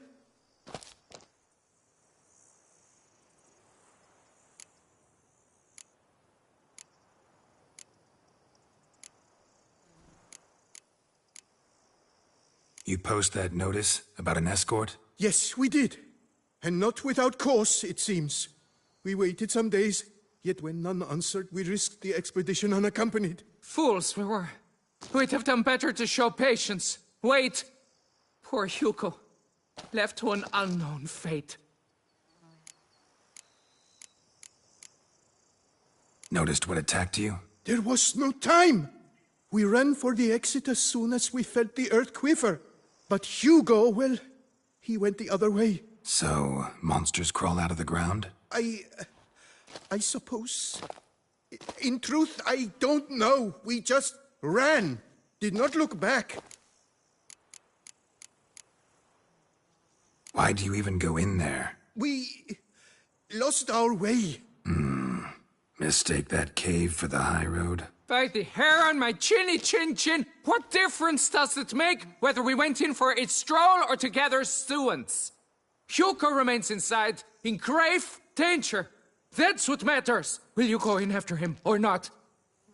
You post that notice about an escort? Yes, we did. And not without cause, it seems. We waited some days, yet when none answered, we risked the expedition unaccompanied. Fools we were. We'd have done better to show patience. Wait! Poor Hugo. Left to an unknown fate. Noticed what attacked you? There was no time! We ran for the exit as soon as we felt the earth quiver. But Hugo, well, he went the other way. So, monsters crawl out of the ground? I suppose. In truth, I don't know. We just ran. Did not look back. Why do you even go in there? We lost our way. Mistake that cave for the high road? By the hair on my chinny chin chin, what difference does it make whether we went in for a stroll or to gather students? Hugo remains inside, in grave danger. That's what matters. Will you go in after him or not?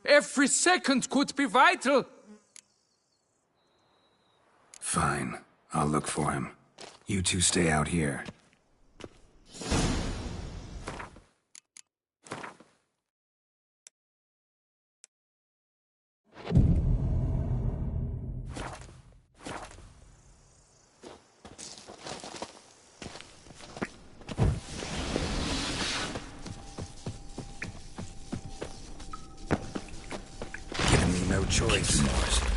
Every second could be vital. Fine. I'll look for him. You two stay out here. Giving me no choice.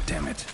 Damn it.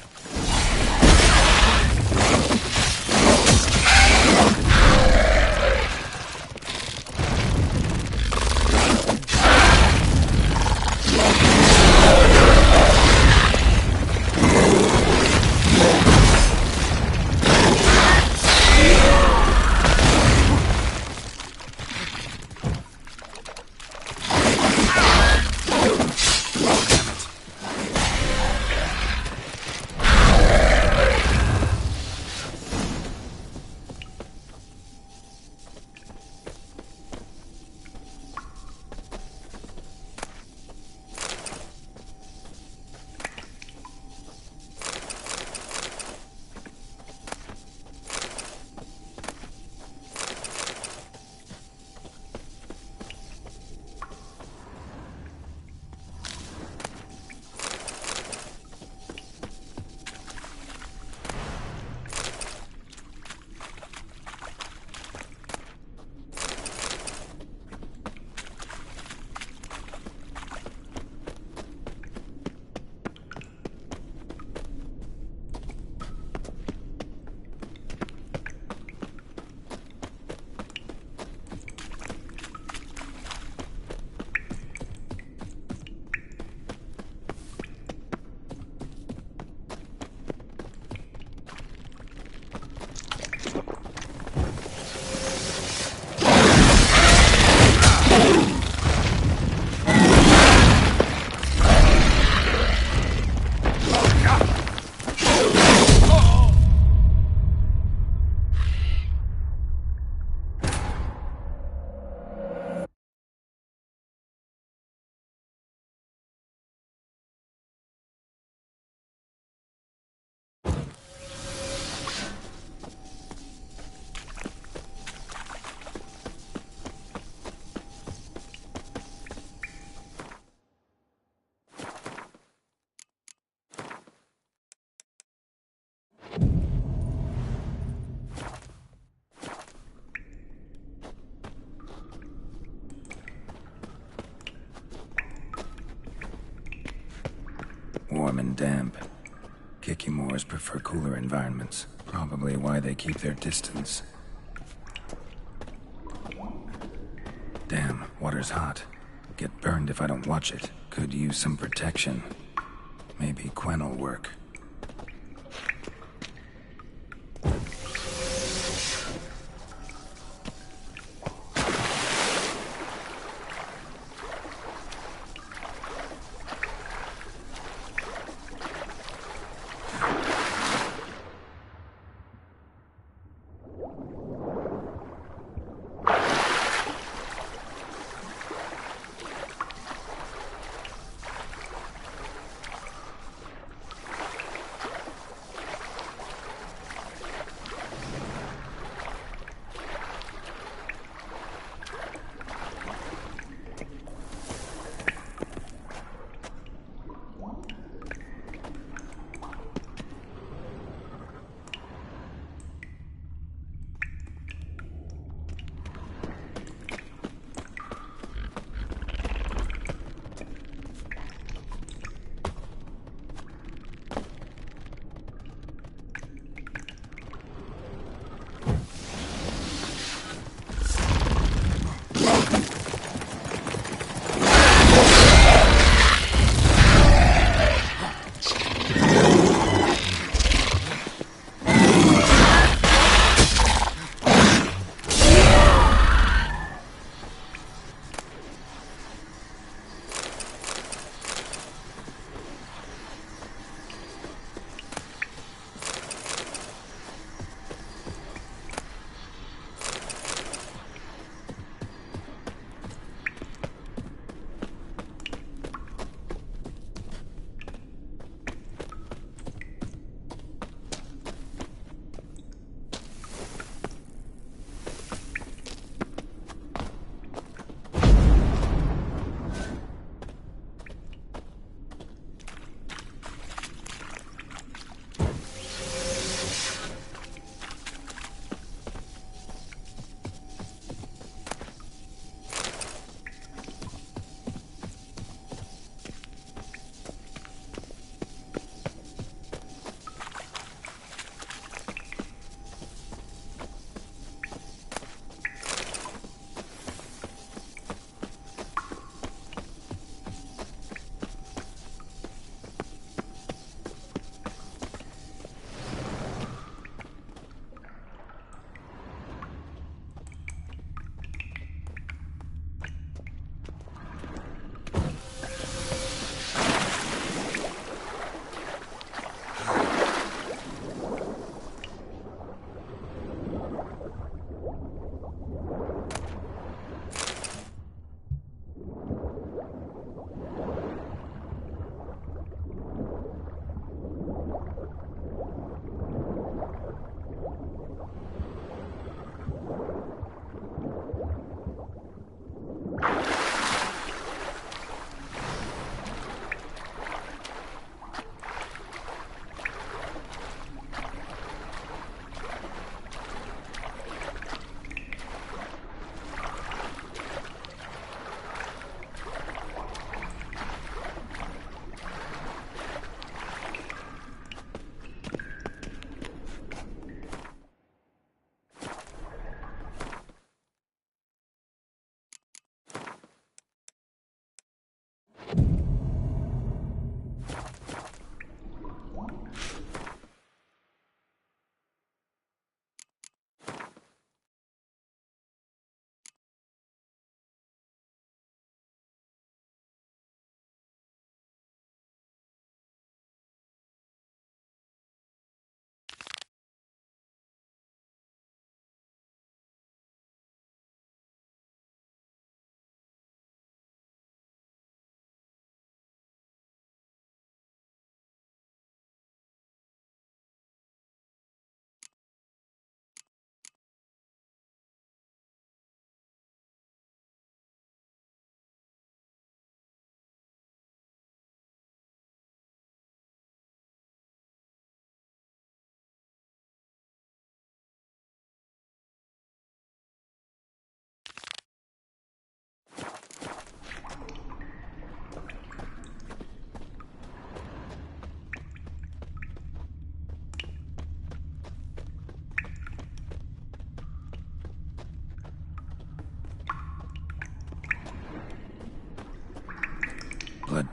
warm and damp. Kikimores prefer cooler environments. Probably why they keep their distance. Damn, water's hot. Get burned if I don't watch it. Could use some protection. Maybe Quen will work.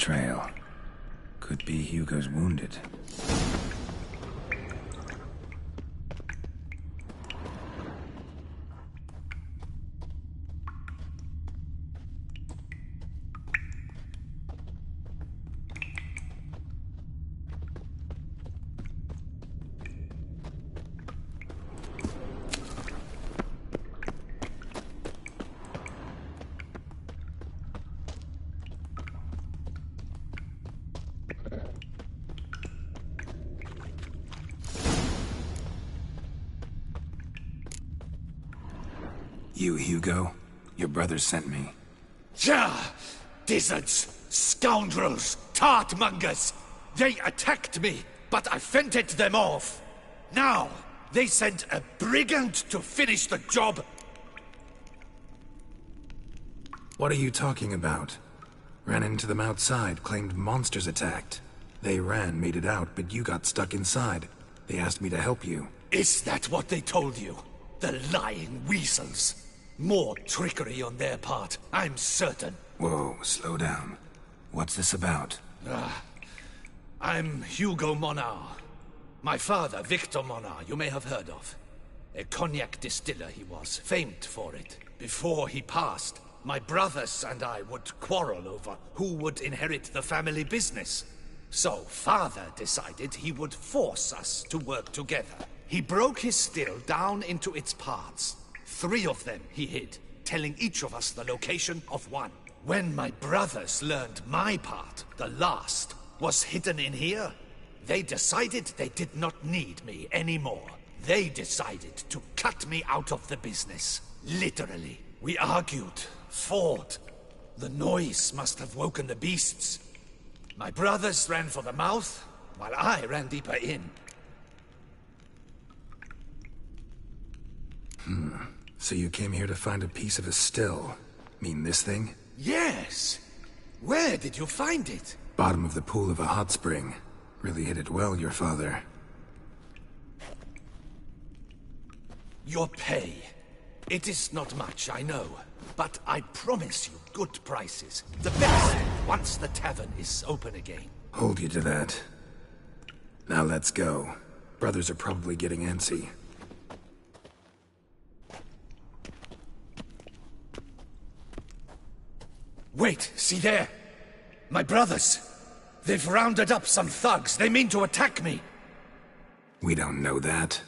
trail. Could be Hugo's wounded. You, Hugo? Your brother sent me. Ja! Dizzards! Scoundrels! Tartmongers! They attacked me, but I fended them off. Now, they sent a brigand to finish the job. What are you talking about? Ran into them outside, claimed monsters attacked. They ran, made it out, but you got stuck inside. They asked me to help you. Is that what they told you? The lying weasels. More trickery on their part, I'm certain. Whoa, slow down. What's this about? I'm Hugo Monard. My father, Victor Monard, you may have heard of. A cognac distiller he was, famed for it. Before he passed, my brothers and I would quarrel over who would inherit the family business. So father decided he would force us to work together. He broke his still down into its parts. 3 of them he hid, telling each of us the location of one. When my brothers learned my part, the last, was hidden in here, they decided they did not need me anymore. They decided to cut me out of the business. Literally. We argued, fought. The noise must have woken the beasts. My brothers ran for the mouth, while I ran deeper in. So you came here to find a piece of a still. Mean this thing? Yes! Where did you find it? Bottom of the pool of a hot spring. Really hit it well, your father. Your pay. It is not much, I know. But I promise you good prices. The best, once the tavern is open again. Hold you to that. Now let's go. Brothers are probably getting antsy. Wait, see there? My brothers. They've rounded up some thugs. They mean to attack me. We don't know that.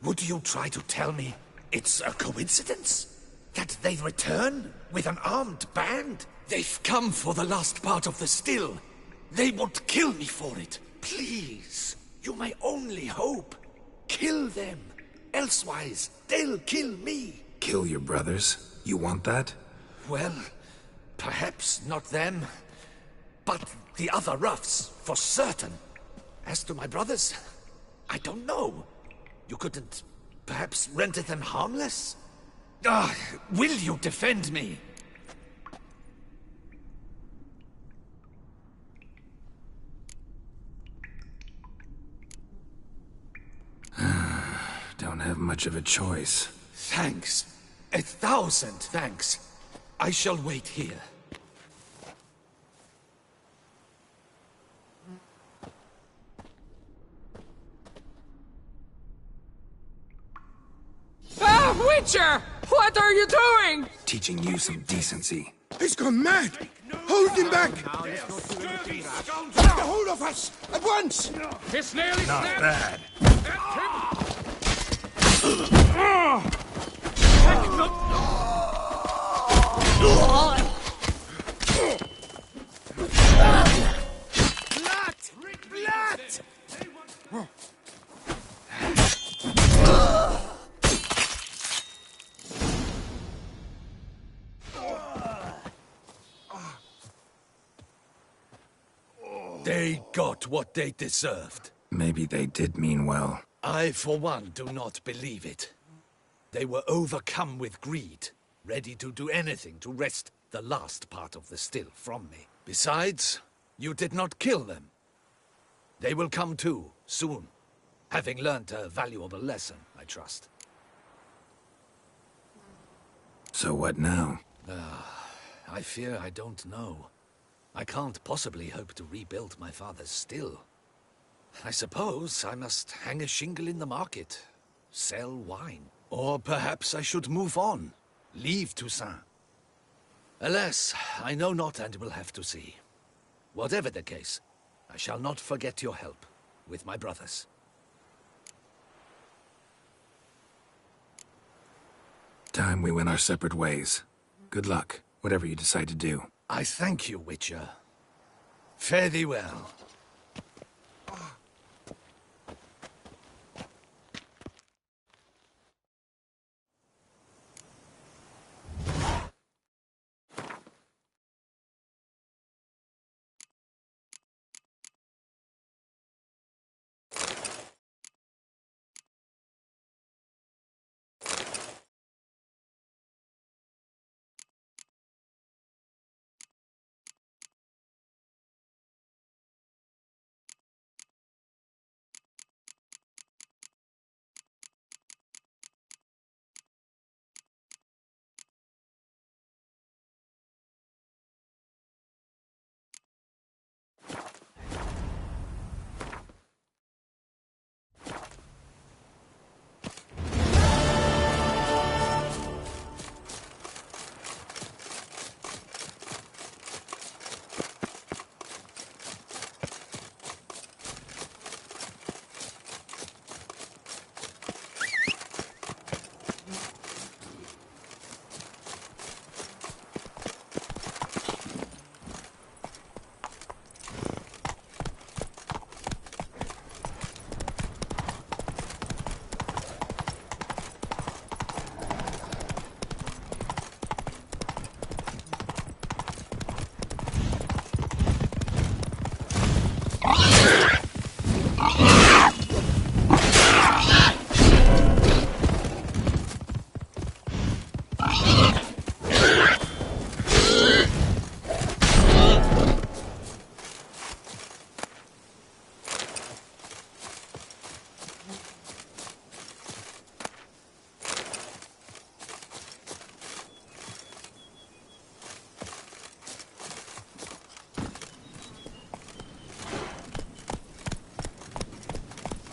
Would you try to tell me it's a coincidence? That they return with an armed band? They've come for the last part of the still. They won't kill me for it. Please, you my only hope. Kill them. Elsewise, they'll kill me. Kill your brothers? You want that? Well, perhaps not them, but the other roughs, for certain. As to my brothers, I don't know. You couldn't perhaps render them harmless? Will you defend me? Don't have much of a choice. Thanks. 1,000 thanks. I shall wait here. Witcher! What are you doing? Teaching you some decency. He's gone mad! Hold him back! Get a hold of us! At once! It's nearly Not snapped. bad. They got what they deserved. Maybe they did mean well. I, for one, do not believe it. They were overcome with greed, ready to do anything to wrest the last part of the still from me. Besides, you did not kill them. They will come too, soon, having learned a valuable lesson, I trust. So what now? I fear I don't know. I can't possibly hope to rebuild my father's still. I suppose I must hang a shingle in the market, sell wine. Or perhaps I should move on, leave Toussaint. Alas, I know not and will have to see. Whatever the case, I shall not forget your help with my brothers. Time we went our separate ways. Good luck, whatever you decide to do. I thank you, Witcher. Fare thee well.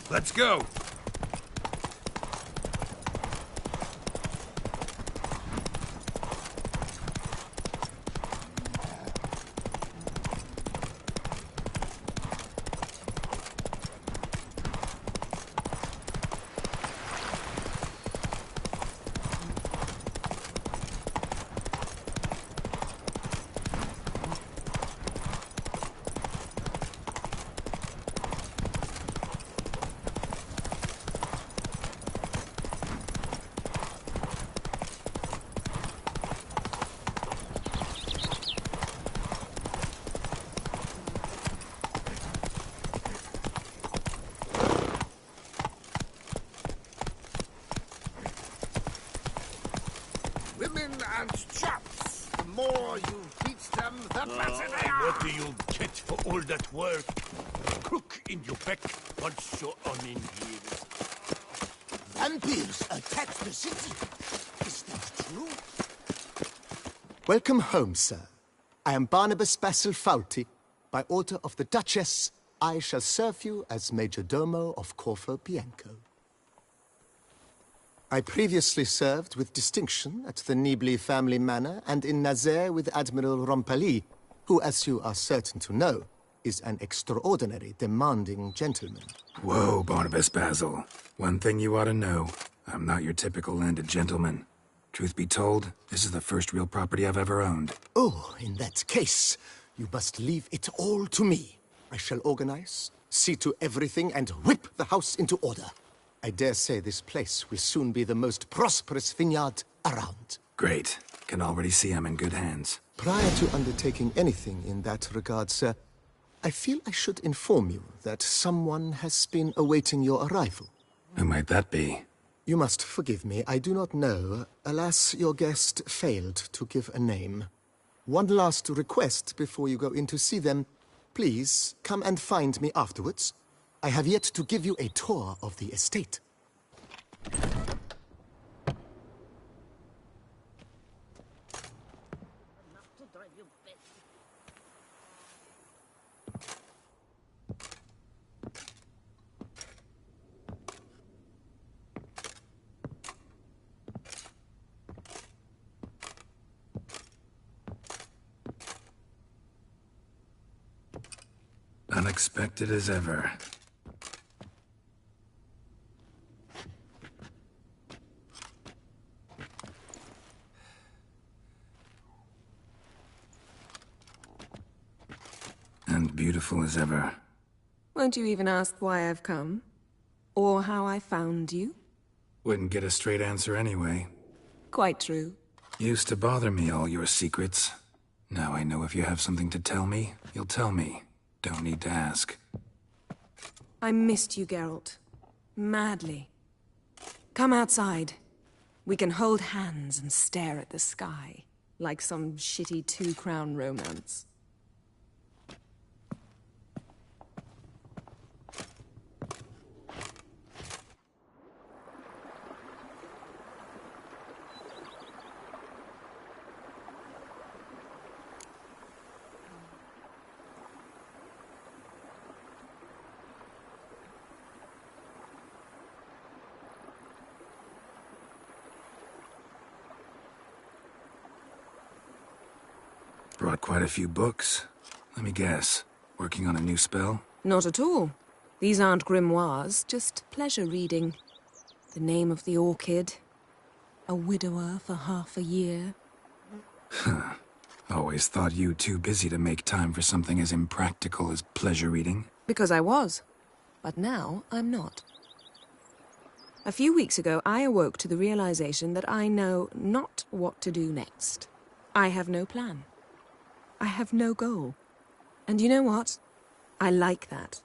Let's go! Women and chaps. The more you teach them, the better they are. What do you get for all that work? Crook in your back once you're on in here. Vampires attacked the city. Is that true? Welcome home, sir. I am Barnabas Basil Fawlty. By order of the Duchess, I shall serve you as Major Domo of Corvo Bianco. I previously served with distinction at the Nibli family manor and in Nazaire with Admiral Rompali, who, as you are certain to know, is an extraordinary, demanding gentleman. Whoa, Barnabas Basil. One thing you ought to know. I'm not your typical landed gentleman. Truth be told, this is the first real property I've ever owned. Oh, in that case, you must leave it all to me. I shall organize, see to everything, and whip the house into order. I dare say this place will soon be the most prosperous vineyard around. Great. Can already see I'm in good hands. Prior to undertaking anything in that regard, sir, I feel I should inform you that someone has been awaiting your arrival. Who might that be? You must forgive me, I do not know. Alas, your guest failed to give a name. One last request before you go in to see them. Please, come and find me afterwards. I have yet to give you a tour of the estate. Unexpected as ever. And beautiful as ever. Won't you even ask why I've come? Or how I found you? Wouldn't get a straight answer anyway. Quite true. Used to bother me, all your secrets. Now I know if you have something to tell me, you'll tell me. Don't need to ask. I missed you, Geralt. Madly. Come outside. We can hold hands and stare at the sky, like some shitty two-crown romance. Brought quite a few books. Let me guess. Working on a new spell? Not at all. These aren't grimoires, just pleasure reading. The Name of the Orchid. A widower for half a year. Huh. Always thought you too busy to make time for something as impractical as pleasure reading. Because I was. But now I'm not. A few weeks ago, I awoke to the realization that I know not what to do next. I have no plan. I have no goal. And you know what? I like that.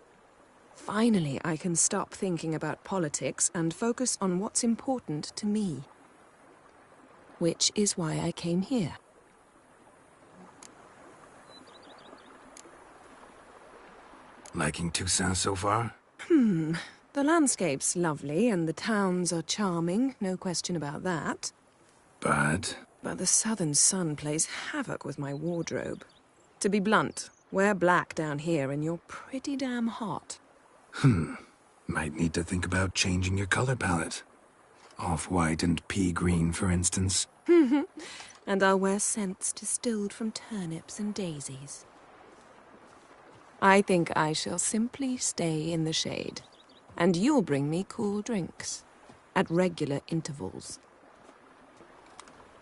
Finally, I can stop thinking about politics and focus on what's important to me. Which is why I came here. Liking Toussaint so far? The landscape's lovely and the towns are charming, no question about that. But the southern sun plays havoc with my wardrobe. To be blunt, wear black down here and you're pretty damn hot. Might need to think about changing your color palette. Off-white and pea green, for instance. And I'll wear scents distilled from turnips and daisies. I think I shall simply stay in the shade. And you'll bring me cool drinks. At regular intervals.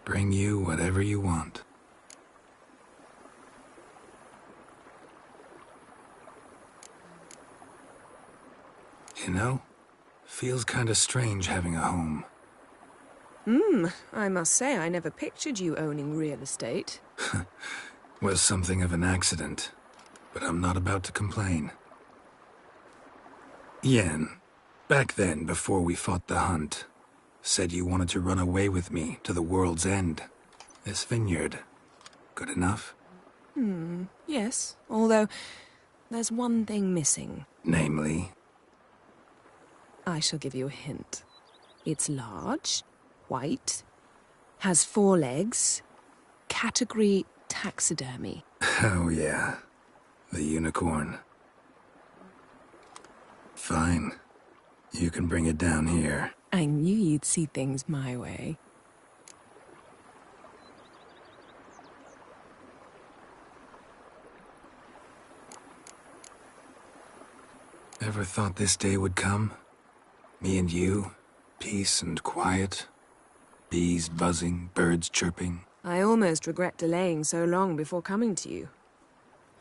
Bring you whatever you want. You know, feels kinda strange having a home. I must say I never pictured you owning real estate. Was something of an accident, but I'm not about to complain. Yen, back then, before we fought the hunt, said you wanted to run away with me to the world's end. This vineyard. Good enough? Yes, although there's one thing missing. Namely? I shall give you a hint. It's large, white, has 4 legs, category taxidermy. Oh yeah, the unicorn. Fine. You can bring it down here. I knew you'd see things my way. Ever thought this day would come? Me and you, peace and quiet. Bees buzzing, birds chirping. I almost regret delaying so long before coming to you.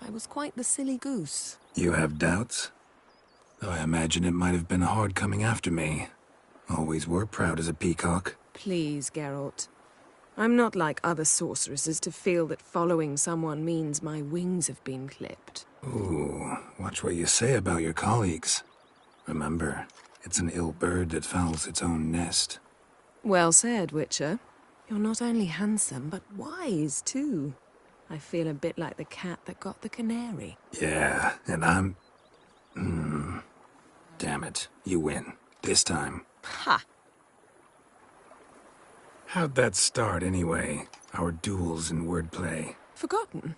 I was quite the silly goose. You have doubts? Though I imagine it might have been hard coming after me. Always were proud as a peacock. Please, Geralt. I'm not like other sorceresses to feel that following someone means my wings have been clipped. Ooh, watch what you say about your colleagues. Remember, it's an ill bird that fouls its own nest. Well said, Witcher. You're not only handsome, but wise, too. I feel a bit like the cat that got the canary. Yeah, and I'm... Damn it, you win. This time. Ha! How'd that start, anyway? Our duels in wordplay. Forgotten.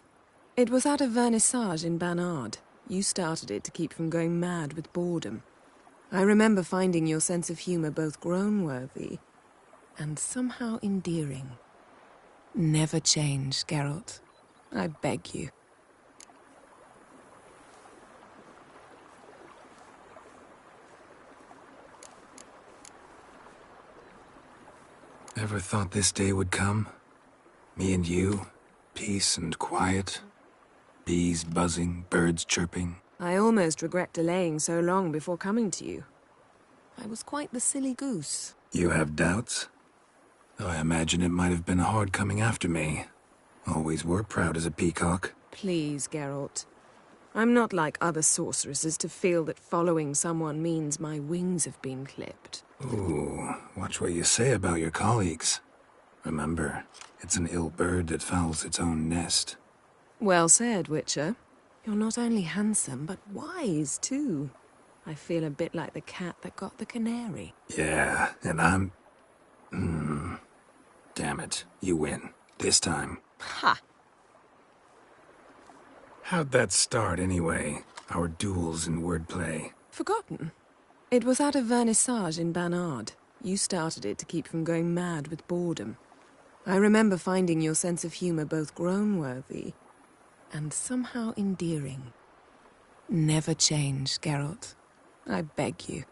It was at a vernissage in Banard. You started it to keep from going mad with boredom. I remember finding your sense of humor both groan-worthy and somehow endearing. Never change, Geralt. I beg you. Ever thought this day would come? Me and you, peace and quiet. Bees buzzing, birds chirping. I almost regret delaying so long before coming to you. I was quite the silly goose. You have doubts? Though I imagine it might have been hard coming after me. Always were proud as a peacock. Please, Geralt. I'm not like other sorceresses to feel that following someone means my wings have been clipped. Ooh, watch what you say about your colleagues. Remember, it's an ill bird that fouls its own nest. Well said, Witcher. You're not only handsome, but wise, too. I feel a bit like the cat that got the canary. Yeah, and I'm... Damn it, you win. This time. Ha! How'd that start, anyway? Our duels in wordplay. Forgotten. It was at a vernissage in Banard. You started it to keep from going mad with boredom. I remember finding your sense of humor both groan-worthy and somehow endearing. Never change, Geralt. I beg you.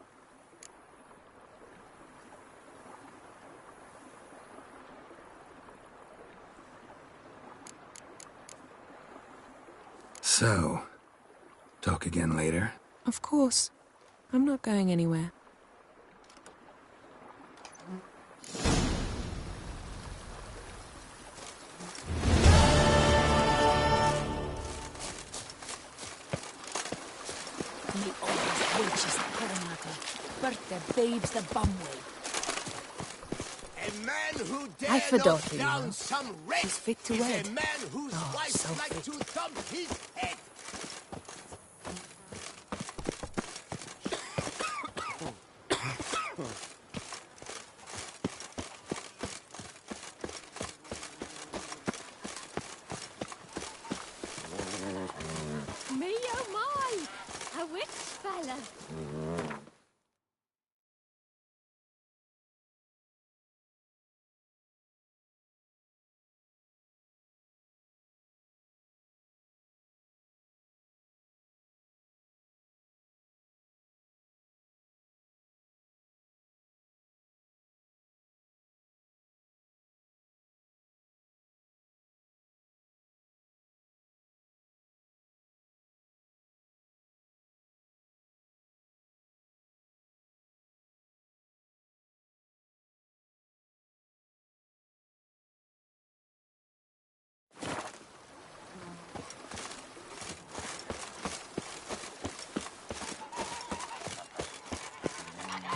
So, talk again later? Of course. I'm not going anywhere. Me always witches Coronata. Birth their babes the bumway. A man who I dare fedor knock him, down you know. some wretch He's fit to is wed. a man whose Oh, wife so like fit. to thump his head. Me oh my! A witch fella!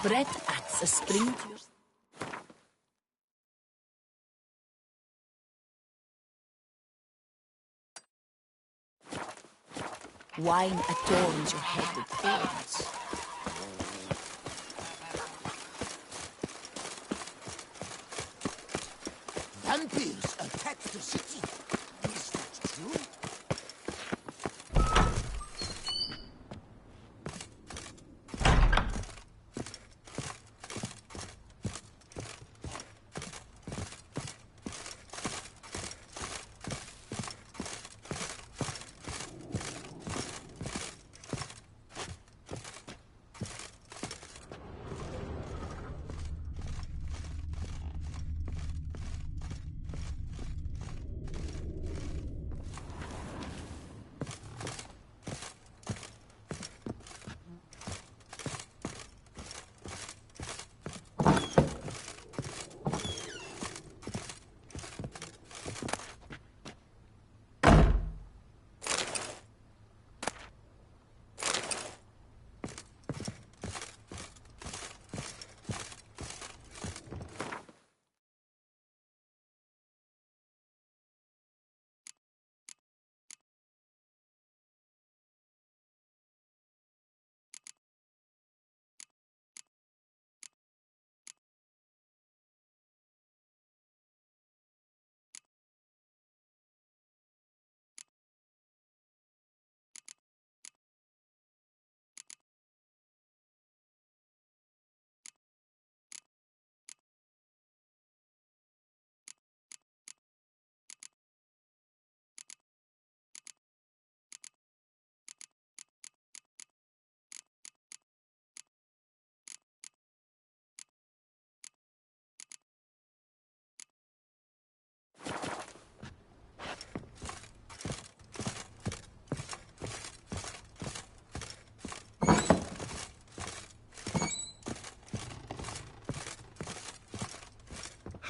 Bread adds a spring to your... Wine adorns your head with thorns. Vampires attacked the city. Is that true?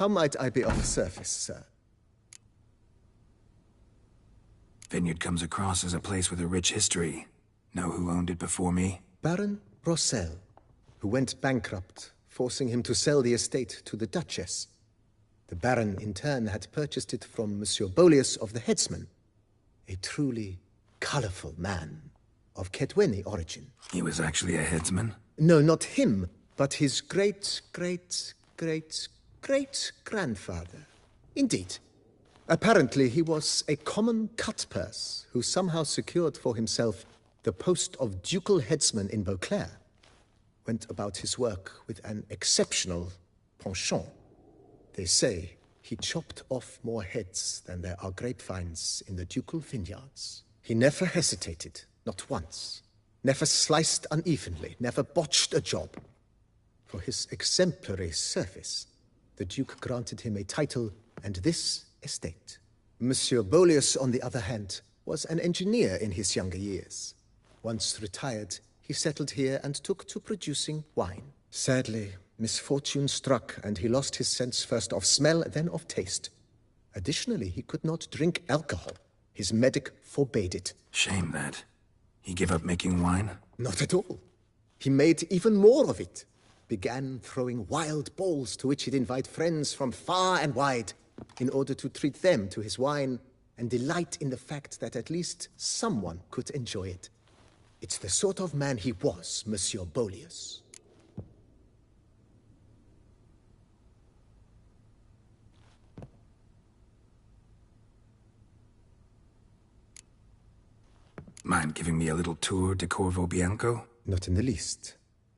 How might I be of service, sir? Vineyard comes across as a place with a rich history. Know who owned it before me? Baron Rossel, who went bankrupt, forcing him to sell the estate to the Duchess. The Baron, in turn, had purchased it from Monsieur Bolius of the Headsman, a truly colorful man of Kedweni origin. He was actually a headsman? No, not him, but his great-great-great-great-grandfather. Indeed. Apparently, he was a common cutpurse who somehow secured for himself the post of ducal headsman in Beauclair. Went about his work with an exceptional penchant. They say he chopped off more heads than there are grapevines in the ducal vineyards. He never hesitated, not once. Never sliced unevenly, never botched a job. For his exemplary service, the Duke granted him a title and this estate. Monsieur Bolius, on the other hand, was an engineer in his younger years. Once retired, he settled here and took to producing wine. Sadly, misfortune struck, and he lost his sense first of smell, then of taste. Additionally, he could not drink alcohol. His medic forbade it. Shame that. He gave up making wine? Not at all. He made even more of it. Began throwing wild balls to which he'd invite friends from far and wide in order to treat them to his wine and delight in the fact that at least someone could enjoy it. It's the sort of man he was, Monsieur Bolius. Mind giving me a little tour de Corvo Bianco? Not in the least.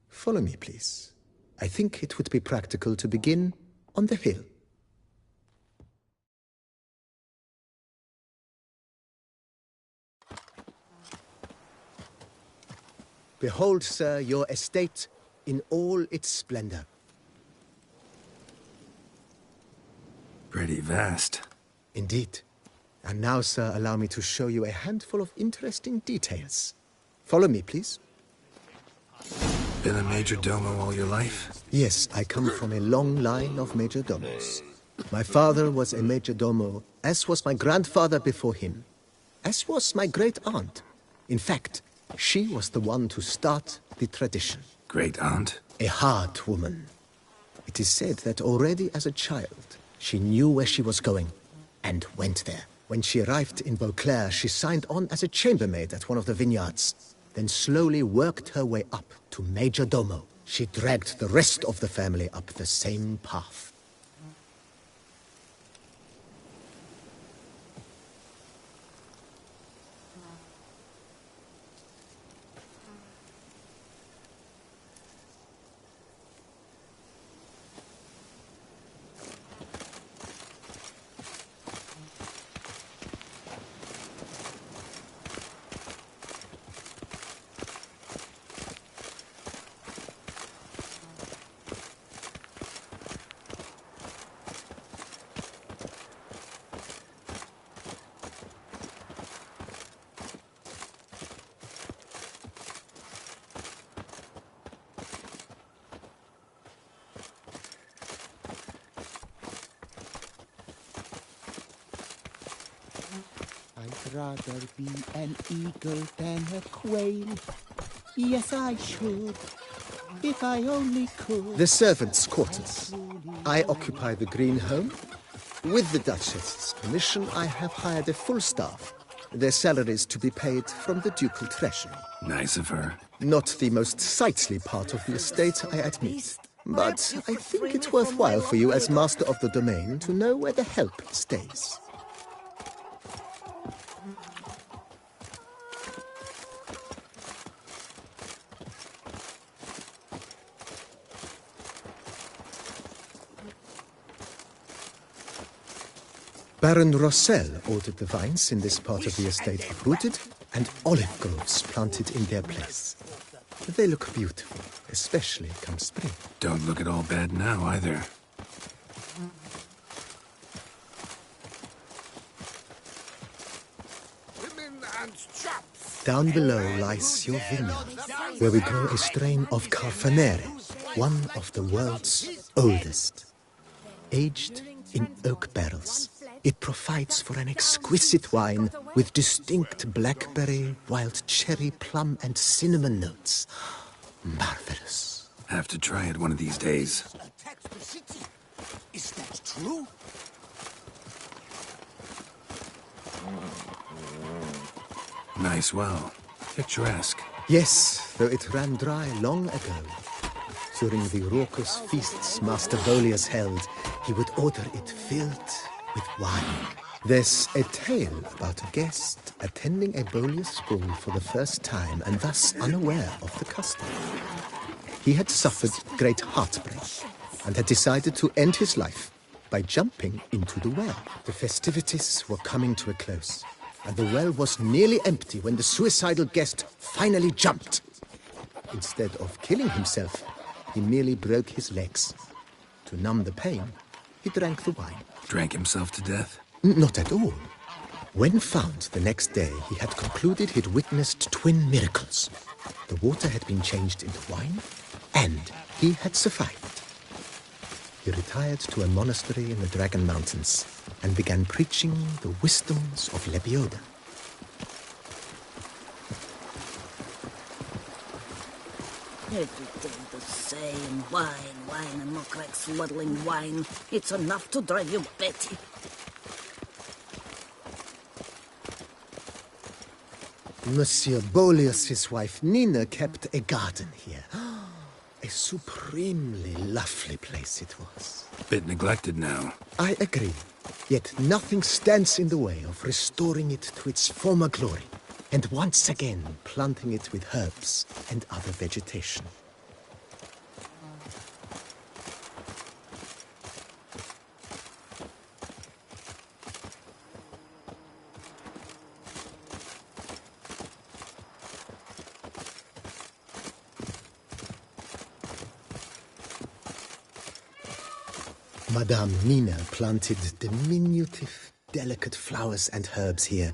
Follow me, please. I think it would be practical to begin on the hill. Behold, sir, your estate in all its splendor. Pretty vast. Indeed. And now, sir, allow me to show you a handful of interesting details. Follow me, please. Been a major domo all your life? Yes, I come from a long line of major domos. My father was a major domo, as was my grandfather before him, as was my great-aunt. In fact, she was the one to start the tradition. Great-aunt? A hard woman. It is said that already as a child, she knew where she was going, and went there. When she arrived in Beauclair, she signed on as a chambermaid at one of the vineyards, then slowly worked her way up to major domo. She dragged the rest of the family up the same path. I'd rather be an eagle than a quail. Yes, I should, if I only could. The servants' quarters. I occupy the green home. With the Duchess's permission, I have hired a full staff. Their salaries to be paid from the ducal treasury. Nice of her. Not the most sightly part of the estate, I admit. But I think it worthwhile for you as master of the domain to know where the help stays. Baron Rossel ordered the vines in this part of the estate uprooted and olive groves planted in their place. They look beautiful, especially come spring. Don't look at all bad now, either. Down below lies your vineyard, where we grow a strain of Carfanere, one of the world's oldest. aged in oak barrels. It provides for an exquisite wine with distinct blackberry, wild cherry, plum, and cinnamon notes. Marvelous. Have to try it one of these days. Attacks the city. Is that true? Nice well. Picturesque. Yes, though it ran dry long ago. During the raucous feasts Master Bolius held, he would order it filled with wine. There's a tale about a guest attending a Bolius ball for the first time and thus unaware of the custom. He had suffered great heartbreak and had decided to end his life by jumping into the well. The festivities were coming to a close, and the well was nearly empty when the suicidal guest finally jumped. Instead of killing himself, he merely broke his legs. To numb the pain, he drank the wine. Drank himself to death? Not at all. When found the next day, he had concluded he'd witnessed twin miracles. The water had been changed into wine, and he had survived. He retired to a monastery in the Dragon Mountains and began preaching the wisdoms of Lebioda. Every day the same. Wine, and more crack smuggling wine. It's enough to drive you batty. Monsieur Bolius' wife Nina kept a garden here. A supremely lovely place it was. Bit neglected now. I agree. Yet nothing stands in the way of restoring it to its former glory, and once again planting it with herbs and other vegetation. Madame Nina planted diminutive, delicate flowers and herbs here.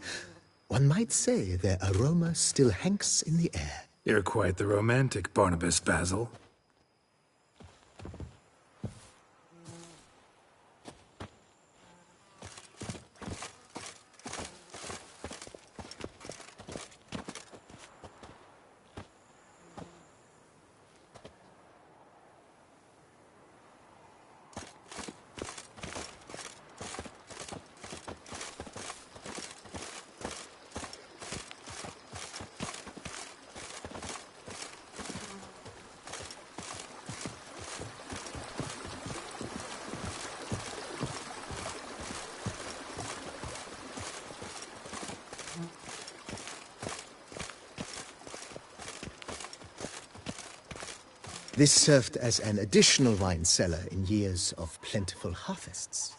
One might say their aroma still hangs in the air. You're quite the romantic, Barnabas Basil. This served as an additional wine cellar in years of plentiful harvests.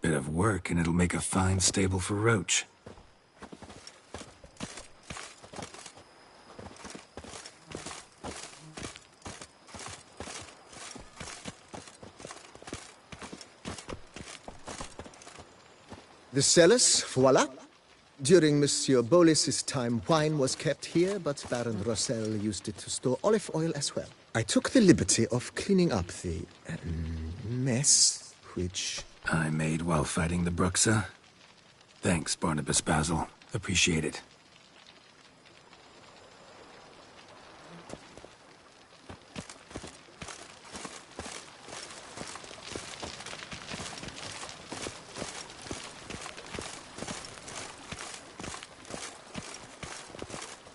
Bit of work and it'll make a fine stable for Roach. The cellars, voila. During Monsieur Bolis's time, wine was kept here, but Baron Rossel used it to store olive oil as well. I took the liberty of cleaning up the mess, which I made while fighting the Bruxa. Thanks, Barnabas Basil. Appreciate it.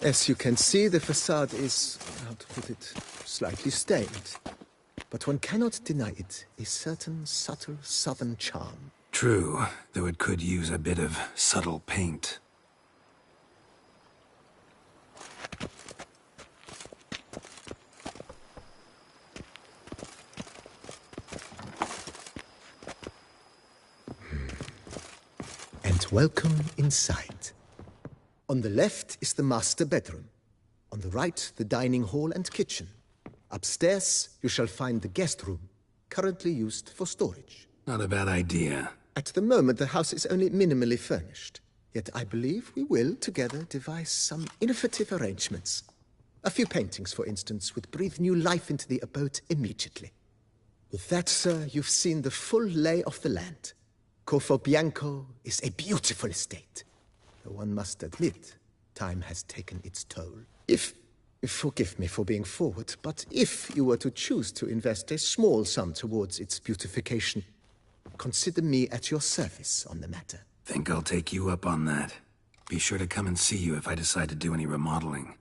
As you can see, the facade is, how to put it, slightly stained. But one cannot deny it a certain subtle southern charm. True, though it could use a bit of subtle paint. And welcome inside. On the left is the master bedroom. On the right, the dining hall and kitchen. Upstairs, you shall find the guest room, currently used for storage. Not a bad idea. At the moment, the house is only minimally furnished. Yet I believe we will, together, devise some innovative arrangements. A few paintings, for instance, would breathe new life into the abode immediately. With that, sir, you've seen the full lay of the land. Corvo Bianco is a beautiful estate. Though one must admit, time has taken its toll. Forgive me for being forward, but if you were to choose to invest a small sum towards its beautification, consider me at your service on the matter. Think I'll take you up on that. Be sure to come and see you if I decide to do any remodeling.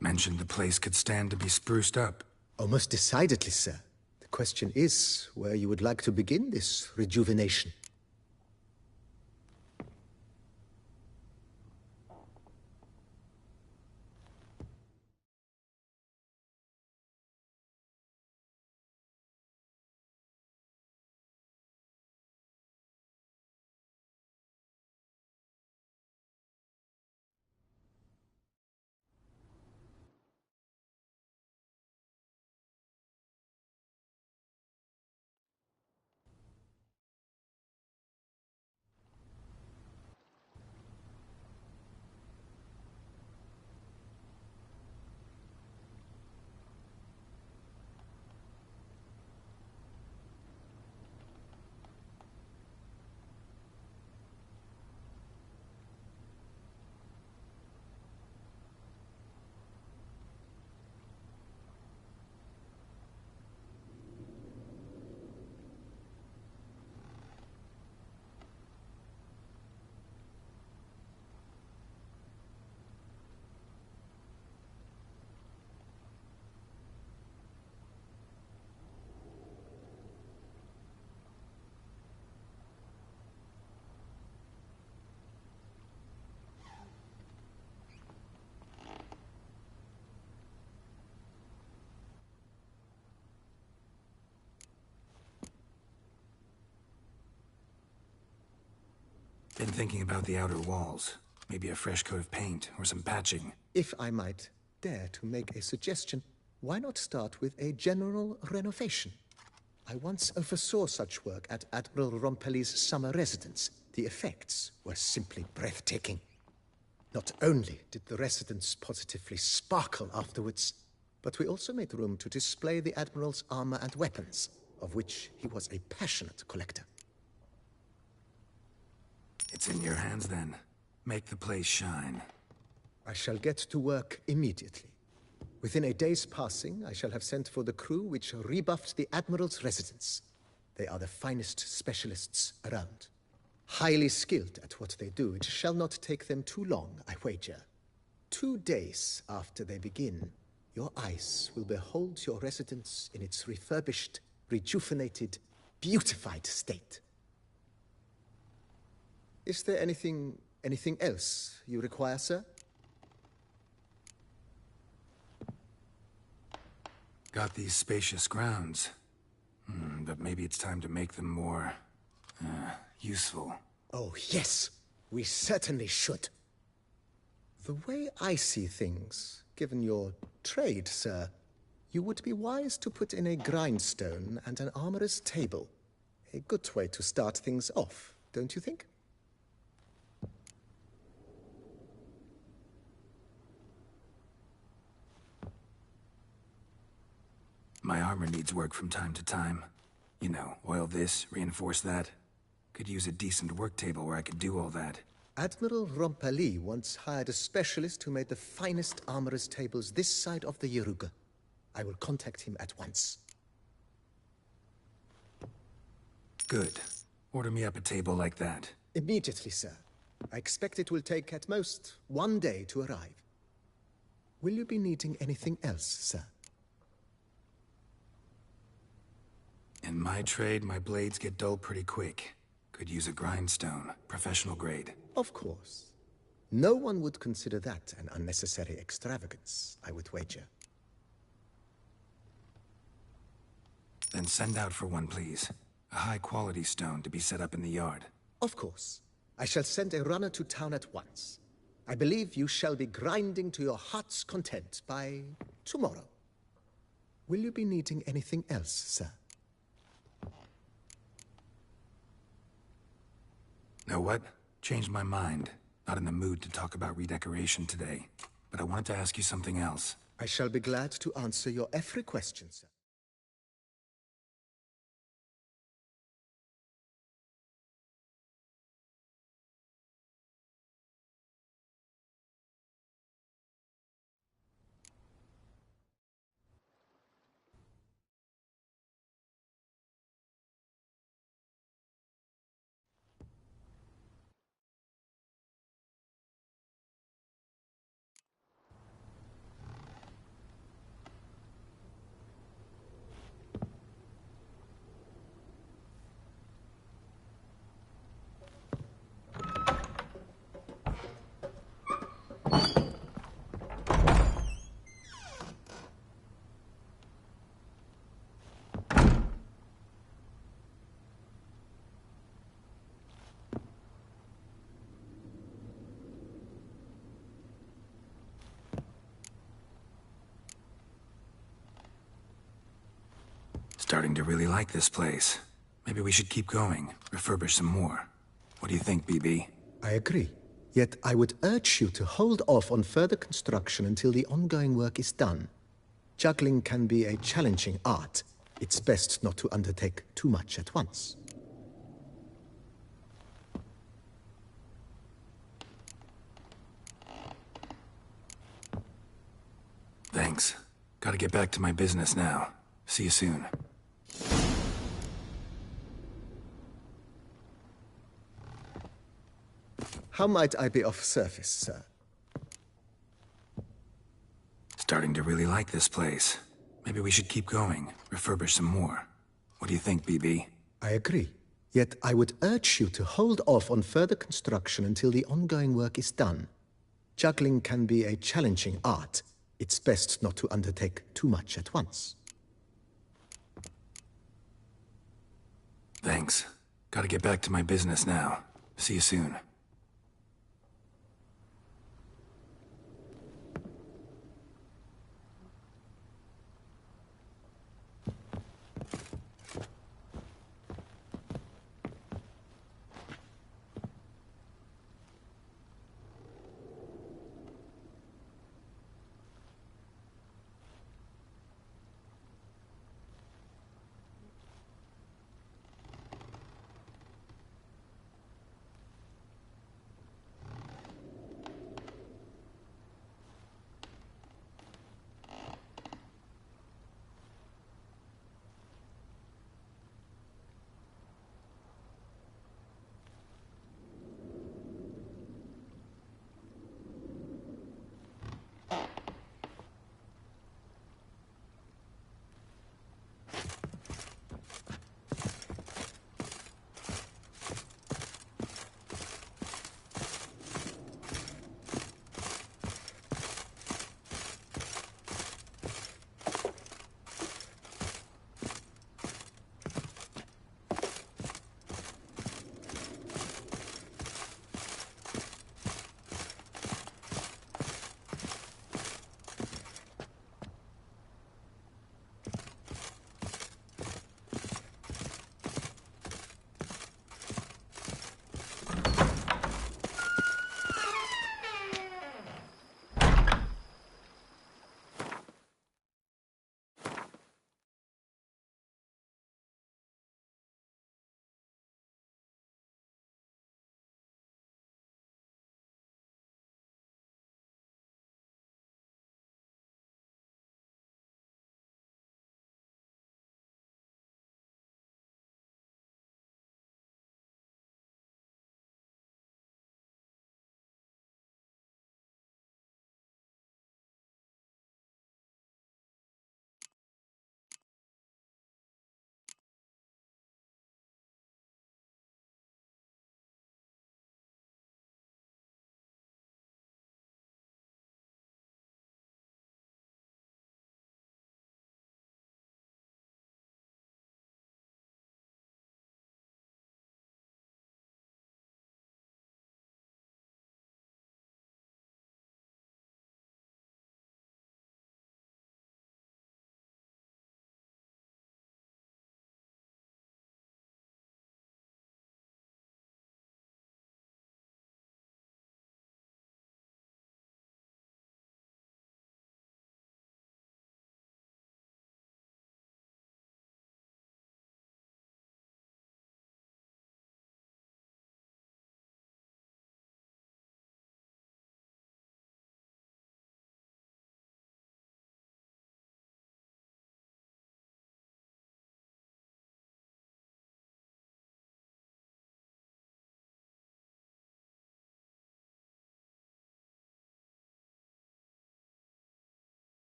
Mentioned the place could stand to be spruced up. Oh, most decidedly, sir. The question is where you would like to begin this rejuvenation. Been thinking about the outer walls. Maybe a fresh coat of paint or some patching. If I might dare to make a suggestion, why not start with a general renovation? I once oversaw such work at Admiral Rompelli's summer residence. The effects were simply breathtaking. Not only did the residence positively sparkle afterwards, but we also made room to display the Admiral's armor and weapons, of which he was a passionate collector. It's in your hands then. Make the place shine. I shall get to work immediately. Within a day's passing, I shall have sent for the crew which rebuffed the Admiral's residence. They are the finest specialists around. Highly skilled at what they do, it shall not take them too long, I wager. 2 days after they begin, your eyes will behold your residence in its refurbished, rejuvenated, beautified state. Is there anything else you require, sir? Got these spacious grounds. But maybe it's time to make them more... useful. Oh, yes. We certainly should. The way I see things, given your trade, sir, you would be wise to put in a grindstone and an armorer's table. A good way to start things off, don't you think? My armor needs work from time to time. You know, oil this, reinforce that. Could use a decent work table where I could do all that. Admiral Rompelli once hired a specialist who made the finest armorer's tables this side of the Yaruga. I will contact him at once. Good. Order me up a table like that. Immediately, sir. I expect it will take at most 1 day to arrive. Will you be needing anything else, sir? In my trade, my blades get dull pretty quick. Could use a grindstone, professional grade. Of course. No one would consider that an unnecessary extravagance, I would wager. Then send out for one, please. A high-quality stone to be set up in the yard. Of course. I shall send a runner to town at once. I believe you shall be grinding to your heart's content by tomorrow. Will you be needing anything else, sir? Know what? Changed my mind. Not in the mood to talk about redecoration today, but I wanted to ask you something else. I shall be glad to answer your every question, sir. Starting to really like this place. Maybe we should keep going, refurbish some more. What do you think, BB? I agree. Yet I would urge you to hold off on further construction until the ongoing work is done. Juggling can be a challenging art. It's best not to undertake too much at once. Thanks. Gotta get back to my business now. See you soon. How might I be of service, sir? Starting to really like this place. Maybe we should keep going, refurbish some more. What do you think, BB? I agree. Yet I would urge you to hold off on further construction until the ongoing work is done. Juggling can be a challenging art. It's best not to undertake too much at once. Thanks. Gotta get back to my business now. See you soon.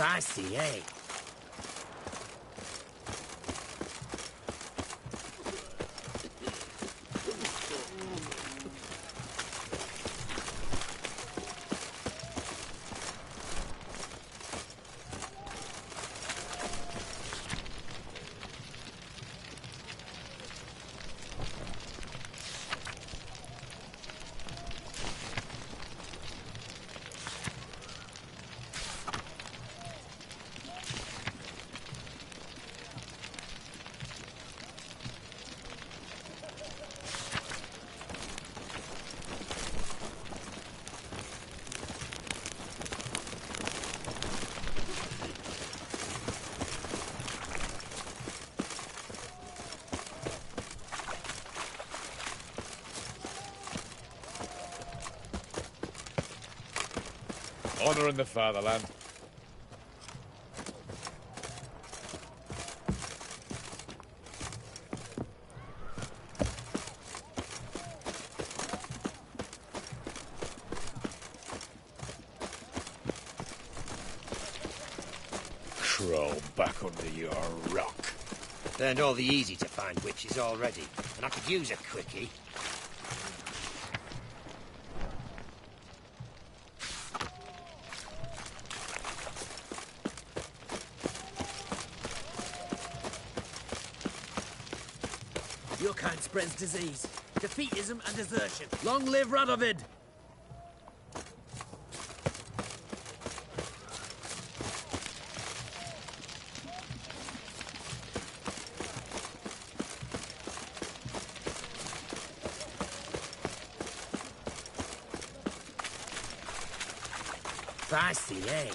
Fancy, eh? Honor in the fatherland. Crawl back under your rock. Learned all the easy-to-find witches already, and I could use a quickie. Your kind spreads disease, defeatism and desertion. Long live Radovid! Fancy, eh?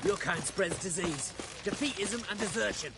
Your kind spreads disease, defeatism and desertion.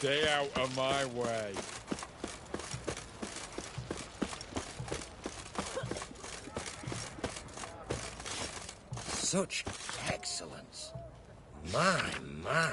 Stay out of my way. Such excellence. My, my.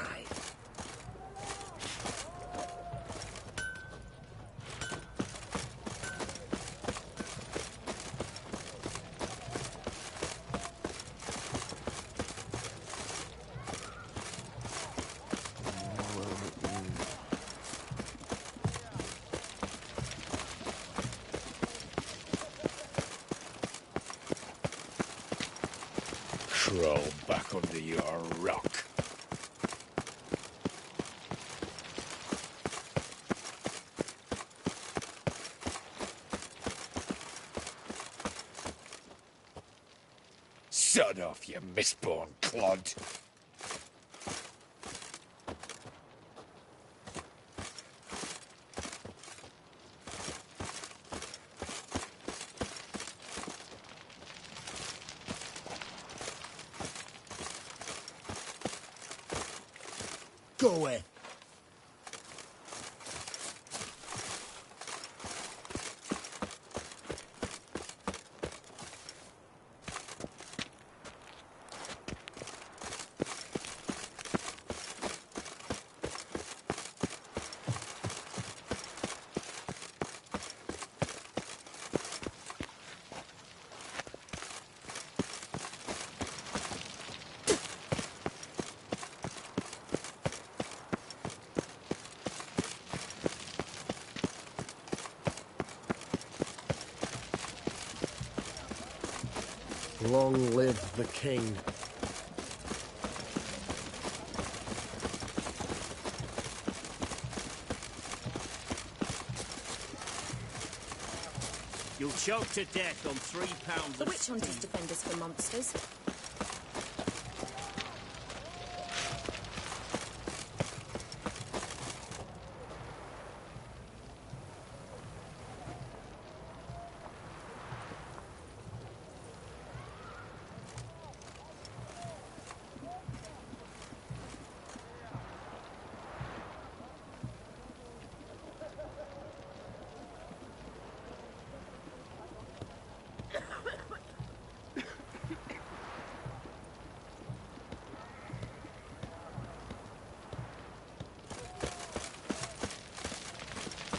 Crawl back under your rock. Sod off, you misborn clod. Go away. Long live the king. You'll choke to death on 3 pounds The of witch hunters defend us from monsters.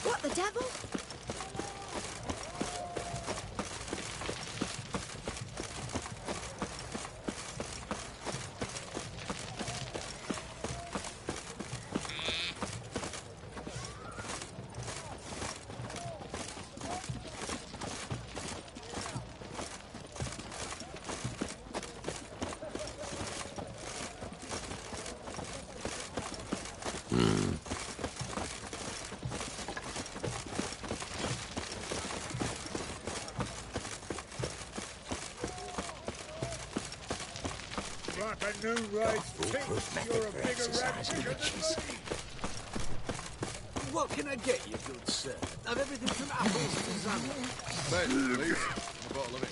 What the devil? Like a new race thinks you're a bigger rat. What can I get you, good sir? I've everything from apples to Mate, please. A bottle of it.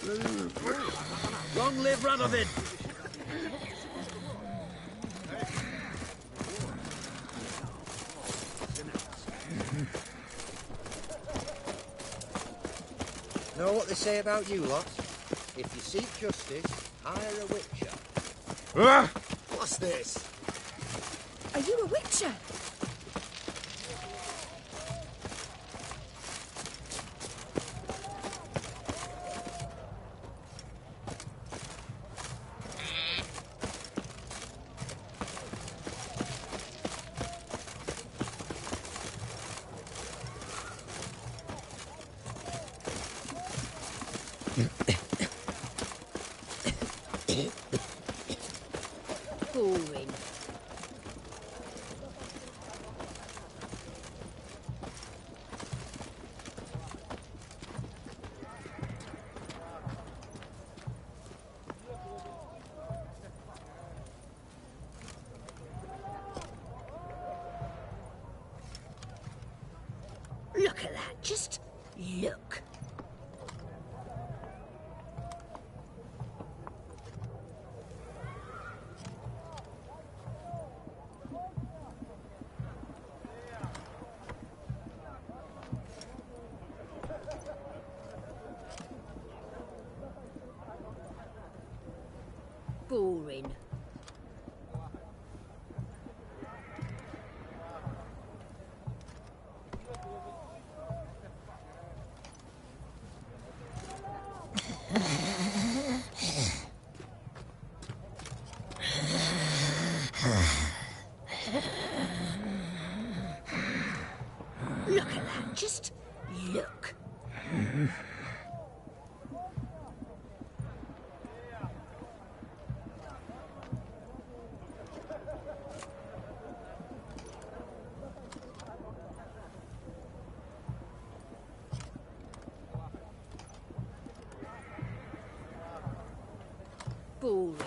Long live Radovid! Know what they say about you lot? If you seek justice, hire a witcher. What's this? Are you a witcher? Boring. Look at that. Just look. Boring. Look at that. Just look. Boring.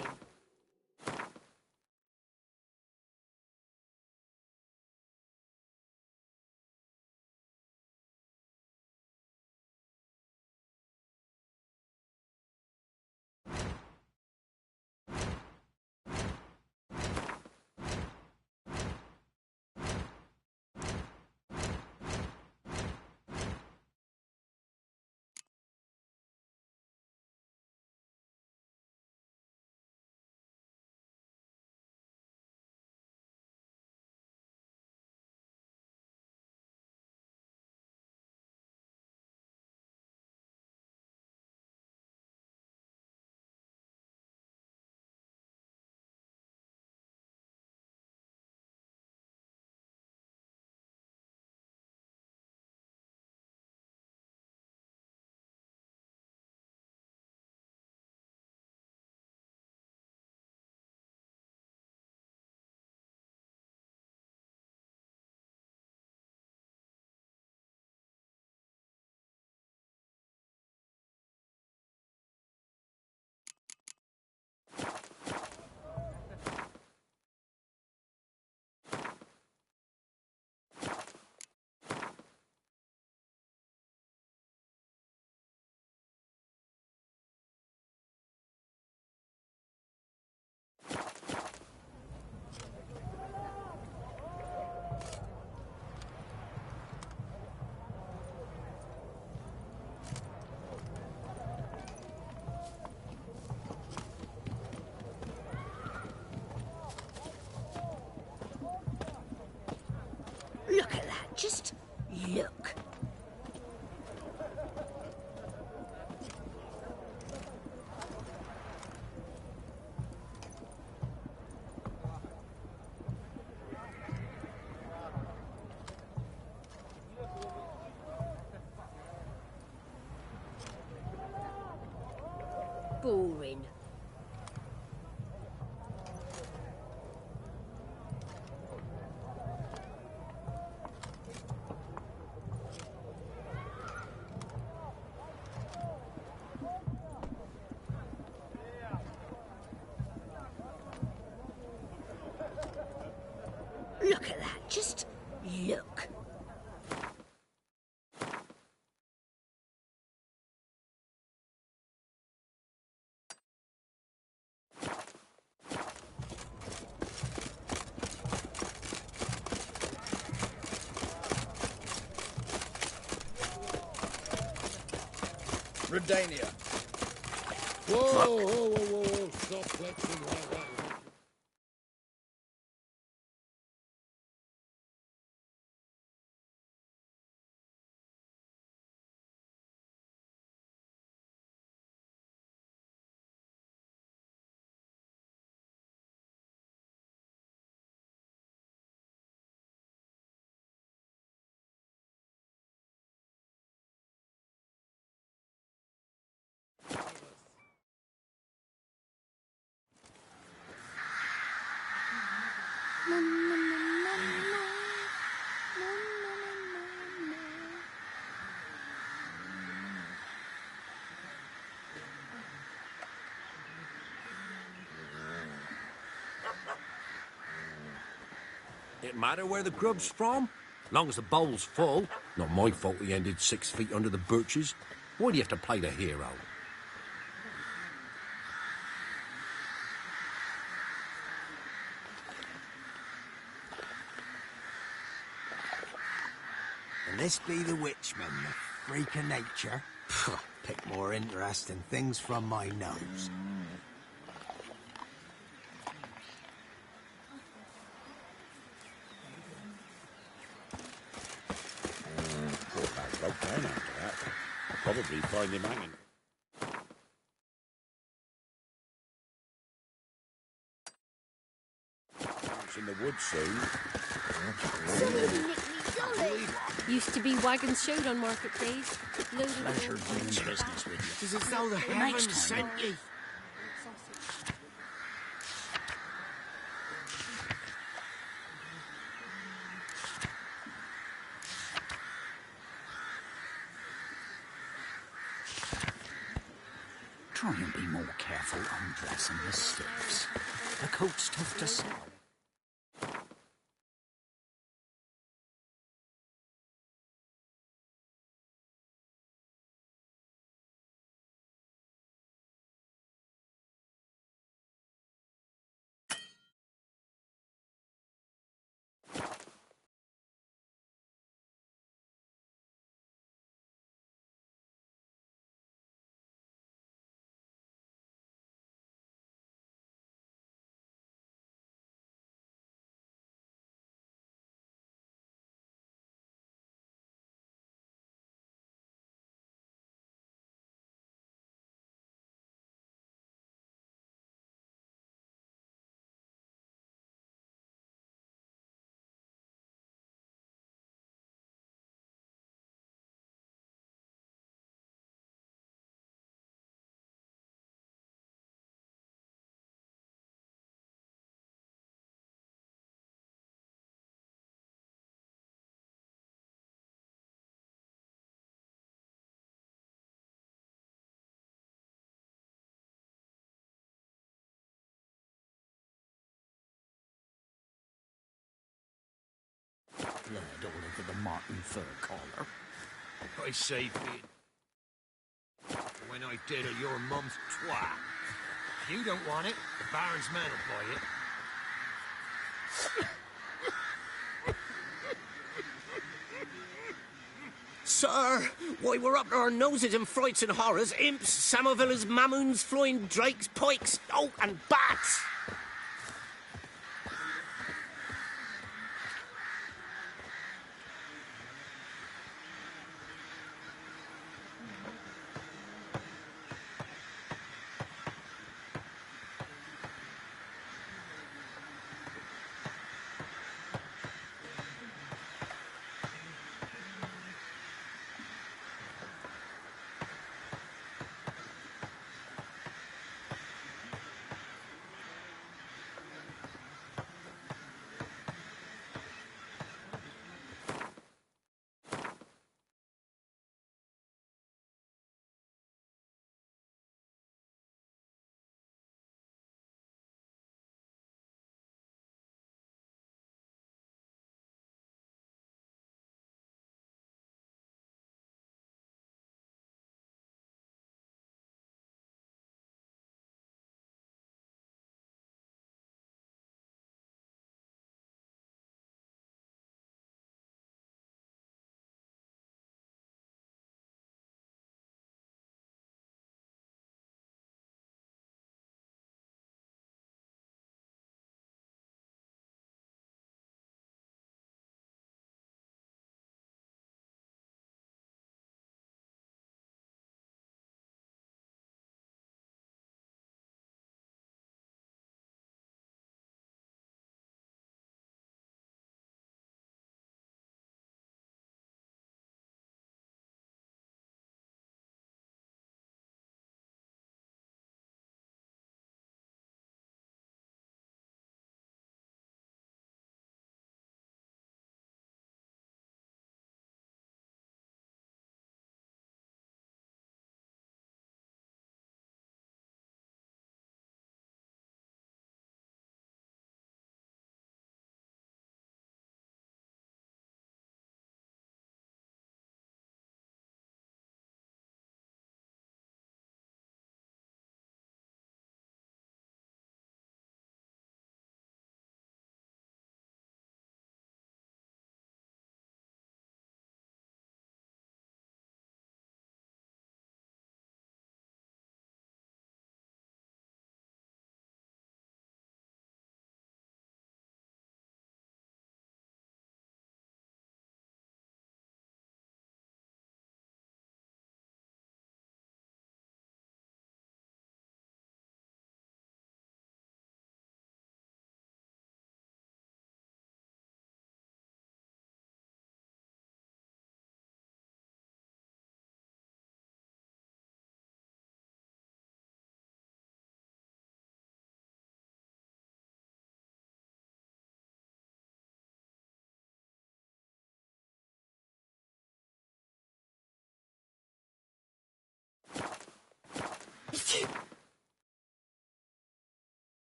Look at that. Just look. Boring. Look at that. Just look. Redania. Whoa, whoa, whoa, whoa, whoa. Stop flexing like that. it matter where the grub's from? Long as the bowl's full. Not my fault he ended 6 feet under the birches. Why do you have to play the hero? And this be the witchman, the freak of nature? Pick more interesting things from my nose. Poor lad broke down after that. Probably find him hanging. It's in the woods soon. Used to be wagons showed on market days. Loaded Pleasure with doing business with you. Does it know the heavens sent ye? Try and be more careful undressing the sticks. The coat's tough to sell. Blood all over the marten fur collar. I saved it. When I did it, your mum's twat. If you don't want it, the Baron's man will buy it. Sir, why, we're up to our noses in frights and horrors. Imps, Samovillas, Mamoons, flying drakes, pikes, oh, and bats!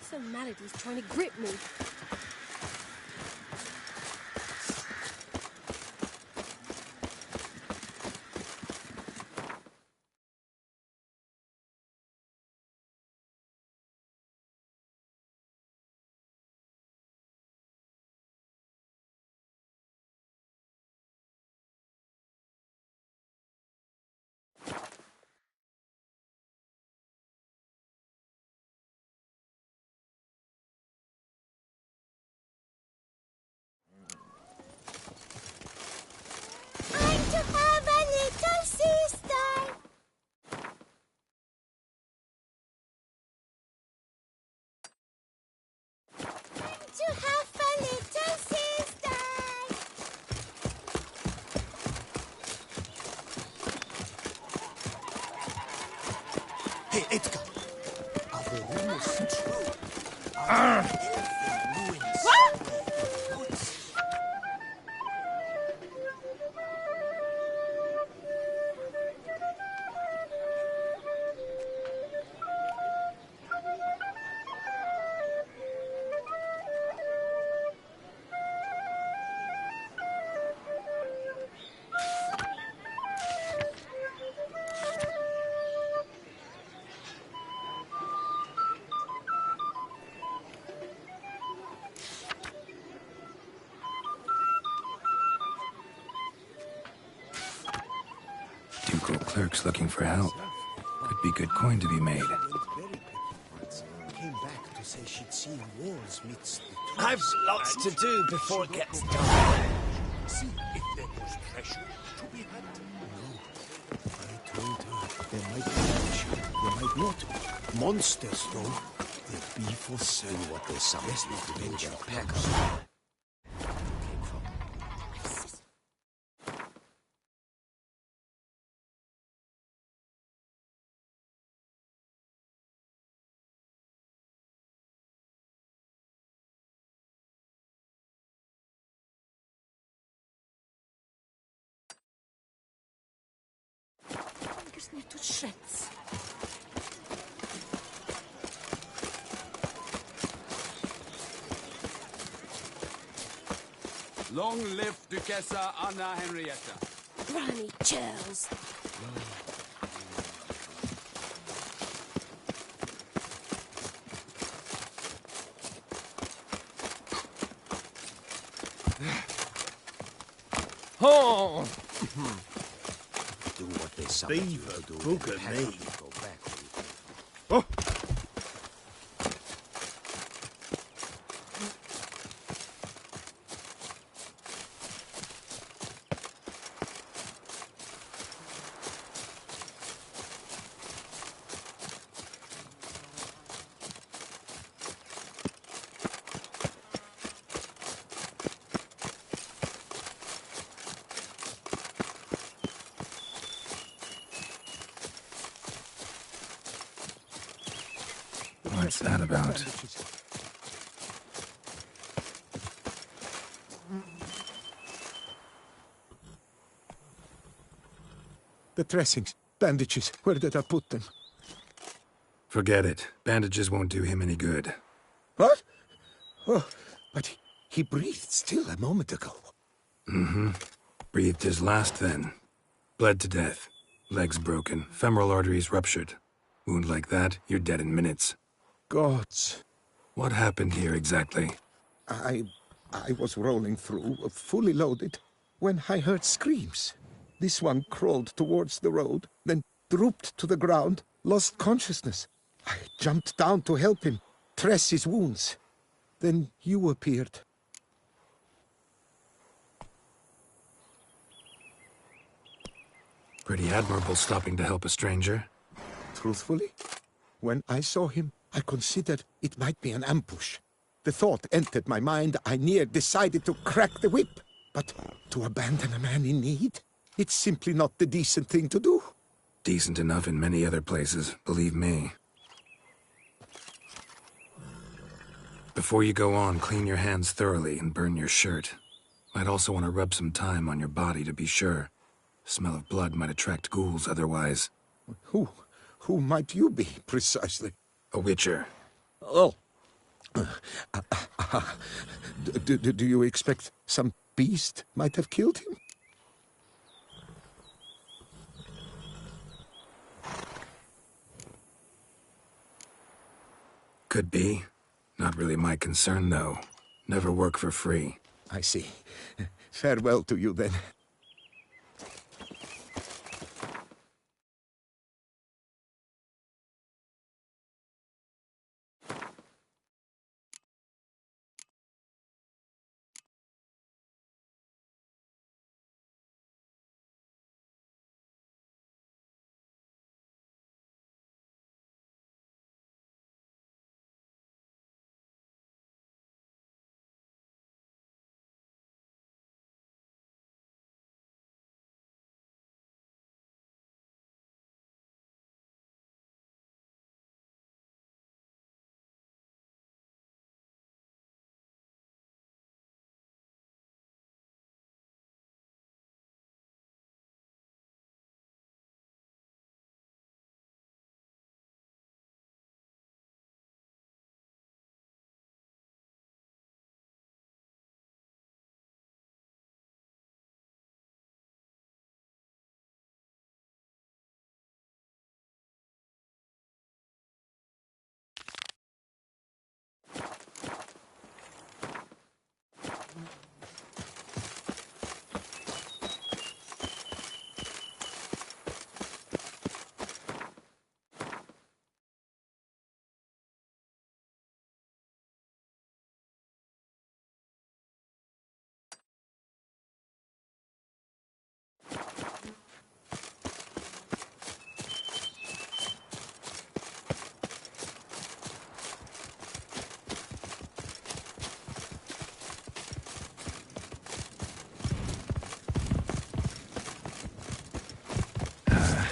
so mad at he's trying to grip me. To have a little sister. To have a little sister. Hey, Edgar. Are the rumors true? Ducal clerks looking for help. Could be good coin to be made. Came back to say she'd seen wars midst the trees. I've lots to do before it gets dark. See if there was treasure to be had. I told her there might be treasure, there might not. Monsters, though. They'll be for sale. What there's some adventure packers. Fingers me to shreds. Long live Duchessa Anna Henrietta. Granny Charles. Oh! Do what they say. Beaver, book at me. Go back. Oh! What's that about? The dressings, bandages, where did I put them? Forget it. Bandages won't do him any good. What? Oh, but he breathed still a moment ago. Mm-hmm. Breathed his last then. Bled to death. Legs broken. Femoral arteries ruptured. Wound like that, you're dead in minutes. Gods. What happened here exactly? I was rolling through, fully loaded, when I heard screams. This one crawled towards the road, then drooped to the ground, lost consciousness. I jumped down to help him, dress his wounds. Then you appeared. Pretty admirable stopping to help a stranger. Truthfully, when I saw him, I considered it might be an ambush. The thought entered my mind, I near decided to crack the whip. But to abandon a man in need? It's simply not the decent thing to do. Decent enough in many other places, believe me. Before you go on, clean your hands thoroughly and burn your shirt. Might also want to rub some thyme on your body to be sure. Smell of blood might attract ghouls otherwise. Who might you be, precisely? A witcher. Oh, Do you expect some beast might have killed him? Could be. Not really my concern, though. Never work for free. I see. Farewell to you, then.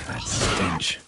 That stench.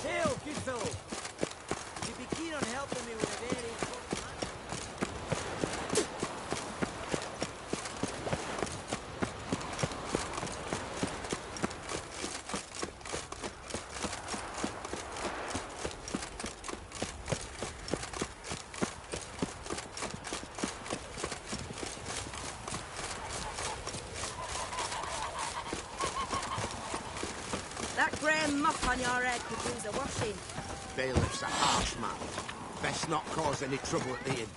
Hail, good fellow. Would you be keen on helping me with a very important matter? That grey muff on your head could use a washing. Bailiff's a harsh man. Best not cause any trouble at the inn.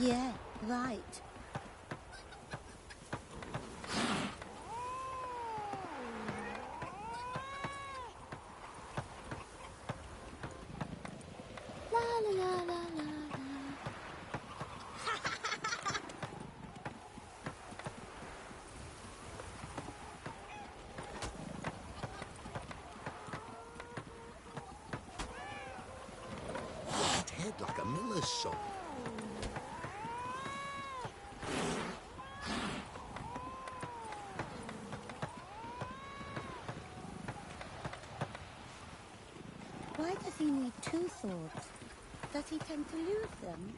Yeah, right. La la la la la la. White head like a miller's son. Why does he need two swords? Does he tend to lose them?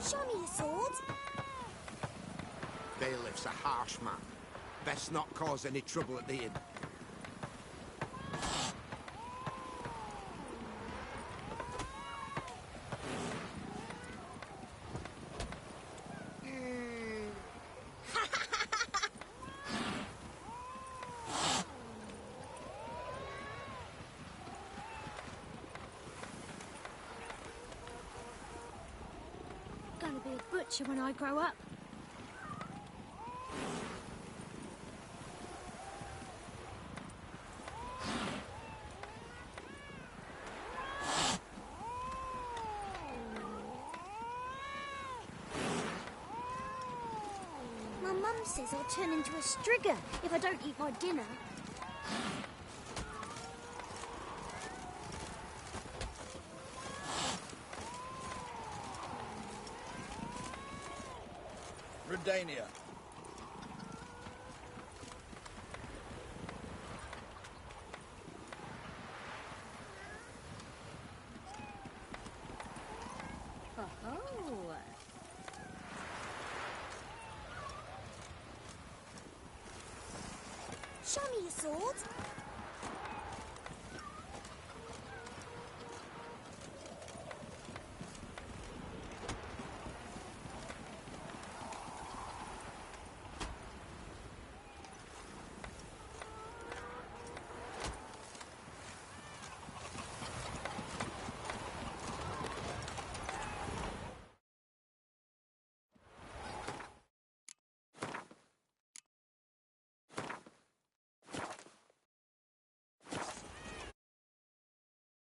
Show me your sword. Bailiff's a harsh man. Best not cause any trouble at the inn. Gonna be a butcher when I grow up. My mum says I'll turn into a strigger if I don't eat my dinner. Redania. Oh. Show me your sword.